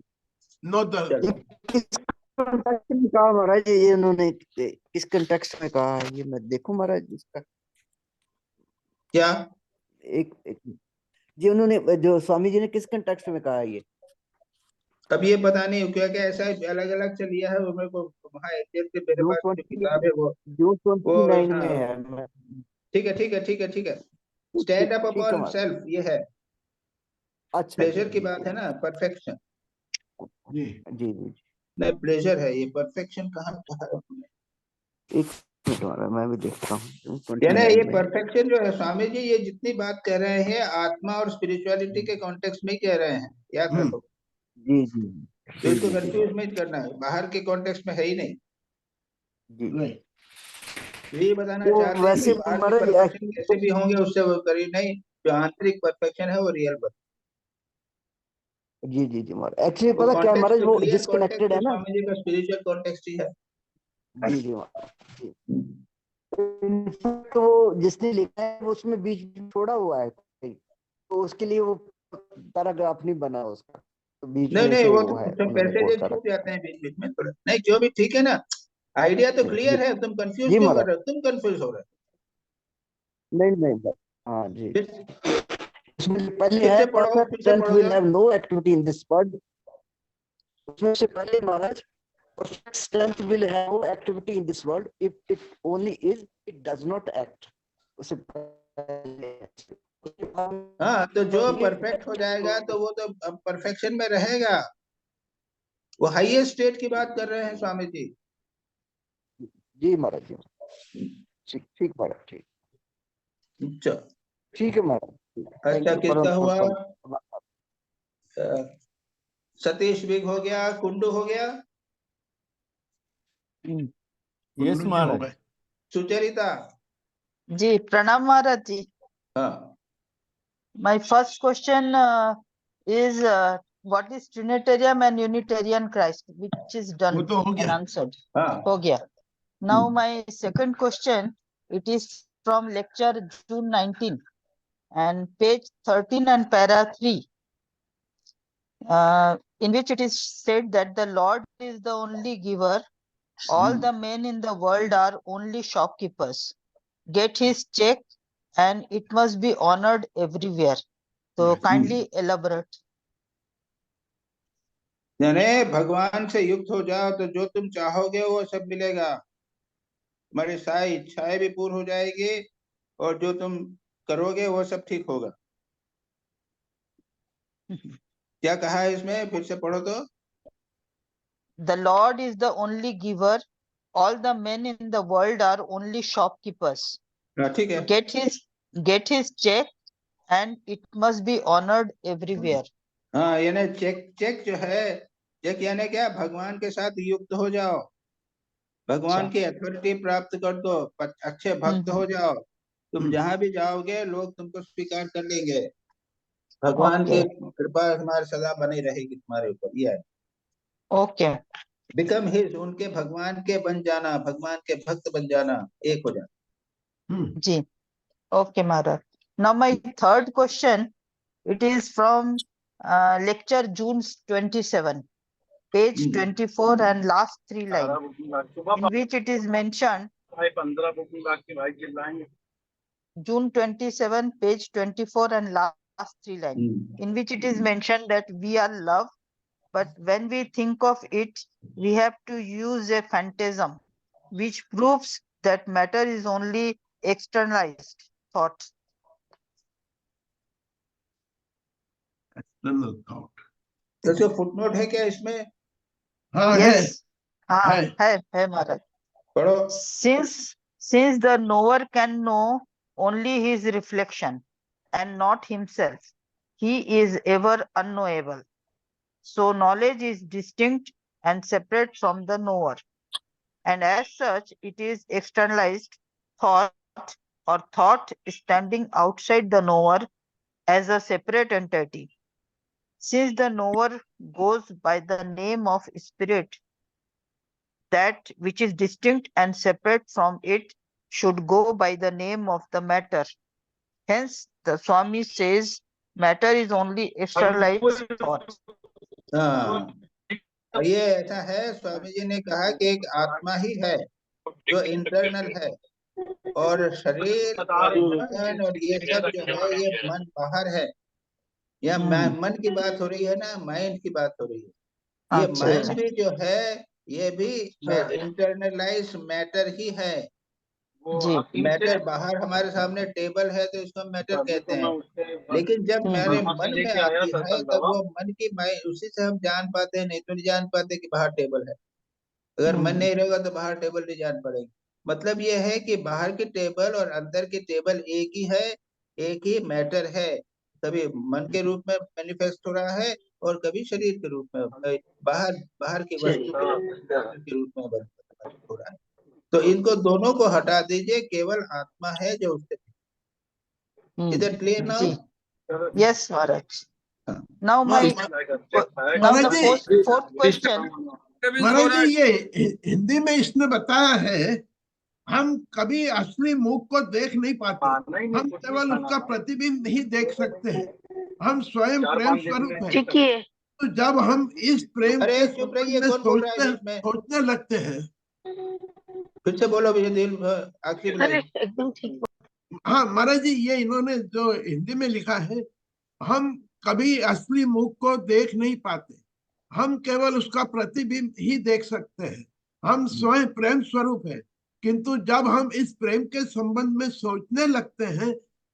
not the. चलो, किस कंटेक्स्ट में कहा महाराज ये इन्होंने, किस कंटेक्स्ट में कहा है ये, मैं देखूं महाराज इसका। क्या? एक जी, उन्होंने जो स्वामी जी ने किस कंटेक्स्ट में कहा है ये? अब ये पता नहीं क्या क्या ऐसा अलग अलग से लिया है वो मेरे को, वहाँ एग्जैक्ट मेरे जून पास जो 20 किताब है जून वो 29 में हाँ, है। ठीक है ठीक है ठीक है ठीक है। स्टैंड अप ठीक है अपॉन महाराज। सेल्फ ये है, अच्छा प्लेजर की जी बात है ना, परफेक्शन जी जी जी। नहीं, प्लेजर है ये, परफेक्शन कहाँ कहा है उन्होंने? एक मिनट महाराज, मैं भी देखता हूँ। यानी 29 ये में परफेक्शन जो है, स्वामी जी ये जितनी बात कह रहे हैं आत्मा और स्पिरिचुअलिटी के कॉन्टेक्स्ट में ही कह रहे हैं, याद रखो। जी जी तो जी इसको जी जी कंफ्यूज मत करना है, बाहर के कॉन्टेक्स्ट में है ही नहीं। जी। नहीं, ये बताना तो चाहते हैं कि वैसे बाहर के महाराज परफेक्शन कैसे भी होंगे उससे वो करी नहीं, जो आंतरिक परफेक्शन है वो रियल पर। जी जी जी महाराज, एक्चुअली वो पता क्या कॉन्टेक्स्ट महाराज, तो वो क्लियर कॉन्टेक्स्ट डिस्कनेक्टेड तो है ना। स्वामी जी का स्पिरिचुअल कॉन्टेक्स्ट ही है। जी जी महाराज जी। तो वो जिसने लिखा है वो उसमें बीच में छोड़ा हुआ है कहीं, तो उसके लिए वो पैराग्राफ नहीं बना उसका, तो बीच नहीं में नहीं से वो वो तो है सब उन्होंने पैसेजेस कोट कर छूट रखा जाते हैं बीच बीच में थोड़ा, नहीं जो भी ठीक है ना, आइडिया तो है। क्लियर है, तुम कंफ्यूज जी क्यों महाराज, कर रहे हो, तुम कंफ्यूज हो रहे हो। नहीं नहीं, हाँ जी, फिर उसमें से पहले फिर है से पढ़ो, परफेक्ट फिर से टेंस पढ़ो विल जरा। Have no activity in this word. उसमें से पहले महाराज, perfect tense will have no activity in this world if it only is, it does not act। उसे हाँ तो जो परफेक्ट हो जाएगा तो वो तो अब परफेक्शन में रहेगा, वो हाईएस्ट स्टेट की बात कर रहे हैं स्वामी जी। जी महाराज जी, ठीक ठीक महाराज, ठीक अच्छा ठीक है महाराज, थैंक अच्छा, यू किसका हुआ? परम। सतीश बिग हो गया, कुंडू हो गया, यस महाराज। सुचरिता। जी प्रणाम महाराज जी। हाँ My first question is what is Trinitarian and Unitarian Christ, which is वो done तो हो and गया। answered. हाँ हो गया. Now my second question, it is from lecture June 19 and page 13 and para 3, in which it is said that the Lord is the only giver. All the men in the world are only shopkeepers. Get his check and it must be honored everywhere. So kindly elaborate. यानी भगवान से युक्त हो जाओ तो जो तुम चाहोगे वो सब मिलेगा, तुम्हारी सारी इच्छाएं भी पूर्ण हो जाएगी और जो तुम करोगे वो सब ठीक होगा। क्या कहा है इसमें, फिर से पढ़ो तो। The Lord is the only giver. All the men in the world are only shopkeepers. ठीक है। Get his check and it must be honored everywhere. हाँ यानी चेक जो है, चेक यानी क्या, भगवान के साथ युक्त हो जाओ, भगवान की अथॉरिटी प्राप्त कर दो, अच्छे भक्त हो जाओ, तुम जहां भी जाओगे लोग तुमको स्वीकार कर लेंगे, भगवान की कृपा हमारी सदा बनी रहेगी तुम्हारे ऊपर। ये है ओके। बिकम हिज, उनके भगवान के बन जाना, भगवान के भक्त बन जाना, एक हो जाना। जी okay Maharaj. Now my third question, it is from lecture June 27, page 24 and last 3 lines, in which it is mentioned, June 27, page 24 and last 3 lines, in which it is mentioned that we are love, but when we think of it, we have to use a phantasm, which proves that matter is only externalized thought. तो जो फुटनोट है क्या इसमें? हाँ Yes. है। है महाराज। पढ़ो। Since the knower can know only his reflection and not himself, he is ever unknowable. So knowledge is distinct and separate from the knower, and as such it is externalized thought, or thought standing outside the knower as a separate entity. Since the knower goes by the name of spirit, that which is distinct and separate from it should go by the name of the matter. Hence, the Swami says matter is only externalized thought. हाँ ये ऐसा है, स्वामी जी ने कहा कि एक आत्मा ही है जो इंटरनल है, और शरीर और मन और ये सब जो है ये मन बाहर है। यह मन की बात हो रही है ना, माइंड की बात हो रही है। ये माइंड भी जो है ये भी इंटरनलाइज मैटर ही है। मैटर बाहर हमारे सामने टेबल है तो इसको मैटर कहते हैं, लेकिन जब मेरे मन में आती है तब वो मन की माइंड, उसी से हम जान पाते हैं, नहीं तो नहीं जान पाते कि बाहर टेबल है। अगर मन नहीं रहेगा तो बाहर टेबल नहीं जान पड़ेगी। मतलब ये है कि बाहर की टेबल और अंदर की टेबल एक ही है, एक ही मैटर है। कभी मन के रूप में मैनिफेस्ट हो रहा है और कभी शरीर के रूप में, बाहर की वस्तु के रूप में हो रहा है। तो इनको दोनों को हटा दीजिए, केवल आत्मा है जो उससे। Is it clear now? Yes, Maharaj. Now my fourth question. महाराज जी ये हिंदी में इसने बताया है, हम कभी असली मुख को देख नहीं पाते, हम केवल उसका प्रतिबिंब ही देख सकते हैं। हम स्वयं प्रेम स्वरूप हैं। तो जब हम इस प्रेम अरे के चुप संबंध रहिए, में कौन बोल रहा है बीच में? सोचने लगते हैं। फिर से बोलो भैया, दिल आखिरी अरे लाइन। एकदम ठीक। हाँ महाराज जी, ये इन्होंने जो हिंदी में लिखा है, हम कभी असली मुख को देख नहीं पाते, हम केवल उसका प्रतिबिंब ही देख सकते हैं। हम स्वयं प्रेम स्वरूप है, किंतु जब हम इस प्रेम के संबंध में सोचने लगते हैं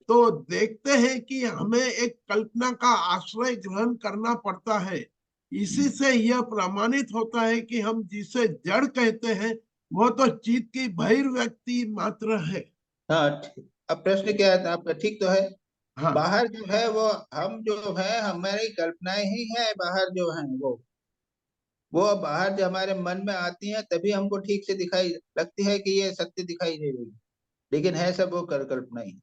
तो देखते हैं कि हमें एक कल्पना का आश्रय ग्रहण करना पड़ता है। इसी से यह प्रमाणित होता है कि हम जिसे जड़ कहते हैं वो तो चित्त की बहिर्व्यक्ति मात्र है। हाँ अब प्रश्न क्या है आपका? ठीक तो है। हाँ बाहर जो है वो हम जो है हमारी कल्पनाएं ही है। बाहर जो है वो बाहर जो हमारे मन में आती हैं तभी हमको ठीक से दिखाई लगती है कि ये सत्य दिखाई दे रही है, लेकिन है सब वो कल्पना ही।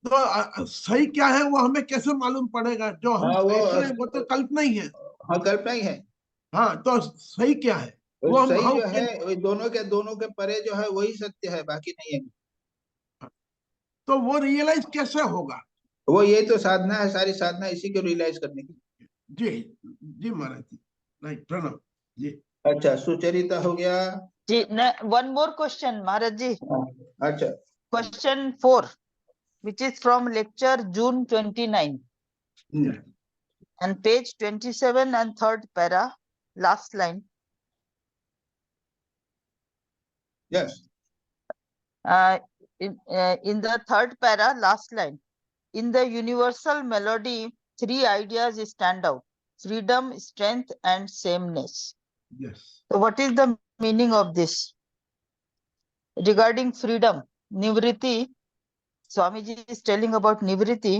तो सही क्या है वो हमें कैसे मालूम पड़ेगा? जो हम हाँ देख रहे हैं वो तो कल्पना ही है। हाँ कल्पना ही है। हाँ तो सही क्या है? वो वो हम सही जो हम है वो दोनों के परे जो है वही सत्य है, बाकी नहीं है। तो वो रियलाइज कैसे होगा? वो ये तो साधना है, सारी साधना इसी को रियलाइज करने की। जी जी महाराज जी, नहीं प्रणव जी। अच्छा सुचरिता हो गया जी। वन मोर क्वेश्चन महाराज जी। अच्छा Question 4, which is from lecture June 29 and page 27 and third para, last line. Yes In the third para, last line. In the universal melody, three ideas stand out: freedom, strength, and sameness. Yes. So what is the meaning of this? Regarding freedom, Nivriti, Swamiji is telling about Nivriti,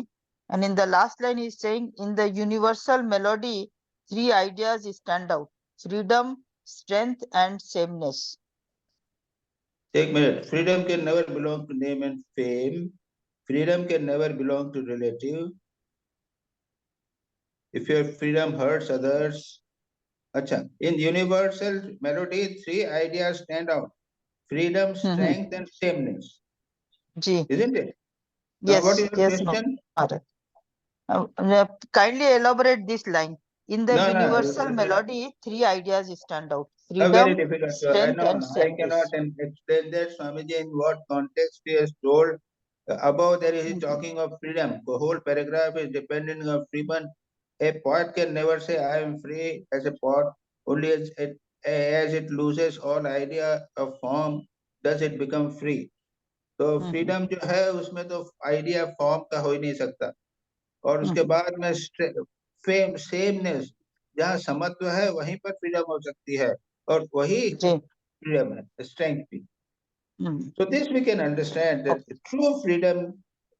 and in the last line he is saying, in the universal melody, three ideas stand out: freedom, strength, and sameness. एक मिनट। Freedom can never belong to name and fame, freedom can never belong to relative, if your freedom hurts others. अच्छा, in universal melody three ideas stand out: freedom, strength, and sameness. Ji. Isn't it? Yes, now what is your yes, question? Kindly elaborate this line. In the No, universal melody, three ideas stand out: very freedom, difficult. strength, and I sameness. cannot explain that, Swamiji, in what context he has told. Above there he is talking of freedom. The whole paragraph is depending on freedom. A poet can never say I am free as a poet. Only as it loses all idea of form does it become free. तो फ्रीडम जो है उसमें तो आइडिया फॉर्म का हो ही नहीं सकता। और उसके बाद में सेमनेस, जहाँ समत्व है वहीं पर फ्रीडम हो सकती है, और वही फ्रीडम है, स्ट्रेंथ भी। So this we can understand that true freedom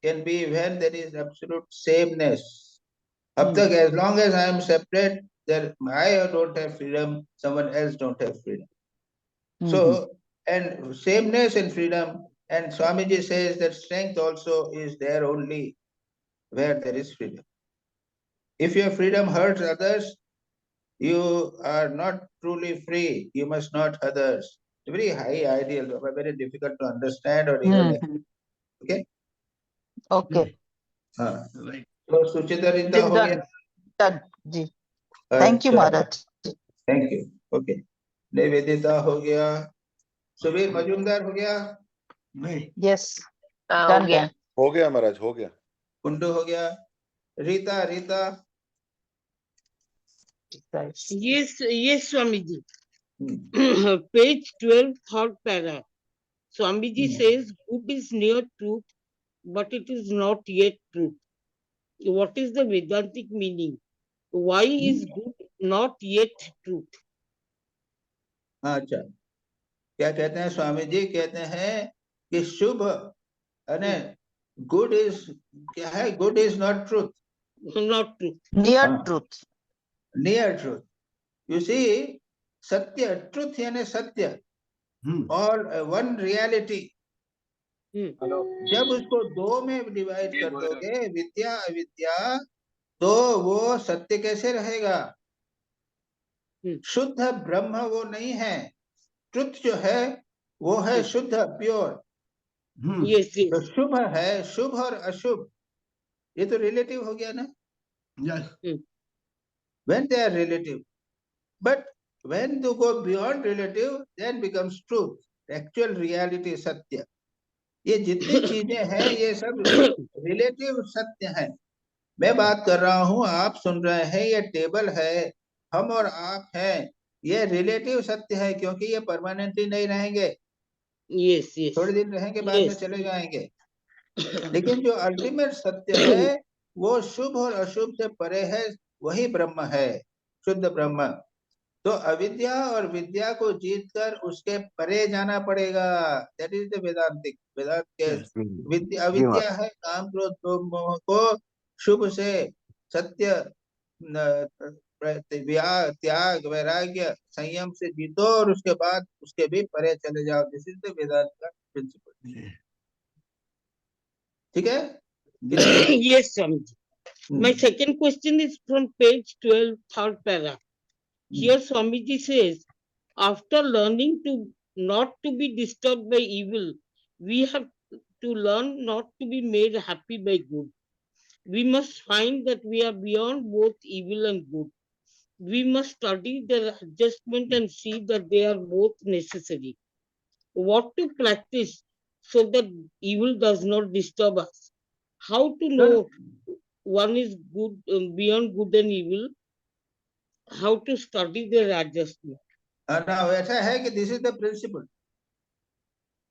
can be when there is absolute sameness. अब तक as long as I am separate, that I don't have freedom, someone else don't have freedom. So and sameness and freedom, and Swamiji says that strength also is there only where there is freedom. If your freedom hurts others, you are not truly free. You must not others. It's very high ideal, but very difficult to understand or even okay. Okay. Right. So Suchitarita हो गया। Done. Ji. Thank you, Maharaj. Thank you. Okay. Nivedita हो गया। सुबीर मजूमदार हो गया। नहीं। Yes. हो गया। हो गया महाराज, हो गया। कुंडू हो गया। Rita Rita Yes, Swamiji. Page 12, third para. Swamiji says, good is near truth, but it is not yet truth. What is the Vedantic meaning? Why is good not yet truth? अच्छा, क्या कहते हैं स्वामी जी? कहते हैं कि शुभ अने गुड इज क्या है? Good is not truth, not truth, near truth, near truth. You see, सत्य, ट्रूथ यानी सत्य, और वन रियलिटी। जब उसको दो में डिवाइड कर दोगे, विद्या अविद्या, तो वो सत्य कैसे रहेगा? शुद्ध ब्रह्म वो नहीं है। ट्रुथ जो है वो है शुद्ध, प्योर। तो शुभ है, शुभ और अशुभ, ये तो रिलेटिव हो गया ना। Yes. When they are relative. But when you go beyond relative, then becomes truth. Actual reality सत्य. ये जितनी चीजें हैं ये सब रिलेटिव सत्य हैं. मैं बात कर रहा हूँ, आप सुन रहे हैं, ये टेबल है, हम और आप हैं, ये रिलेटिव सत्य है क्योंकि ये परमानेंटली नहीं रहेंगे. Yes, yes. थोड़े दिन रहेंगे, बाद में Yes. चले जाएंगे. लेकिन जो अल्टीमेट सत्य है वो शुभ और अशुभ से परे है, वही ब्रह्म है, शुद्ध ब्रह्म. तो अविद्या और विद्या को जीतकर उसके परे जाना पड़ेगा. That is the वेदांतिक. वेदांत के Yes. विद्या अविद्या है काम क्रोध लोभ मोह को शुभ से सत्य त्याग वैराग्य संयम से जीतो और उसके बाद उसके भी परे चले जाओ. दिस इज द वेदांत का प्रिंसिपल. ठीक है? Yes, Swamiji. My second question is from page 12, third para. Here Swamiji says, after learning to not to be disturbed by evil, we have to learn not to be made happy by good. We must find that we are beyond both evil and good. We must study their adjustment and see that they are both necessary. What to practice so that evil does not disturb us? How to know one is good, beyond good and evil? How to study their adjustment? now ऐसा है कि this is the principle.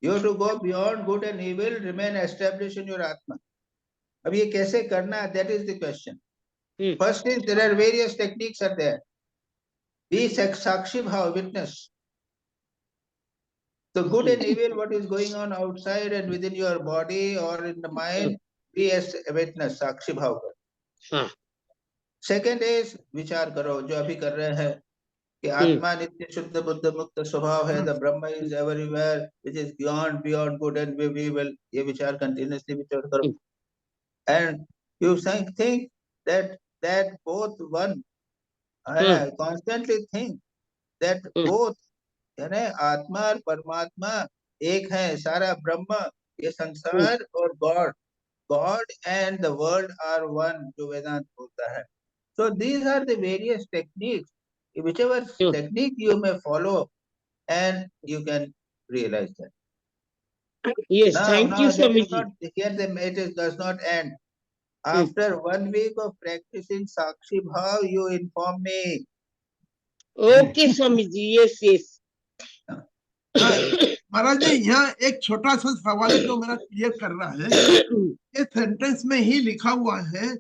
You have to go beyond good and evil, remain established in your atma. अब ये कैसे करना? That is the question. First is there are various techniques are there. Be sakshi bhav, witness. The good and evil, what is going on outside and within your body or in the mind, be as a witness, sakshi bhav. Second is विचार करो, जो अभी कर रहे हैं कि आत्मा नित्य शुद्ध बुद्ध मुक्त स्वभाव है. The Brahma is everywhere, which is beyond good and evil. ये विचार continuously विचार करो. And you think that both one, constantly think that both यानी आत्मा और परमात्मा एक है. सारा ब्रह्म, ये संसार और God and the world are one, जो वेदांत बोलता है. So these are the various techniques. Whichever technique you may follow, and you can realize that. Yes, thank you, Swamiji. Here it does not end. After 1 week of practicing Sakshi Bhav, you inform me. Okay, Swamiji. Yes. महाराज जी, यहाँ एक छोटा सा सवाल है जो मेरा क्लियर कर रहा है. ये सेंटेंस में ही लिखा हुआ है,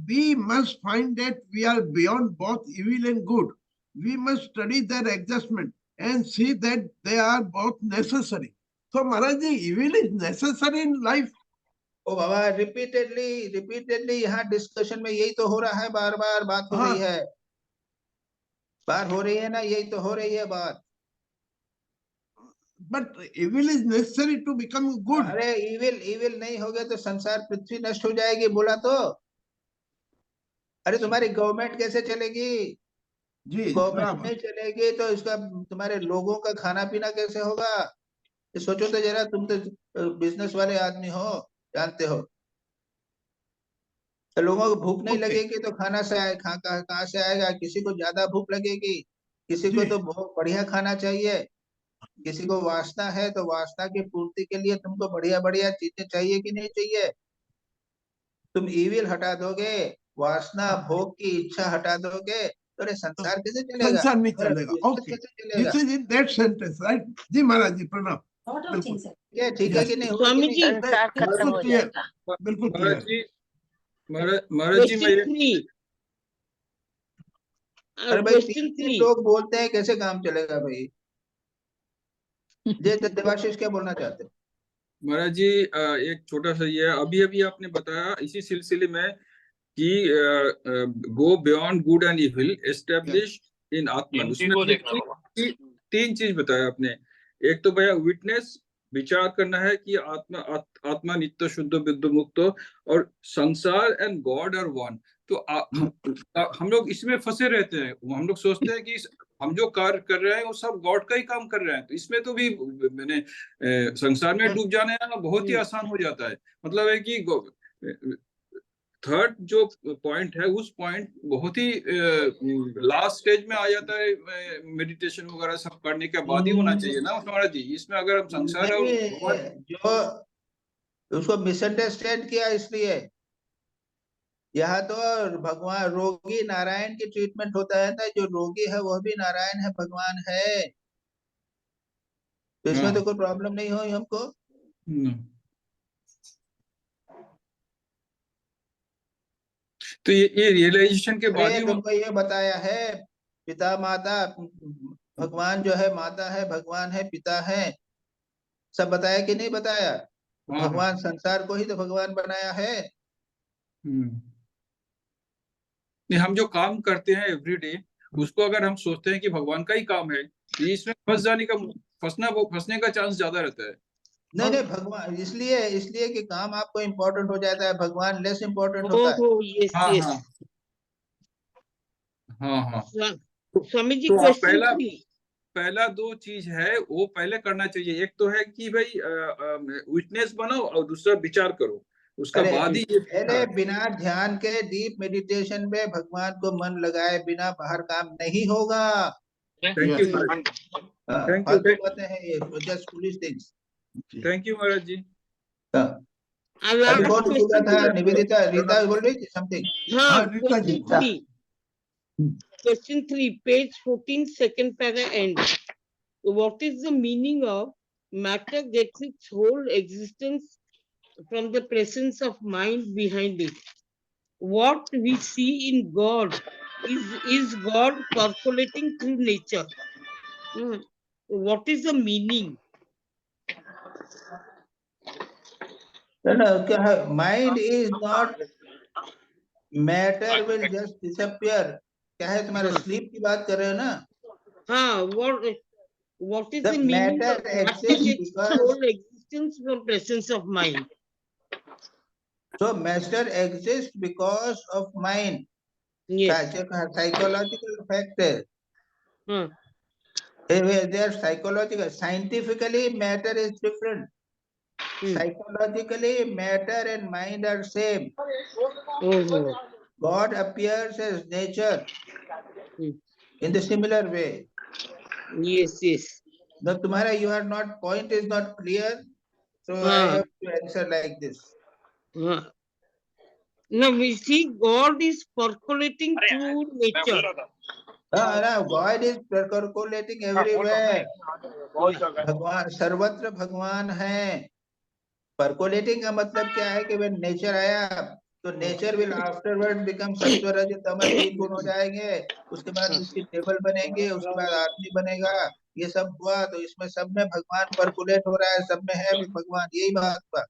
we must find that we are beyond both evil and good. We must study their adjustment and see that they are both necessary. So Maharaj ji, evil is necessary in life. ओ बाबा, रिपीटेडली यहाँ डिस्कशन में यही तो हो रहा है. बार बार बात हो रही है. बात हो रही है ना, यही तो हो रही है बात. But evil is necessary to become good. अरे evil नहीं हो गया तो संसार पृथ्वी नष्ट हो जाएगी, बोला तो. अरे तुम्हारी गवर्नमेंट कैसे चलेगी? जी, गवर्नमेंट नहीं चलेगी तो इसका तुम्हारे लोगों का खाना पीना कैसे होगा? ये सोचो तो जरा. तुम तो बिजनेस वाले आदमी हो, जानते हो. तो लोगों को भूख नहीं लगेगी तो खाना से कहाँ से आएगा? किसी को ज्यादा भूख लगेगी, किसी को तो बहुत बढ़िया खाना चाहिए, किसी को वासना है तो वासना की पूर्ति के लिए तुमको बढ़िया बढ़िया चीजें चाहिए कि नहीं चाहिए? तुम ईविल हटा दोगे, वासना भोग की इच्छा हटा दोगे, तो संसार कैसे चलेगा? संसार नहीं चलेगा. Okay, this is in that sentence, right? जी महाराज जी, प्रणाम. ठीक है कि नहीं? स्वामी जी, बिल्कुल क्लियर, बिल्कुल क्लियर. महाराज जी, मैं अरे भाई, तीन लोग बोलते हैं, कैसे काम चलेगा भाई? देवाशीष क्या बोलना चाहते हैं? महाराज जी, एक छोटा सा ये अभी आपने बताया इसी सिलसिले में कि go beyond good and evil, establish in आत्मा. उसमें तीन चीज बताया आपने. एक तो भैया विटनेस, विचार करना है कि आत्मा नित्य शुद्ध बुद्ध मुक्त और संसार एंड गॉड आर वन. तो हम लोग इसमें फंसे रहते हैं. हम लोग सोचते हैं कि हम जो कार्य कर रहे हैं वो सब गॉड का ही काम कर रहे हैं. तो इसमें तो भी मैंने संसार में डूब जाने बहुत ही आसान हो जाता है. मतलब है कि थर्ड जो पॉइंट है उस पॉइंट बहुत ही लास्ट स्टेज में आ जाता है, मेडिटेशन वगैरह सब करने के बाद ही होना चाहिए ना महाराज जी। इसमें अगर हम संसार और भगवान जो उसको मिसअंडरस्टैंड किया, इसलिए यहाँ तो भगवान रोगी नारायण की ट्रीटमेंट होता है ना, जो रोगी है वह भी नारायण है, भगवान है, तो इसमें तो कोई प्रॉब्लम नहीं हुई हमको। तो ये रियलाइजेशन के बाद ही तुमको ये बताया है पिता माता, भगवान जो है माता है, भगवान है पिता है, सब बताया कि नहीं बताया? भगवान संसार को ही तो भगवान बनाया है। नहीं, हम जो काम करते हैं एवरीडे उसको अगर हम सोचते हैं कि भगवान का ही काम है, ये इसमें फंसने का चांस ज्यादा रहता है। नहीं नहीं, भगवान इसलिए कि काम आपको इम्पोर्टेंट हो जाता है, भगवान लेस इम्पोर्टेंट होता है। Yes, yes. हाँ। स्वामी जी, तो क्वेश्चन पहला दो चीज है वो पहले करना चाहिए। एक तो है कि भाई विटनेस बनाओ और दूसरा विचार करो, उसका बाद ही ये पहले बिना ध्यान के डीप मेडिटेशन में भगवान को मन लगाए बिना बाहर काम नहीं होगा। थैंक यू फालतू बातें हैं ये, just foolish things. Thank you Maharaj ji. अभी कौन बोला था? निवेदिता, रीता बोल रही थी समथिंग। हाँ, question 3, page 14, second para end. What is the meaning of matter gets its whole existence from the presence of mind behind it? What we see in God is God percolating through nature. What is the meaning? No, mind is not matter will just disappear. क्या है तुम्हारे स्लीप की बात कर रहे हो ना? हाँ, what is the meaning of matter gets whole existence from presence of mind? So matter exists because of mind. Yes. Psychological factor. They are psychological. Scientifically, matter is different. Psychologically, matter and mind are same. God appears as nature in the similar way. Yes, yes. Now, तुम्हारा point is not clear, so I have to answer like this. Now we see God is percolating through nature. No, God is percolating everywhere. भगवान सर्वत्र भगवान है। परकोलेटिंग का मतलब क्या है कि when नेचर आया तो नेचर विल आफ्टरवर्ड बिकम सत्व रज तम 3 गुण हो जाएंगे, उसके बाद उसकी टेबल बनेंगे, उसके बाद आदमी बनेगा, ये सब हुआ तो इसमें सब में भगवान परकोलेट हो रहा है, सब में है भगवान, यही बात हुआ।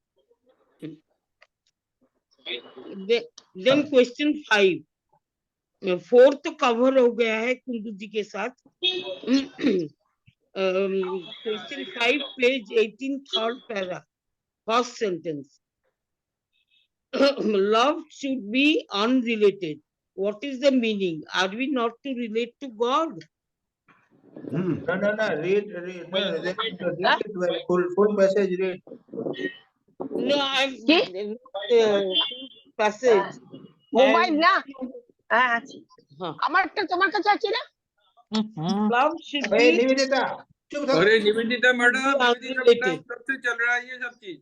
Then question 5, फोर्थ तो कवर हो गया है कुंदू जी के साथ। Question 5, page 18, third para, first sentence. Love should be unrelated. What is the meaning? Are we not to relate to God? No, read full passage, read. No, I'm passage. Mobile না, আমারটা তোমার কাছে আছে না? Love should be निवेदिता, अरे निवेदिता मैडम, कब से चल रहा है ये सब चीज?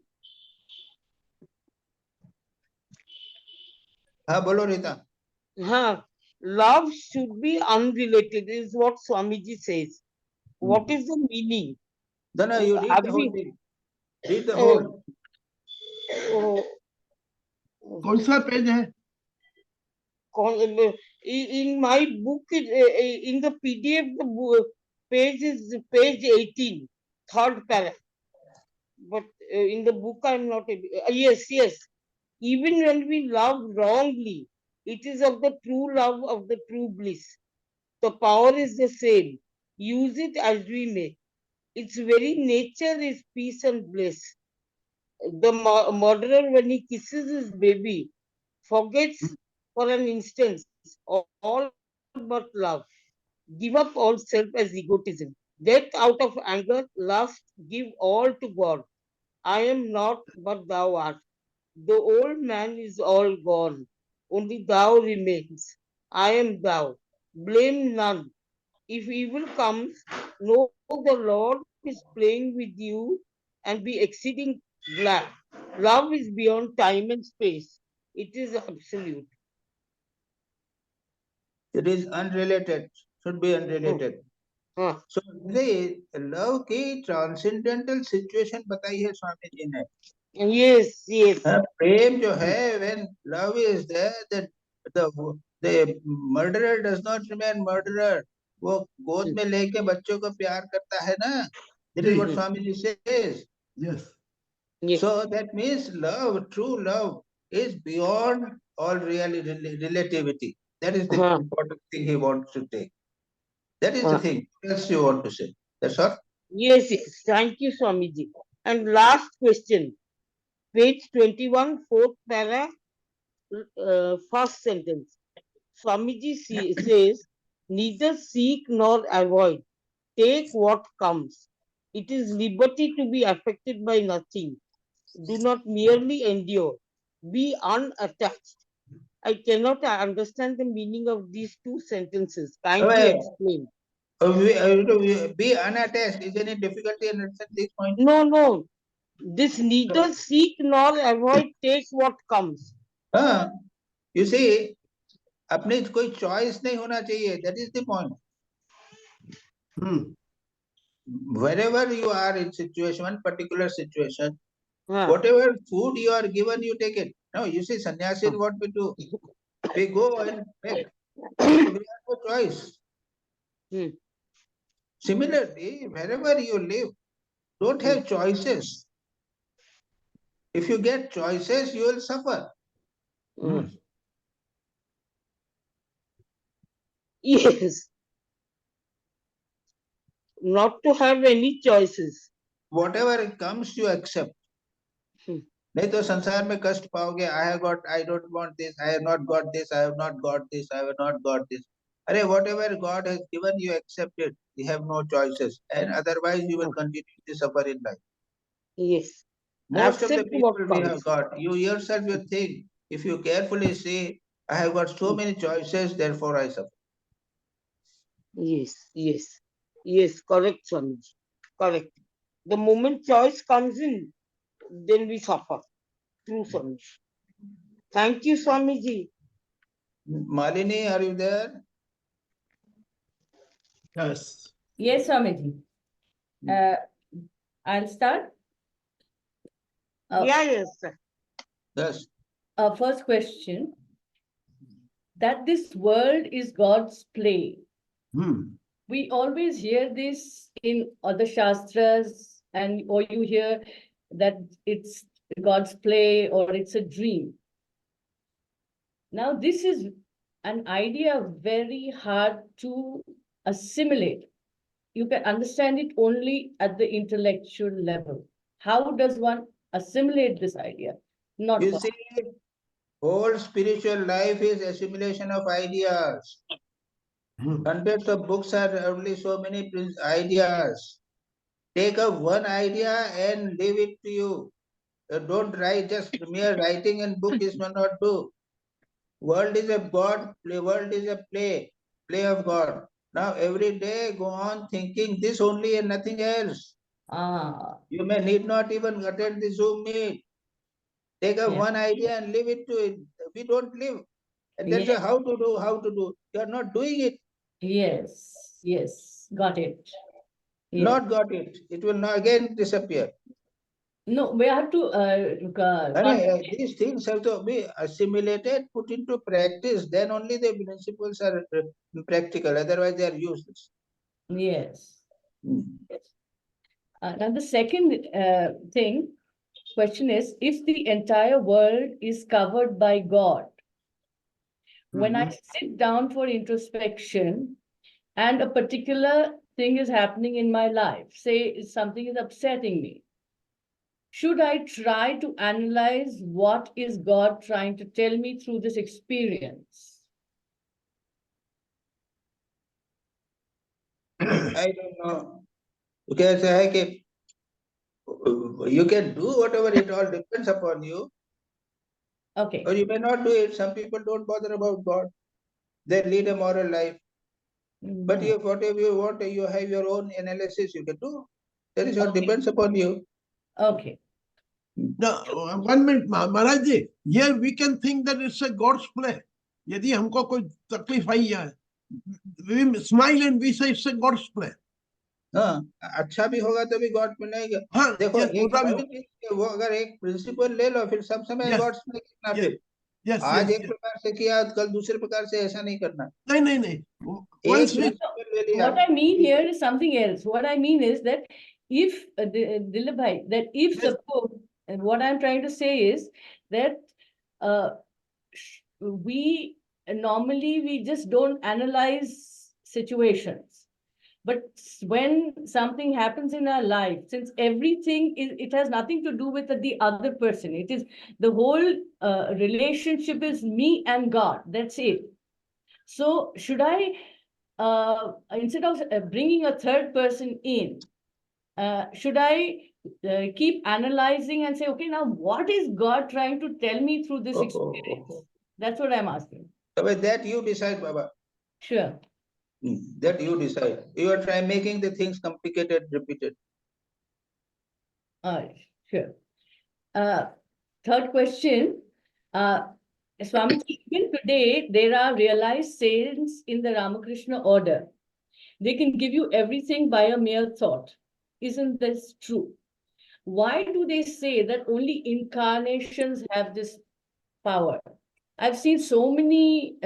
हाँ बोलो रीता। हाँ, love should be unrelated is what Swamiji says. What is the meaning? No, you read the whole thing. Read the whole. कौन सा पेज है? In my book, in the PDF, the page is page 18, third paragraph. But in the book, I'm not able. Yes. Even when we love wrongly, it is of the true love of the true bliss. The power is the same. Use it as we may. Its very nature is peace and bliss. The murderer, when he kisses his baby, forgets for an instant all but love. Give up all self as egotism. Death out of anger, lust, give all to God. I am not, but thou art. The old man is all gone. only thou remains. I am thou. Blame none. If evil comes, know the Lord is playing with you and be exceeding glad. Love is beyond time and space. It is absolute. It is unrelated, should be unrelated. हाँ, So the love की transcendental situation बताई है स्वामी जी ने. yes, yes. प्रेम जो है, when love is there, then the murderer does not remain murderer. वो गोद में लेके बच्चों को प्यार करता है ना. That is what Swami ji says. Yes. Yes. So that means love, true love, is beyond all relativity. That is the हाँ. important thing he wants to take. That is the हाँ. thing. What else you want to say? That's all. Yes, yes. Thank you, Swamiji. And last question. Page 21, fourth para, first sentence. Swamiji says, neither seek nor avoid. Take what comes. It is liberty to be affected by nothing. Do not merely endure. Be unattached. I cannot understand the meaning of these two sentences. Kindly explain. Be unattached. Is any difficulty in understanding this point? No, no. This neither seek nor avoid, take what comes. हाँ, you see, अपने कोई choice नहीं होना चाहिए. That is the point. Wherever you are in situation, one particular situation, whatever food you are given, you take it. No, you see, sannyasin, what we do? We go and beg. So we have no choice. Similarly, wherever you live, don't have choices. If you get choices, you will suffer. Yes. Not to have any choices. Whatever it comes, you accept. नहीं तो संसार में कष्ट पाओगे. I don't want this. I have not got this. I have not got this. I have not got this. अरे whatever God has given, you accept it. You have no choices, and otherwise you will continue to suffer in life. Yes. Most of the Accept people what we comes. have got. You yourself will think. If you carefully see, I have got so many choices, therefore I suffer. Yes, yes, yes, correct, Swamiji. Correct. The moment choice comes in, then we suffer. True, Swamiji. Thank you, Swamiji. Malini, are you there? Yes. Yes, Swamiji. I'll start. Yes, sir. Yes. First question. That this world is God's play. We always hear this in other shastras, or you hear that it's God's play or it's a dream. Now, this is an idea very hard to assimilate. You can understand it only at the intellectual level. How does one assimilate this idea? Not You possible. see, whole spiritual life is assimilation of ideas. Hundreds of books are only so many ideas. Take up one idea and leave it to you. Don't write, just mere writing in book is not do. World is a God, world is a play of God. Now every day go on thinking this only and nothing else. You may need not even attend the Zoom meet. Take up one idea and leave it to it. We don't live. And that's how to do. You are not doing it. Yes, yes, got it. Not got it. It will not again disappear. No, we have to. These things have to be assimilated, put into practice. Then only the principles are practical. Otherwise, they are useless. Yes. Yes. Now, the second question is, if the entire world is covered by God, when I sit down for introspection and a particular thing is happening in my life, say something is upsetting me, should I try to analyze what is God trying to tell me through this experience? I don't know. Because you can do whatever, it all depends upon you. Okay. Or you may not do it. Some people don't bother about God. They lead a moral life. But if whatever you want, you have your own analysis, you can do. That is what depends upon you. Okay. Now, 1 minute, Maharaj ji, here we can think that it's a God's play. यदि हमको कोई तकलीफ आई है, we smile and we say it's a God's play. हाँ, अच्छा भी होगा तो भी गॉड प्ले नहीं। हाँ, देखो yes, वो अगर एक प्रिंसिपल ले लो, फिर सब समय Yes. गॉड्स प्ले करना। Yes. फिर Yes, आज yes, एक yes. प्रकार से किया, कल दूसरे प्रकार से, ऐसा नहीं करना। नहीं। एक Once we, प्रिंसिपल ले लिया। What I mean here is something else. What I mean is that if Dilip bhai, that if Yes. suppose, and what I'm trying to say is that we normally we just don't analyze situations, but when something happens in our life, since everything is, it has nothing to do with the other person. It is the whole relationship is me and God. That's it. So should I? Instead of bringing a third person in, should I keep analyzing and say, okay, now what is God trying to tell me through this experience? That's what I'm asking. But that you decide, Baba. Sure. That you decide. You are trying making the things complicated, repeated. Sure. Third question. Swamiji, even today, there are realized saints in the Ramakrishna order. They can give you everything by a mere thought. Isn't this true? Why do they say that only incarnations have this power? I've seen so many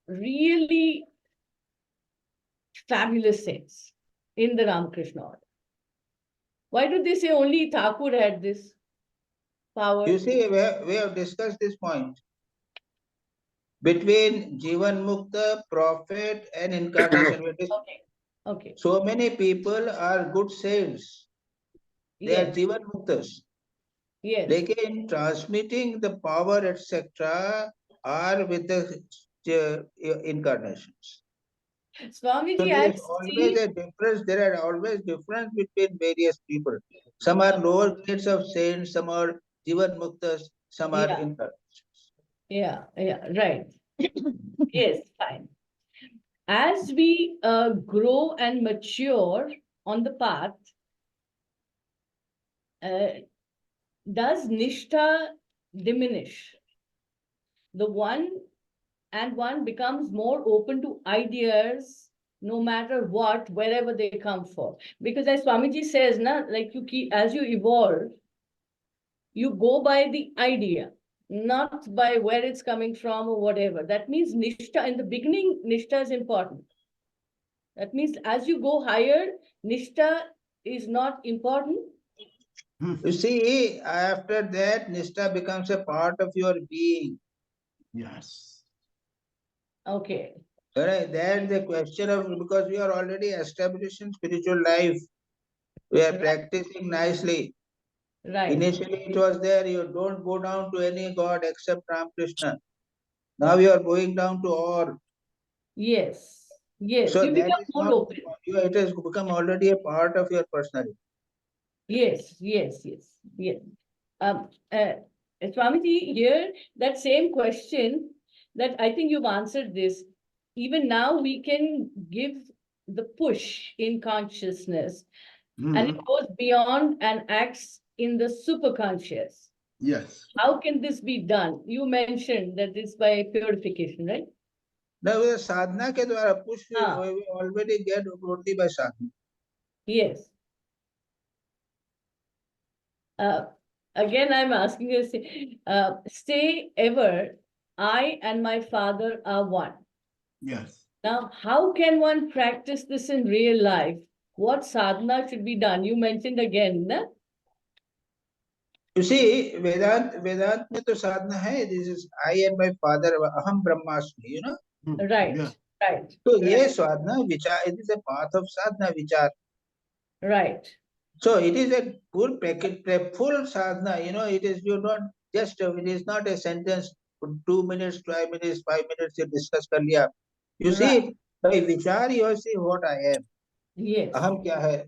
really fabulous saints in the Ramakrishna order. Why do they say only Thakur had this power? You see, we have discussed this point. Between Jivan Mukta, prophet, and incarnation. Okay. So many people are good saints. They are Jivan Muktas. Yes. Lekin transmitting the power, etc., are with the incarnations. Swamiji, So there is always a difference. There are always difference between various people. Some are lower grades of saints, some are Jivan Muktas, some are incarnations. Yeah, right. Yes, fine. As we grow and mature on the path, does Nishtha diminish? The one becomes more open to ideas, no matter what, wherever they come from. Because as Swamiji says, like as you evolve, you go by the idea, not by where it's coming from or whatever. That means Nishtha, in the beginning, Nishtha is important. That means as you go higher, Nishtha is not important. You see, after that, Nishtha becomes a part of your being. Yes. Okay. Right. Then the question of, because we are already established in spiritual life, we are practicing nicely. Right. Initially it was there, you don't go down to any god except Ramakrishna. Now you are going down to all. Yes. Yes. So you that become is more not, open. it has become already a part of your personality. Yes. Swamiji, here, that same question that I think you've answered this. Even now we can give the push in consciousness and it goes beyond and acts in the superconscious. Yes. How can this be done? You mentioned that it's by purification, right? No, sadhana ke dwara push we already get only by sadhana. Yes. Again, I'm asking you, say ever, I and my Father are one. Yes. Now, how can one practice this in real life? What sadhana should be done? You mentioned again, na? You see, Vedant mein to sadhana hai. This is I and my Father, Aham Brahmasmi, you know? Right, right. So yes, sadhana, vichar, it is a path of sadhana, vichar. Right. So it is a full package, full sadhana, you know, it is, you don't just, it is not a sentence, 2 minutes, 5 minutes, 5 minutes, you discuss kar liya. You see, by vichar you see what I am. Yes. Aham kya hai?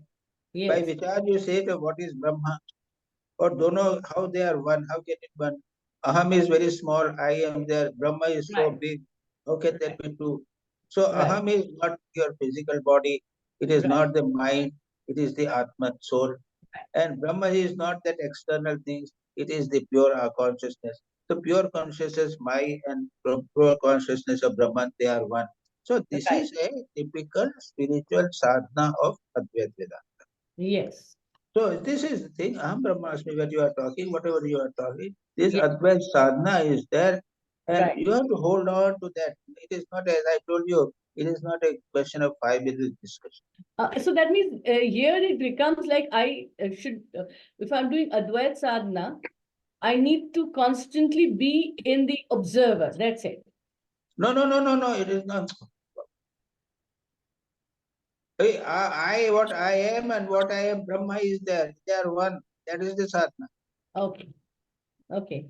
Yes. By vichar you say that what is Brahma, or dono, how they are one, how can it one? Aham is very small, I am there, Brahma is so Right. big. How can that be true? So Right. Aham is not your physical body, it is Right. not the mind, it is the Atma soul. And Brahma is not that external things, it is the pure consciousness. The pure consciousness, my and pure consciousness of Brahman, they are one. So this Right. is a typical spiritual sadhana of Advaita Vedanta. Yes. So this is the thing, Aham Brahmasmi, what you are talking, whatever you are talking, this Yes. Advaita sadhana is there, and Right. you have to hold on to that. It is not, as I told you, it is not a question of 5-minute discussion. So that means here it becomes like I should, if I'm doing Advaita sadhana, I need to constantly be in the observer. That's it. No, it is not. What I am and what I am, Brahma is there. They are one. That is the sadhana. Okay. Okay.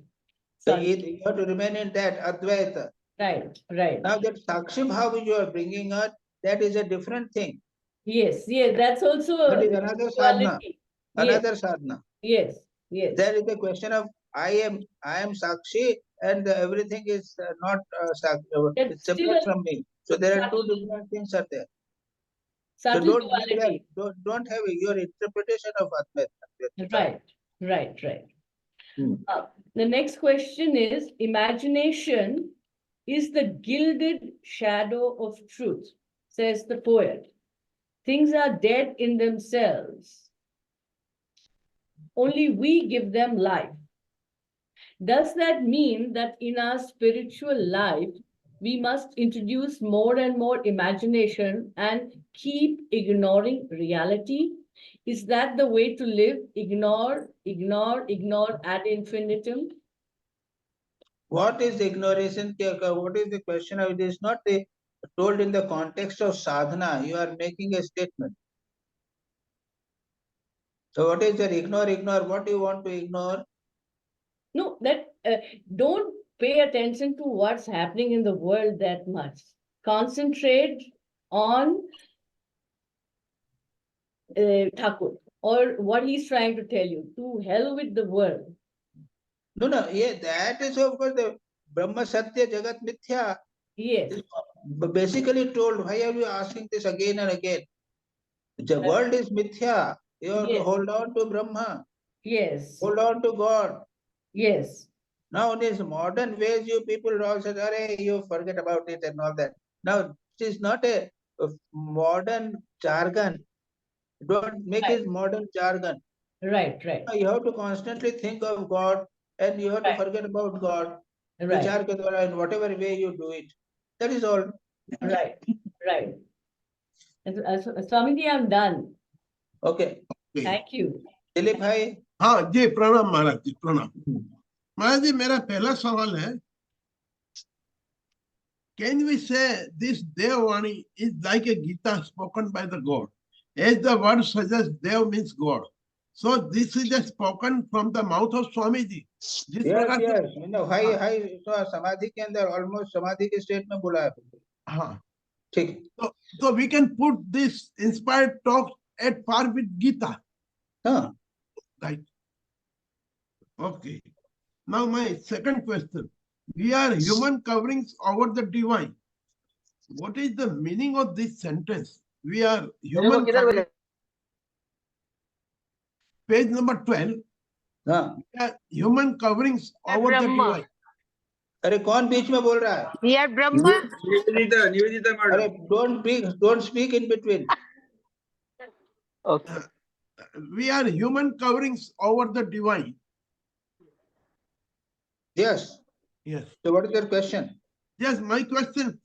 So Sorry. you have to remain in that Advaita. Right. Right. Now that Sakshi Bhava you are bringing out, that is a different thing. Yes. Yes. That's also That is another sadhana. duality. Yes. Another sadhana. Yes. Yes. There is a question of I am Sakshi, and everything is not Sakshi. That's It's still separate a from me. So there are two subtle, different things are there. So subtle don't have that, duality. don't have your interpretation of Advaita. Right. Right. Right. Hmm. The next question is, imagination is the gilded shadow of truth, says the poet. Things are dead in themselves. Only we give them life. Does that mean that in our spiritual life, we must introduce more and more imagination and keep ignoring reality? Is that the way to live? Ignore ad infinitum? What is ignoration? What is the question? It is not told in the context of sadhana. You are making a statement. So what is your ignore? What do you want to ignore? No, that don't pay attention to what's happening in the world that much. Concentrate on Thakur or what he's trying to tell you. To hell with the world. No, yeah, that is of course the Brahma Satya Jagat Mithya. Yes. Basically told, why are you asking this again and again? The world is Mithya. You have to hold on to Brahma. Yes. Hold on to God. Yes. Now, in these modern ways, you people all say, "Arey, you forget about it and all that." Now, it is not a modern jargon. Don't make it modern jargon. Right. Now, you have to constantly think of God and you have to forget about God. Right. Vichar ke dwara, in whatever way you do it. That is all. Right. Right. Swamiji, I'm done. Okay. Thank you. Dilip भाई. हाँ जी, प्रणाम महाराज जी, प्रणाम महाराज जी. मेरा पहला सवाल है, can we say this Devvani is like a Gita spoken by the God? As the word suggests, Dev means God. So this is just spoken from the mouth of Swamiji. Yes. You know, high so समाधि के अंदर almost समाधि के state में बोला है. हाँ. ठीक. So we can put this inspired talk at par with Gita. हाँ. Right. Okay. Now my second question. We are human coverings over the divine. What is the meaning of this sentence? We are human coverings. Page number 12. हाँ. We are human coverings over the divine. अरे कौन बीच में बोल रहा है? We are Brahma. निवेदिता अरे madam. don't speak in between. Okay. We are human coverings over the divine. Yes. Yes. So what is your question? Yes, my question.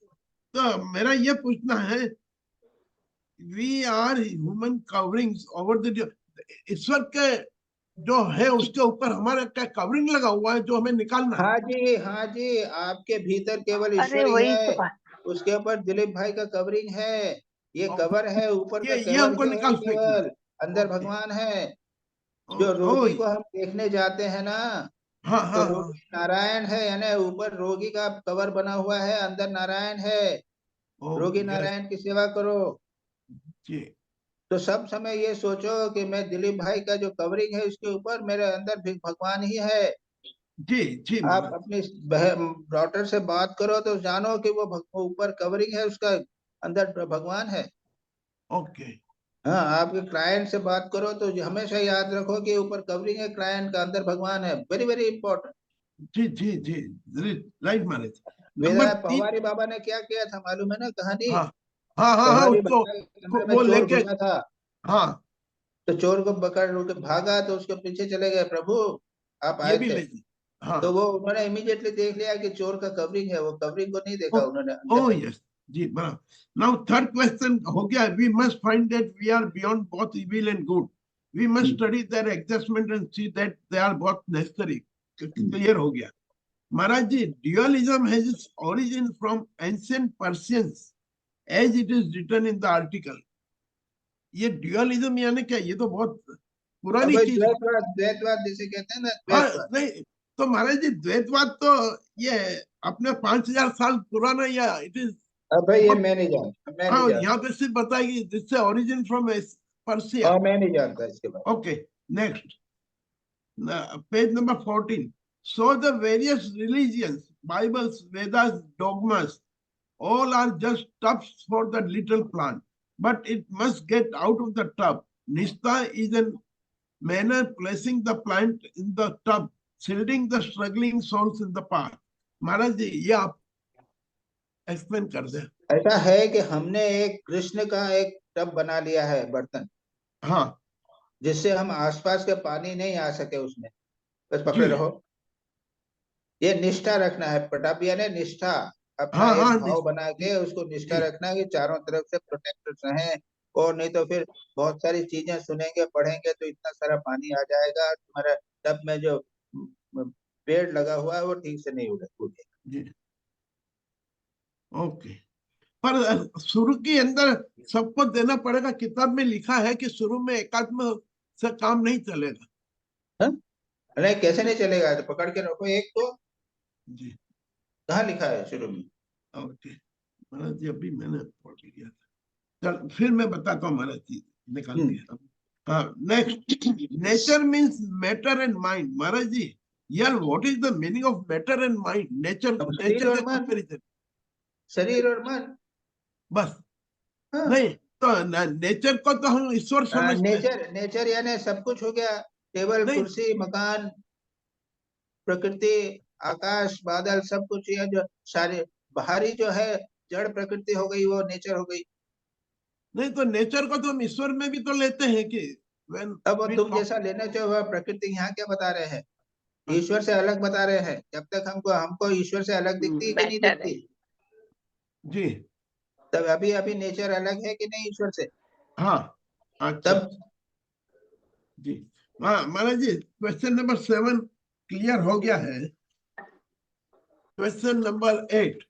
तो मेरा ये पूछना है, we are human coverings over the divine. ईश्वर के जो है उसके ऊपर हमारा क्या कवरिंग लगा हुआ है जो हमें निकालना है? हाँ जी, आपके भीतर केवल ईश्वर ही है, उसके ऊपर दिलीप भाई का कवरिंग है, ये कवर है, ऊपर का ये हमको कवर ही है, निकाल फेंकना। केवल अंदर भगवान है। जो रोगी को हम देखने जाते हैं ना, तो रोगी नारायण है, यानी ऊपर रोगी का कवर बना हुआ है, अंदर नारायण है। रोगी नारायण की सेवा करो। तो सब समय ये सोचो कि मैं दिलीप भाई का जो कवरिंग है उसके ऊपर मेरे अंदर भी भगवान ही है। जी जी आप महाराज। अपनी डॉटर से बात करो तो जानो कि वो ऊपर कवरिंग है, उसका अंदर भगवान है। ओके हाँ, आपके क्लाइंट से बात करो तो हमेशा याद रखो कि ऊपर कवरिंग है क्लाइंट का, अंदर भगवान है। Very very important. जी जी जी राइट महाराज। वेदा नंबर 3। पवारी बाबा ने क्या किया था मालूम है ना कहानी? हाँ हाँ हाँ हाँ, पवारी उसको बाबा के कमरे में वो चोर लेके, घुसा था, हाँ तो चोर को पकड़ के भागा तो उसके पीछे चले गए, प्रभु आप ये आए भी थे। ले, हाँ तो वो उन्होंने इमीडिएटली देख लिया कि चोर का कवरिंग है, वो कवरिंग को नहीं देखा उन्होंने, अंदर oh देखा। yes जी बराबर। नाउ थर्ड क्वेश्चन हो गया, we must find that we are beyond both evil and good, we must study their adjustment and see that they are both necessary. Clear हो गया Maharaj ji. Dualism has its origin from ancient Persians as it is written in the article. ये ड्यूअलिज्म यानी क्या? ये तो बहुत पुरानी भाई चीज। द्वैतवाद, द्वैतवाद जिसे कहते हैं ना, हाँ द्वैतवाद। नहीं तो महाराज जी द्वैतवाद तो ये अपने 5000 साल पुराना, या इट इज अब भाई ये मैं नहीं जानता, मैं नहीं हाँ यहाँ जानता। पे सिर्फ बताएगी जिससे ओरिजिन फ्रॉम पर्सिया। और मैं नहीं जानता इसके बारे में। Okay next page number 14। So the various religions, Bibles, Vedas, dogmas, all are just tubs for the little plant, but it must get out of the tub. Nishta is a manner placing the plant in the tub, shielding the struggling souls in the path. महाराज जी ये आप एक्सप्लेन कर दें। ऐसा है कि हमने एक कृष्ण का एक टब बना लिया है, बर्तन, हाँ जिससे हम आसपास के पानी नहीं आ सके उसमें। बस जी पकड़े रहो। ये निष्ठा रखना है, पटापिया ने निष्ठा, अपना हाँ एक हाँ भाव बना के उसको निष्ठा जी रखना है कि चारों तरफ से प्रोटेक्टेड रहें। और नहीं तो फिर बहुत सारी चीजें सुनेंगे पढ़ेंगे तो इतना सारा पानी आ जाएगा, तुम्हारा टब में जो पेड़ लगा हुआ है वो ठीक से नहीं उगेगा। जी ओके। पर शुरू के अंदर सबको देना पड़ेगा। किताब में लिखा है कि शुरू में एकात्म से काम नहीं चलेगा। हाँ? नहीं, कैसे नहीं चलेगा? तो पकड़ के रखो एक तो। जी कहाँ लिखा है शुरू में? ओके महाराज जी अभी मैंने पढ़ लिया था। चल फिर मैं बताता हूँ महाराज जी निकाल के। हाँ next, nature means matter and mind. Maharaj ji यार what is the meaning of matter and mind? Nature शरीर नेचर और के मन, कंपैरिजन शरीर और मन। बस हाँ। नहीं तो नेचर को तो हम ईश्वर समझते हैं। नेचर, नेचर यानी सब कुछ हो गया, टेबल नहीं कुर्सी मकान प्रकृति आकाश बादल सब कुछ। ये जो सारे बाहरी जो है जड़ प्रकृति हो गई, वो नेचर हो गई। नहीं तो नेचर को तो हम ईश्वर में भी तो लेते हैं कि when अब वो we तुम talk, जैसा लेना चाहो, वह प्रकृति यहाँ क्या बता रहे हैं? ईश्वर से अलग बता रहे हैं। जब तक हमको हमको ईश्वर से अलग दिखती है कि नहीं Matter है। दिखती? जी तब अभी अभी नेचर अलग है कि नहीं ईश्वर से? हाँ अच्छा तब जी हाँ Maharaj ji question number 7 clear हो गया है। Question number 8,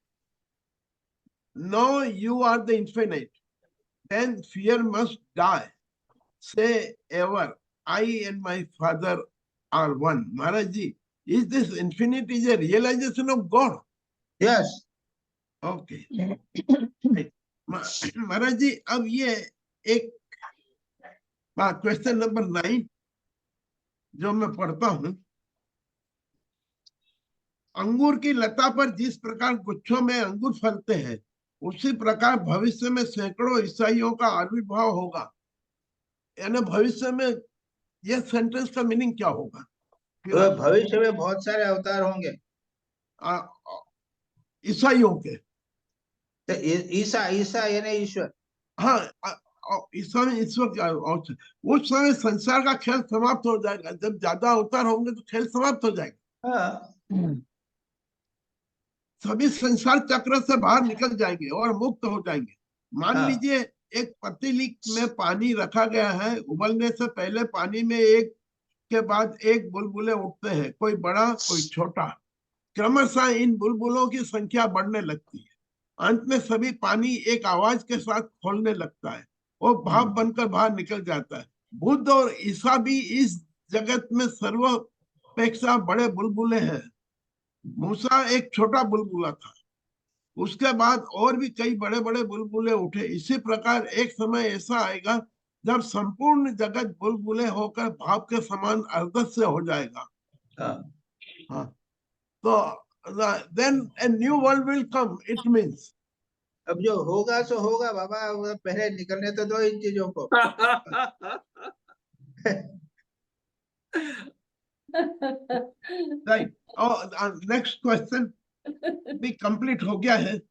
know you are the infinite then fear must die. Say ever, I and my Father are one. Maharaj ji, is this infinite is a realization of God? Yes. Okay. महाराज जी अब ये एक क्वेश्चन नंबर 9 जो मैं पढ़ता हूं, अंगूर की लता पर जिस प्रकार गुच्छों में अंगूर फलते हैं उसी प्रकार भविष्य में सैकड़ों ईसाइयों का आविर्भाव होगा। यानी भविष्य में यह सेंटेंस का मीनिंग क्या होगा? तो भविष्य में बहुत सारे अवतार होंगे ईसाइयों के। तो ईसा, ईसा यानी ईश्वर। हाँ इस समय ईश्वर क्या उस समय संसार का खेल समाप्त हो जाएगा। जब ज्यादा अवतार होंगे तो खेल समाप्त हो जाएगा। हाँ। सभी संसार चक्र से बाहर निकल जाएंगे और मुक्त हो जाएंगे। मान हाँ। लीजिए एक पतीली में पानी रखा गया है, उबलने से पहले पानी में एक के बाद एक बुलबुले उठते हैं, कोई बड़ा कोई छोटा। क्रमशः इन बुलबुलों की संख्या बढ़ने लगती है। अंत में सभी पानी एक आवाज के साथ खोलने लगता है और भाप बनकर बाहर निकल जाता है। बुद्ध और ईसा भी इस जगत में सर्वापेक्षा बड़े बुलबुले हैं। मूसा एक छोटा बुलबुला था, उसके बाद और भी कई बड़े बड़े बुलबुले उठे। इसी प्रकार एक समय ऐसा आएगा जब संपूर्ण जगत बुलबुले होकर भाप के समान अर्धत से हो जाएगा। हाँ, तो then a new world will come. It means. अब जो होगा सो होगा बाबा, वो पहले निकलने तो दो इन चीजों को। Right. नेक्स्ट क्वेश्चन भी कंप्लीट हो गया है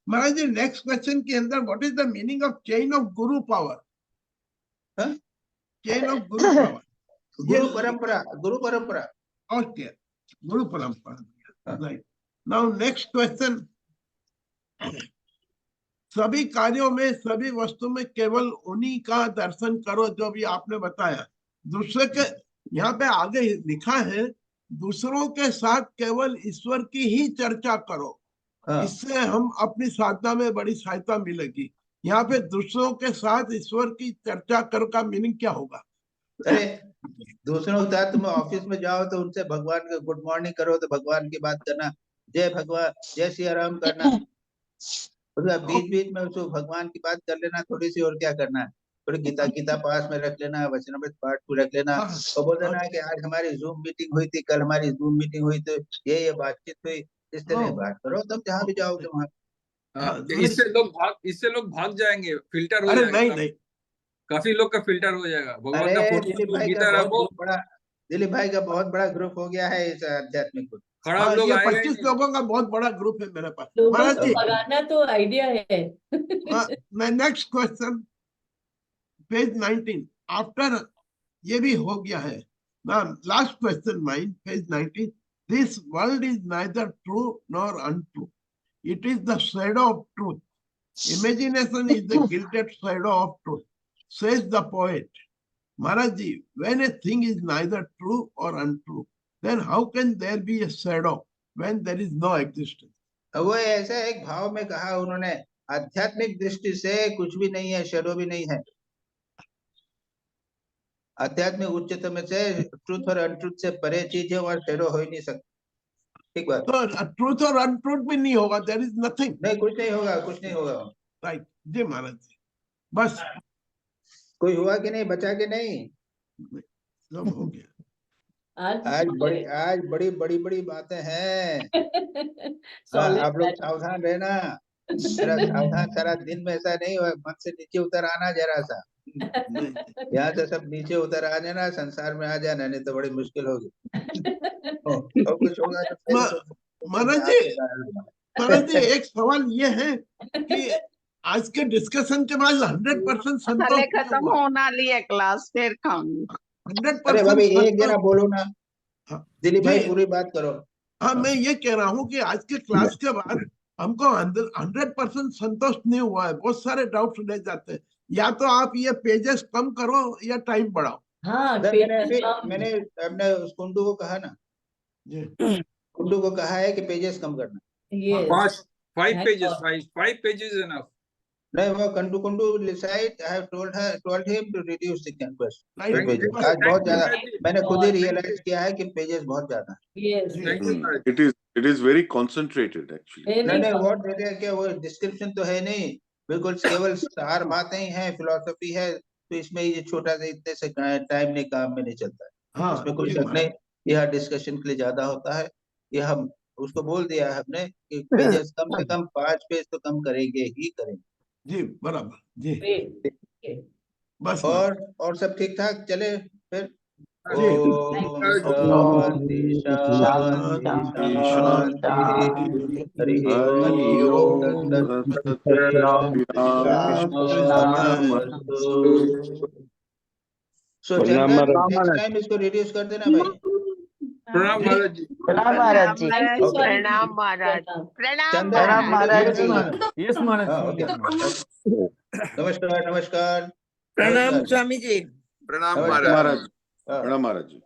महाराज जी। नेक्स्ट क्वेश्चन के अंदर what is the meaning of chain of Guru power? Chain of Guru power, गुरु परंपरा, गुरु परंपरा। ओके, गुरु परंपरा। राइट। नाउ नेक्स्ट क्वेश्चन, सभी कार्यों में, सभी वस्तु में केवल उन्हीं का दर्शन करो जो भी आपने बताया। दूसरे के, यहाँ पे आगे लिखा है दूसरों के साथ केवल ईश्वर की ही चर्चा करो। इससे हम अपनी साधना में बड़ी सहायता मिलेगी। यहाँ पे दूसरों के साथ ईश्वर की चर्चा करो का मीनिंग क्या होगा? अरे दूसरों के साथ तुम ऑफिस में जाओ तो उनसे भगवान का गुड मॉर्निंग करो, तो भगवान की बात करना, जय भगवान, जय सिया राम करना। उसका बीच बीच में उसको भगवान की बात कर लेना थोड़ी सी, और क्या करना है, थोड़ी गीता पास में रख लेना, वचनामृत पाठ को रख लेना, और बोल देना है कि आज हमारी जूम मीटिंग हुई थी, कल हमारी जूम मीटिंग हुई थी, ये बातचीत हुई। इस तरह बात करो, तुम जहाँ भी जाओगे वहाँ। इससे लोग भाग जाएंगे, फिल्टर हो जाएगा। नहीं, काफी लोग का फिल्टर हो जाएगा। भगवान का फोटो, दिलीप भाई का बहुत बड़ा ग्रुप हो गया है इस आध्यात्मिक ग्रुप। खराब लोग 25 लोगों का बहुत बड़ा ग्रुप है मेरे पास। लोगों को भगाना तो आइडिया है। Next question, page 19। आफ्टर, ये भी हो गया है ना। Last question mine, page 19। This world is neither true nor untrue, it is the shadow of truth. Imagination is the gilded shadow of truth, says the poet. Maharaj ji, when a thing is neither true or untrue, then how can there be a shadow when there is no existence? वो ऐसा एक भाव में कहा उन्होंने, आध्यात्मिक दृष्टि से कुछ भी नहीं है, शैडो भी नहीं है। आध्यात्मिक उच्चतम से ट्रूथ और अनट्रूथ से परे चीज है, वहाँ शैडो हो ही नहीं सकता। ठीक बात। तो ट्रूथ और अनट्रूथ भी नहीं होगा, देयर इज नथिंग। नहीं, कुछ नहीं होगा, कुछ नहीं होगा। राइट जी महाराज जी। बस कोई हुआ कि नहीं, बचा कि नहीं? सब हो गया। आज बड़ी बड़ी बातें हैं। आप लोग सावधान रहना, जरा सावधान। सारा दिन में ऐसा नहीं हो, मन से नीचे उतर आना जरा सा। यहाँ से सब नीचे उतर आ जाना, संसार में आ जाना, नहीं तो बड़ी मुश्किल होगी। और कुछ होगा तो महाराज जी एक सवाल ये है कि आज के डिस्कशन के बाद 100% संतोष खत्म होना लिए क्लास, फिर खाऊंगी। 100% एक जना बोलो ना, दिलीप भाई पूरी बात करो। हाँ, मैं ये कह रहा हूँ कि आज के क्लास के बाद हमको 100% संतोष नहीं हुआ है। बहुत सारे डाउट्स रह जाते हैं। या तो आप ये पेजेस कम करो या टाइम बढ़ाओ। हाँ, मैंने अपने उस कुंडू को कहा ना, कुंडू को कहा है कि पेजेस कम करना। Five pages enough. नहीं, वो Kundu decide, I have told him to reduce the request. आज बहुत ज्यादा मैंने खुद ही रियलाइज किया है कि पेजेस बहुत ज्यादा है। It is very concentrated actually. नहीं, व्हाट दे रहे हैं कि वो डिस्क्रिप्शन तो है नहीं, बिल्कुल केवल सार बातें ही हैं, फिलॉसफी है, तो इसमें ये छोटा सा इतने से टाइम नहीं, काम में नहीं चलता है। इसमें कोई शक नहीं, यह डिस्कशन के लिए ज्यादा होता है। ये हम उसको बोल दिया है हमने कि पेजेस कम से कम 5 पेज तो कम करेंगे ही करेंगे जी। बराबर जी। बस और सब ठीक ठाक चले फिर। टाइम इसको रिड्यूस कर देना भाई। प्रणाम महाराज जी। प्रणाम महाराज जी। प्रणाम महाराज। प्रणाम महाराज जी। यस महाराज। नमस्कार। प्रणाम स्वामी जी। प्रणाम महाराज। प्रणाम महाराज जी।